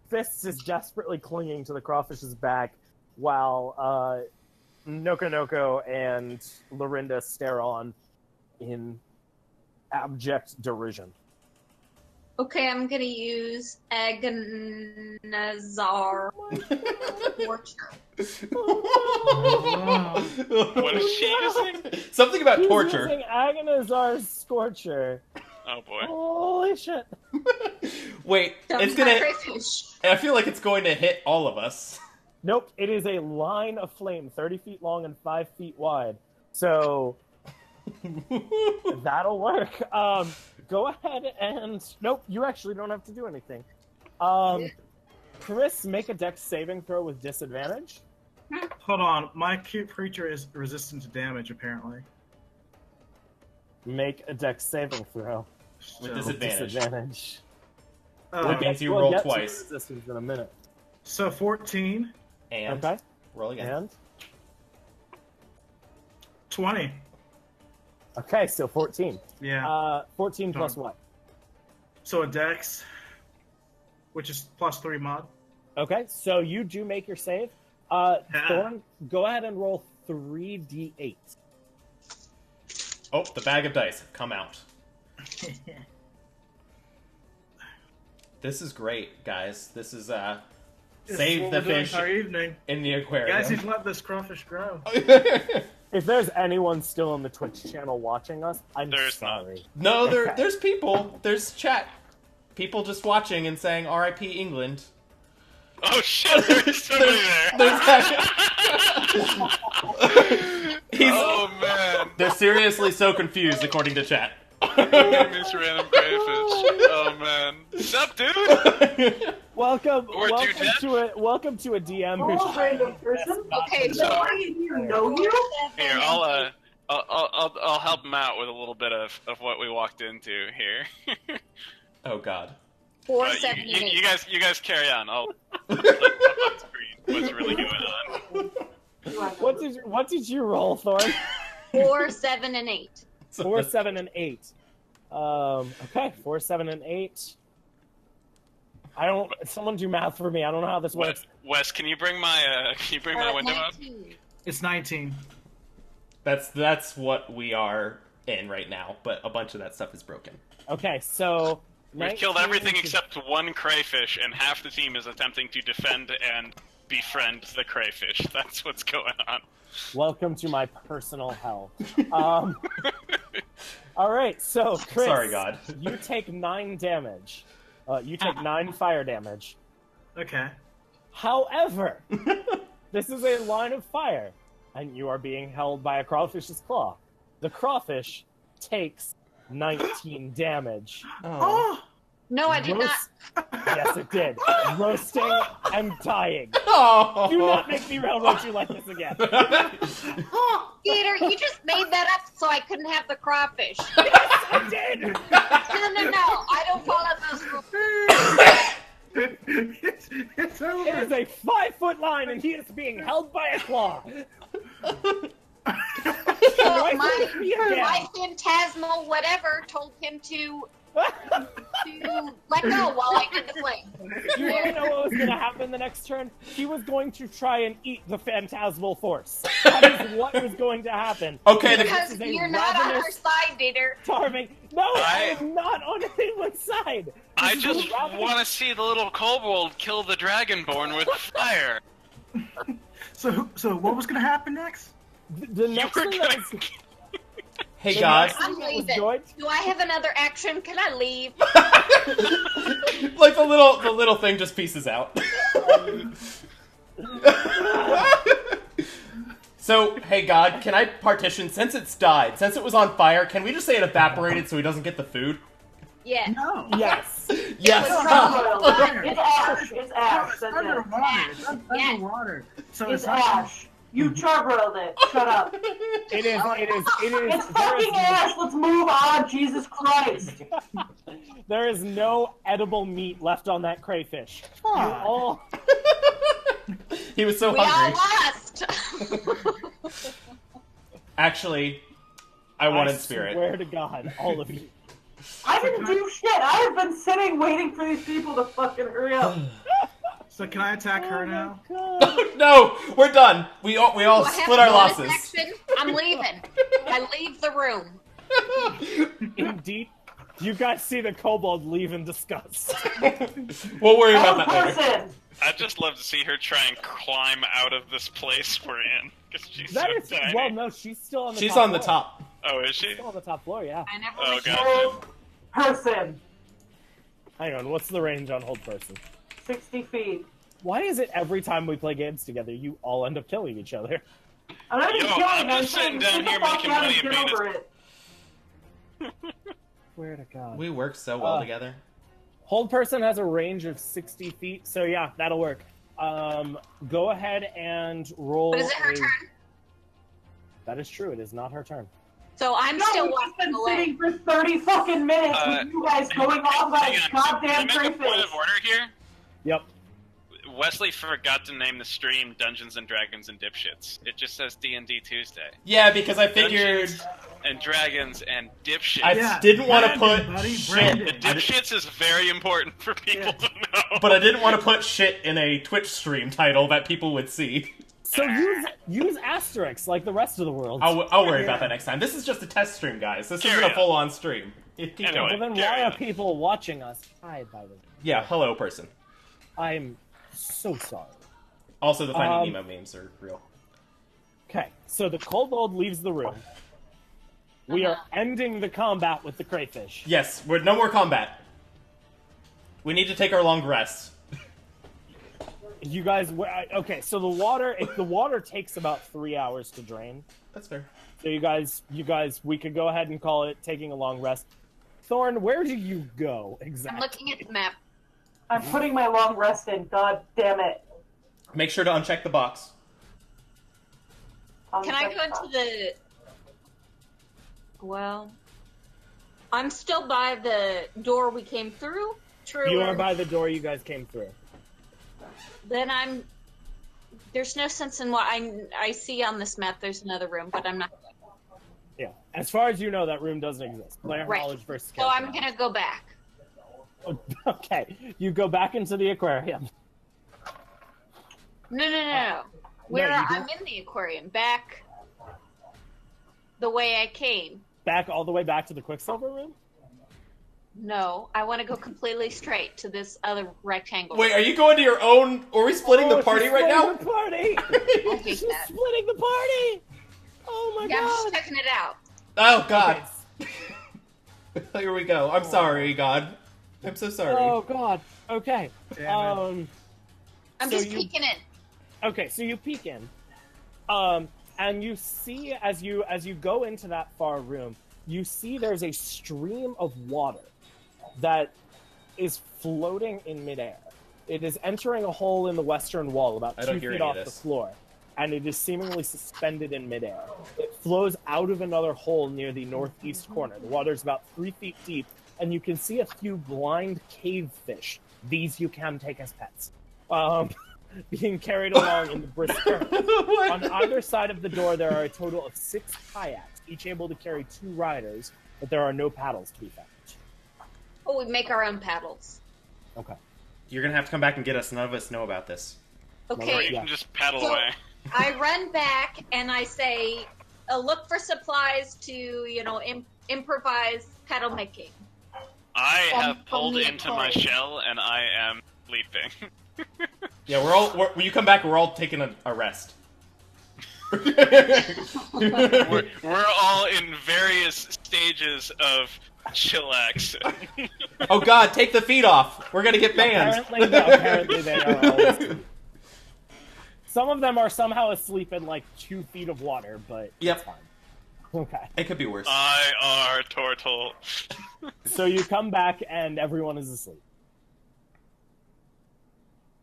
Fists is desperately clinging to the crawfish's back, while Noko and Lorinda stare on in abject derision. Okay, I'm gonna use Agonazar Torture. What is she using? Something about He's torture. using Agonazar's Scorcher. Oh boy. Holy shit! Wait, That it's was my gonna. crayfish. I feel like it's going to hit all of us. Nope, it is a line of flame, 30 feet long and 5 feet wide. So that'll work. Go ahead and nope, you actually don't have to do anything. Chris, make a dex saving throw with disadvantage. Hold on, my cute creature is resistant to damage, apparently. Make a dex saving throw With So- disadvantage. disadvantage. That means you We'll roll get to twice. resistance in a minute. So 14, And Okay, roll again. and 20. okay, so 14. Yeah. 14 plus what? So a dex, which is +3 mod. Okay, so you do make your save. Thorn, go ahead and roll 3d8. Oh, the bag of dice have come out. This is great, guys. This is This is save what the we're doing fish our evening. in the aquarium. Guys, you've let this crawfish grow. If there's anyone still on the Twitch channel watching us, I'm There's not. sorry. No, Okay. there's people. There's chat. People just watching and saying R.I.P. England. Oh shit! There's somebody there. He's, Oh man! They're seriously so confused, according to chat. Miss Random Crayfish. Oh man! What's up, dude? Welcome, Or do that. welcome to a DM Oh, who's random person. Okay, So- I even know you. Here, I'll help him out with a little bit of what we walked into here. Oh God. 4, You, 7, and 8. you guys carry on. I'll put up on screen what's really going on. what did you roll, Thorn? 4, 7, and 8. 4, 7, and 8. Okay, 4, 7, and 8. Someone do math for me. I don't know how this works. Wes, can you bring my window up? 19. It's 19. That's what we are in right now, but a bunch of that stuff is broken. Okay, so We've killed everything except one crayfish, and half the team is attempting to defend and befriend the crayfish. That's what's going on. welcome to my personal hell. All right, so Chris, Sorry, God. you take 9 damage. You take 9 fire damage. Okay. However, this is a line of fire, and you are being held by a crawfish's claw. The crawfish takes 19 damage. Oh! No, I did not. Yes, it did. Roasting and dying. Oh. Do not make me railroad you like this again. Peter, you just made that up so I couldn't have the crawfish. I did. No. I don't follow those rules. It's over. It is a 5-foot line, and he is being held by a claw. So Right with me again. my phantasmal whatever told him to let go while I did the flame. You want to know what was going to happen the next turn? He was going to try and eat the phantasmal force. That is what was going to happen. Okay, Because This is a you're not on our ravenous, side, Dieter. starving. No, I am not on anyone's side. I This is a just ravenous- want to see the little kobold kill the dragonborn with fire. So what was going to happen next? The next were thing that gonna- was, Hey, the God. next thing I'm that was leaving. going- Do I have another action? Can I leave? Like the little thing just pieces out. So, hey God, can I partition, since it's died, since it was on fire, can we just say it evaporated so he doesn't get the food? Yeah. No. Yes. Yes! It's ash. It's ash. It's That's underwater. it. It's Yes. underwater. So It's not- ash. You char-grilled it. Shut up. It is. It's fucking ash. Let's move on. Jesus Christ. There is no edible meat left on that crayfish. You all, He was so We all hungry. lost. Actually, I wanted I spirit. swear to God, all of you. I didn't do shit. I have been sitting waiting for these people to fucking hurry up. So can I attack her now? No, we're done. We all Do I have split our bonus losses. action? I'm leaving. I leave the room. Indeed, you guys see the kobold leave in disgust. We'll worry One about that later. person. I'd just love to see her try and climb out of this place we're in. Because she's That so is tiny. well, no, she's still on the. She's top on the floor. top. Oh, is she? She's still on the top floor, yeah. I never Oh, wish gotcha. Hold person. Hang on, what's the range on hold person? 60 feet. Why is it every time we play games together, you all end up killing each other? I'm not even Yo, killing. I'm I'm just sitting saying, down sit the here fuck making down money and and get being over it. Swear to God. We work so well together. Hold person has a range of 60 feet, so yeah, that'll work. Go ahead and roll. But is it her turn? That is true. It is not her turn. So I'm No, still we've just walking been away. sitting for 30 fucking minutes with you guys going off about Hang on. goddamn Can I make a point crayfish. of order here? Yep. Wesley forgot to name the stream Dungeons and Dragons and Dipshits. It just says D&D Tuesday. Yeah, because I figured Dungeons and Dragons and Dipshits. I Yeah, didn't want to Brandon, put buddy, shit. Brandon. The Dipshits is very important for people to know. But I didn't want to put shit in a Twitch stream title that people would see. So use asterisks like the rest of the world. I'll worry about that next time. This is just a test stream, guys. This Carry isn't a on. full-on stream. Keep Anyway. going. Well, then Carry why are on. people watching us? Hi, by the way. Yeah, hello, person. I'm so sorry. Also, the Finding Nemo memes are real. Okay, so the kobold leaves the room. We are ending the combat with the crayfish. Yes, we're no more combat. We need to take our long rest. You guys, okay? So the water takes about 3 hours to drain. That's fair. So you guys, we could go ahead and call it taking a long rest. Thorn, where do you go I'm exactly? looking at the map. I'm putting my long rest in. God damn it. Make sure to uncheck the box. Can I go into the... Well... I'm still by the door we came through. True. You are by the door you guys came through. Then I'm... There's no sense in what I see on this map. There's another room, but I'm not... Yeah. As far as you know, that room doesn't exist. Player Right. knowledge versus So character I'm gonna go back. knowledge. Okay. You go back into the aquarium. No. Where you I'm don't- in the aquarium. Back the way I came. Back all the way back to the Quicksilver room? No, I want to go completely straight to this other rectangle. Wait, are you going to your own? Are we splitting the Oh, party she's right now? splitting the party! I hate She's that. splitting the party! Oh my Yeah, I'm just god! checking it out. Oh God. Here we go. I'm sorry, God. I'm so sorry. Oh god. Okay. Damn it. I'm So just you- peeking in. Okay, so you peek in, and you see as you go into that far room, you see there's a stream of water that is floating in midair. It is entering a hole in the western wall, about I don't 2 hear feet any of off the this. floor, and it is seemingly suspended in midair. It flows out of another hole near the northeast corner. The water is about 3 feet deep, and you can see a few blind cave fish. These you can take as pets. being carried along in the brisk current. What? On either side of the door, there are a total of 6 kayaks, each able to carry 2 riders, but there are no paddles to be found. Oh, we make our own paddles. Okay. You're gonna have to come back and get us. None of us know about this. Or Okay. you Yeah. can just paddle So- away. I run back and I say, look for supplies to, improvise paddle making. I From- have from pulled the into my employee. shell and I am sleeping. Yeah, when you come back, we're all taking a rest. we're all in various stages of chillax. Oh God, take the feet off. We're gonna get banned. Apparently they are all asleep. Some of them are somehow asleep in like 2 feet of water, but Yep. it's fine. Okay. It could be worse. I are turtle. So you come back and everyone is asleep.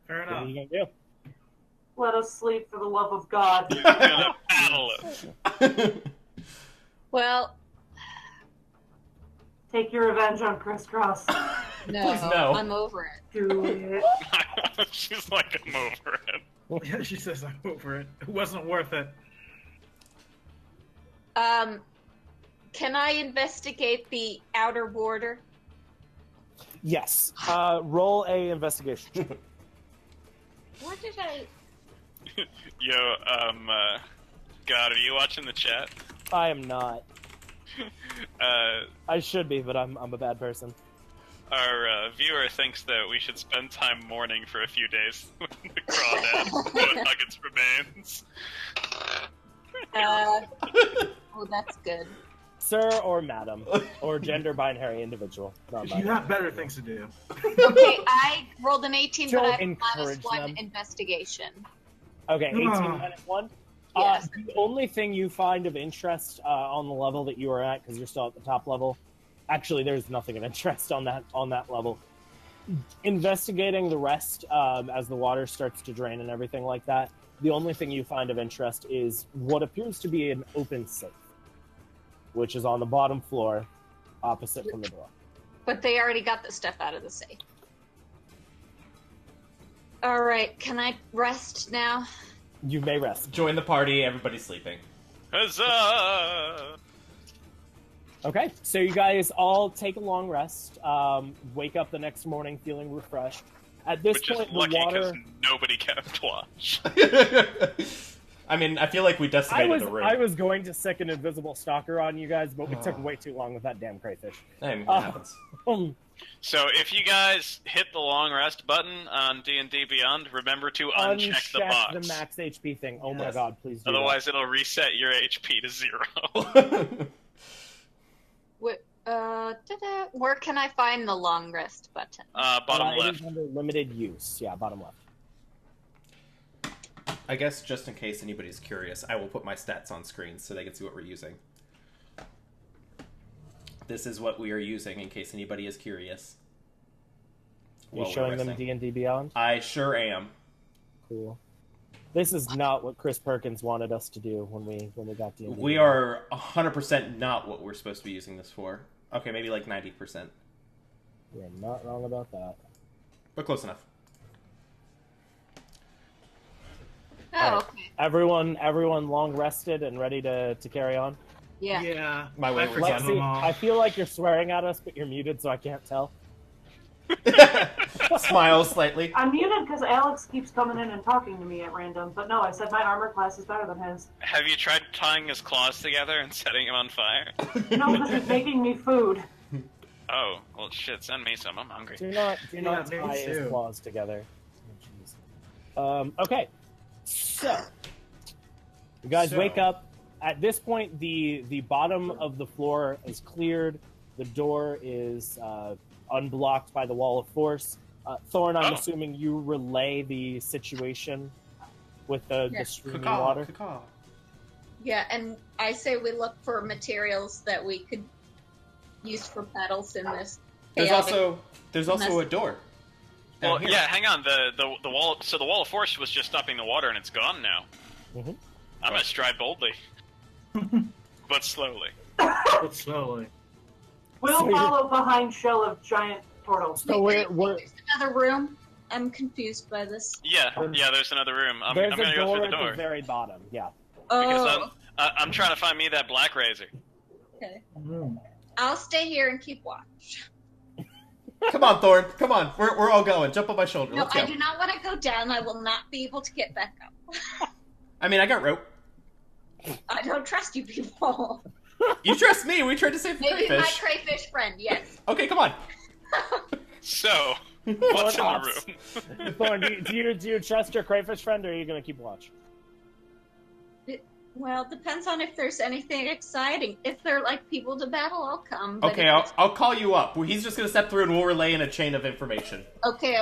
Fair What are enough. you gonna do? Let us sleep for the love of God. I'm gonna paddle it. Well, Take your revenge on Crisscross. no, Please, no. I'm over it. Do it. She's like, I'm over it. Yeah, she says I'm over it. It wasn't worth it. Can I investigate the outer border? Yes. Roll a investigation. What did I... Yo, God, are you watching the chat? I am not. Uh, I should be, but I'm a bad person. our viewer thinks that we should spend time mourning for a few days when the crawdad nuggets remains. Oh, that's good. Sir or madam, or gender binary individual. Not You binary. have better things to do. Okay, I rolled an 18, but Don't I have encourage -1 them. investigation. Okay, 18 Ah. minus 1. Yes. The only thing you find of interest on the level that you are at, because you're still at the top level, actually, there's nothing of interest on that level. Investigating the rest as the water starts to drain and everything like that, the only thing you find of interest is what appears to be an open safe, which is on the bottom floor, opposite from the door. But they already got the stuff out of the safe. Alright, can I rest now? You may rest. Join the party. Everybody's sleeping. Huzzah! Okay, so you guys all take a long rest. Wake up the next morning feeling refreshed. At this Which is point, the lucky because water. nobody kept watch. I mean, I feel like we decimated the room. I was going to sick an invisible stalker on you guys, but we took way too long with that damn crayfish. Hey, it happens. So if you guys hit the long rest button on D&D Beyond, remember to uncheck the box. the max HP thing. Oh my Yes. god, please do. Otherwise, it'll reset your HP to 0. Where can I find the long rest button? Bottom It left. is under limited use. Yeah, bottom left. I guess just in case anybody's curious, I will put my stats on screen so they can see what we're using. This is what we are using in case anybody is curious. You While we're showing them resting. D&D Beyond? I sure am. Cool. This is not what Chris Perkins wanted us to do when we got D&D. We are 100% not what we're supposed to be using this for. Okay, maybe like 90%. You're not wrong about that. But close enough. Oh, Alright. okay. Everyone long rested and ready to carry on? Yeah. Yeah. My I wayward forgot son. them Lexi, all. I feel like you're swearing at us, but you're muted, so I can't tell. Smiles slightly. I'm muted because Alex keeps coming in and talking to me at random. But no, I said my armor class is better than his. Have you tried tying his claws together and setting him on fire? No, because he's making me food. Oh, well, shit, send me some. I'm hungry. Do not me tie his too. claws together. Oh, jeez. Okay, so you guys So- wake up. At this point, the bottom of the floor is cleared. The door is unblocked by the wall of force. Thorn, I'm Oh. assuming you relay the situation with the Yes. streaming Caw, water. caw. Yeah, and I say we look for materials that we could use for paddles in this. There's chaotic- also a door. Well, down here. yeah, hang on. The wall. So the wall of force was just stopping the water, and it's gone now. Mhm. I'm gonna stride boldly, but slowly. But slowly. We'll So you're- follow behind shell of giant turtles. So we're There's another room I'm confused by this. Yeah, there's another room. I'm There's gonna a go door through at the door. the very bottom. Yeah. Because Oh, I'm trying to find me that black razor. okay. Mm. I'll stay here and keep watch. Come on, Thorn. Come on. We're all going. Jump on my shoulder. No, Let's go. I do not want to go down. I will not be able to get back up. I mean, I got rope. I don't trust you people. You trust me. We tried to save the Maybe my crayfish. crayfish friend, yes. Okay, come on. So, what's in Hops. the room? Thorn, do you trust your crayfish friend, or are you gonna keep watch? Well, depends on if there's anything exciting. If they're like people to battle, I'll come. But Okay, if I'll call you up. He's just gonna step through and we'll relay in a chain of information. Okay.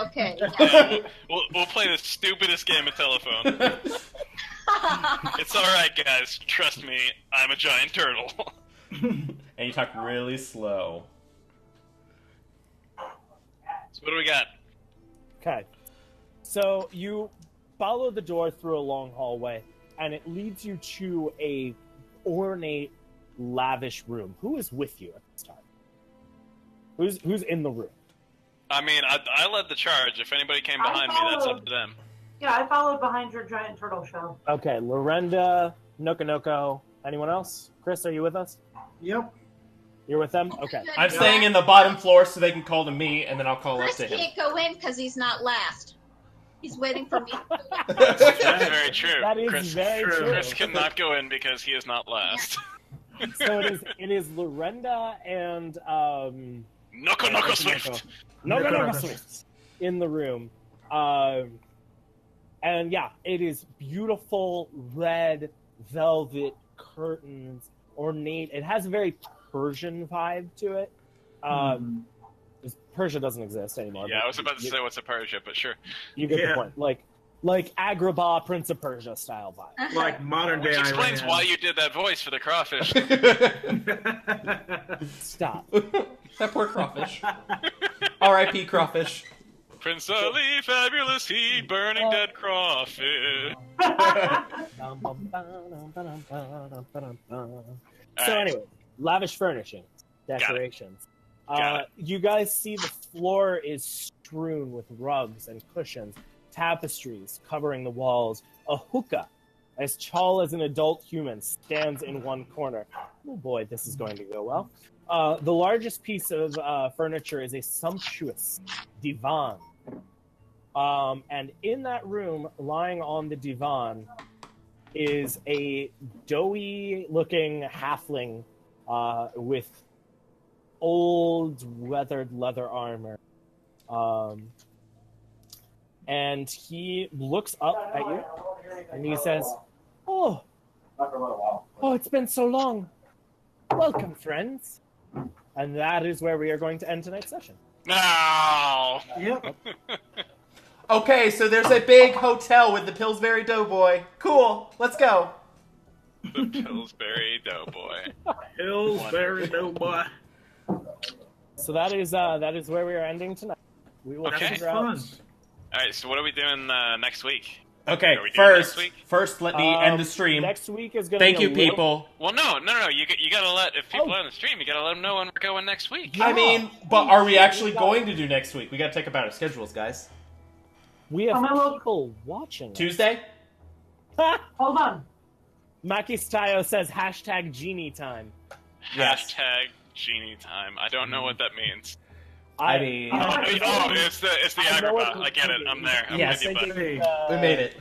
We'll play the stupidest game of telephone. It's alright, guys. Trust me, I'm a giant turtle. And you talk really slow. So what do we got? Okay. So you follow the door through a long hallway, and it leads you to a ornate, lavish room. Who is with you at this time? Who's in the room? I mean, I led the charge. If anybody came behind me, that's up to them. Yeah, I followed behind your giant turtle shell. Okay, Lorenda, Nokonoko, anyone else? Chris, are you with us? Yep. You're with them? Okay. I'm staying in the bottom floor so they can call to me, and then I'll call Chris up to him. can't go in because he's not last. He's waiting for me. That's very true. That is Chris, very true. Chris cannot go in because he is not last. So it is Lorenda and Noko Swift. Nokonoko Swift in the room. And yeah, it is beautiful red velvet curtains, ornate. It has a very Persian vibe to it. Persia doesn't exist anymore. Yeah, I was about to say what's a Persia, but sure. You get the point. Like Agrabah, Prince of Persia style vibe. Like modern day Which explains Iran. why you did that voice for the crawfish. Stop. That poor crawfish. R.I.P. crawfish. Prince Ali, fabulous he, burning dead crawfish. So anyway, lavish furnishings, decorations. Got it. You guys see the floor is strewn with rugs and cushions, tapestries covering the walls. A hookah, as tall as an adult human, stands in one corner. Oh boy, this is going to go well. The largest piece of furniture is a sumptuous divan. And in that room, lying on the divan, is a doughy-looking halfling with old, weathered leather armor. And he looks up at you, and he says, Oh, it's been so long. Welcome, friends. And that is where we are going to end tonight's session. No! Yep. Okay, so there's a big hotel with the Pillsbury Doughboy. Cool, let's go. The Pillsbury Doughboy. Pillsbury Doughboy. So that is where we are ending tonight. We will Okay. figure out. Fun. Alright, so what are we doing next week? Okay, Are we doing next first, week? let me end the stream. Next week is going to Thank be you, a little- people. Well, no. You gotta let, if people are on the stream, you gotta let them know when we're going next week. I mean, but are we actually going to do next week? We gotta take about our schedules, guys. We have I'm gonna look- people watching. Tuesday? Hold on. Maki Stayo says hashtag genie time. Yes. Hashtag genie time. I don't know what that means. I mean, It's the I know what Agrabah. I get it. I'm there. I'm Yes. with you, bud. Hey, we made it.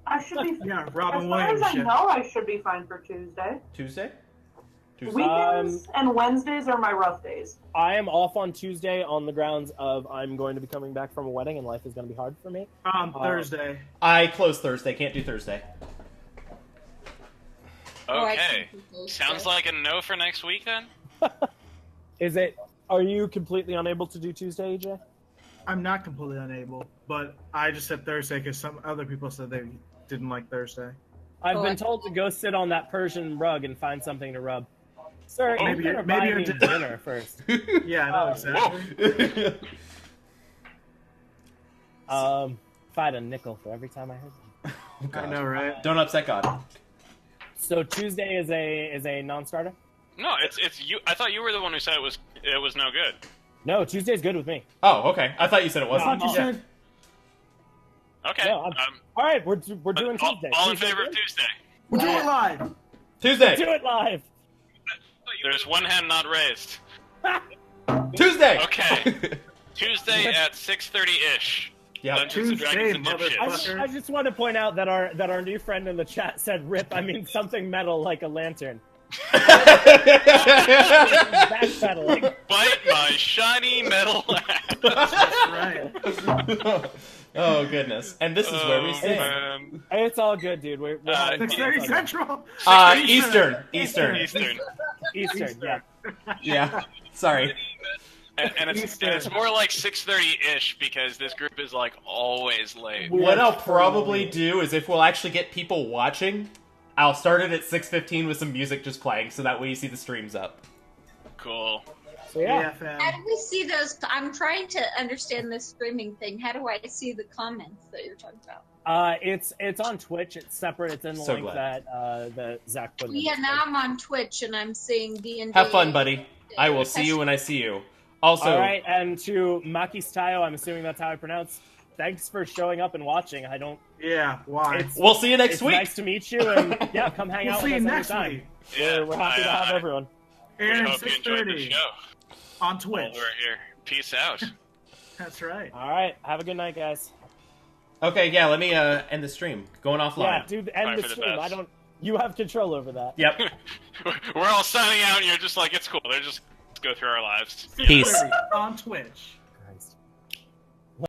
I should be. yeah, As Robin far as Williams I shit. know, I should be fine for Tuesday. Tuesday? Weekends and Wednesdays are my rough days. I am off on Tuesday on the grounds of I'm going to be coming back from a wedding and life is going to be hard for me. Thursday. I close Thursday. Can't do Thursday. Okay. Sounds like a no for next week then? Is it? Are you completely unable to do Tuesday, AJ? I'm not completely unable, but I just said Thursday because some other people said they didn't like Thursday. I've Oh, been I- told to go sit on that Persian rug and find something to rub. Sir, Maybe you you're- better buy maybe you're me just- dinner first. Yeah, I know exactly. If I had a nickel for every time I heard that. I know, right? Don't upset God. So Tuesday is a non-starter. No, it's you. I thought you were the one who said it was no good. No, Tuesday's good with me. Oh, okay. I thought you said it I wasn't. thought you said. Okay. No, all right, we're doing all, Tuesday. all in Tuesday favor of good? Tuesday. We'll do it live. Tuesday. Do it live. There's one hand not raised. Tuesday. Okay. Tuesday at 6:30-ish. Yeah. Dungeons and Tuesday, Dragons and dipshits. motherfucker. I just want to point out that our new friend in the chat said "rip." I mean something metal like a lantern. Backpedaling. Bite my shiny metal ass. That's right. Oh goodness! And this is where we stand. Man. It's all good, dude. We're having fun. 6:30 Central. Eastern. Eastern. Eastern, yeah. Yeah. Sorry. And it's more like 6:30-ish because this group is like always late. What I'll probably do is if we'll actually get people watching, I'll start it at 6:15 with some music just playing, so that way you see the streams up. Cool. So yeah. Yeah, fam. How do we see those? I'm trying to understand this streaming thing. How do I see the comments that you're talking about? It's on Twitch. It's separate. It's in the So link glad. that Zach put in. Yeah, now I'm on Twitch and I'm seeing DnD. Have fun, buddy. I will see you when I see you. Also, All right, and to Maki Stayo, I'm assuming that's how I pronounce. Thanks for showing up and watching. I don't. Yeah, why? It's, we'll see you next it's week. nice to meet you, and yeah, come hang We'll out see with you us next anytime. week. Yeah, We're happy to have everyone. We And hope you enjoyed the 6:30 show. on While Twitch. we're here. Peace out. That's right. All right, have a good night, guys. Okay, yeah. Let me end the stream. Going offline. Yeah, dude, end Bye the for the stream. best. I don't. You have control over that. Yep. We're all signing out and you're just like, it's cool. They're just go through our lives. Peace. 6:30 on Twitch.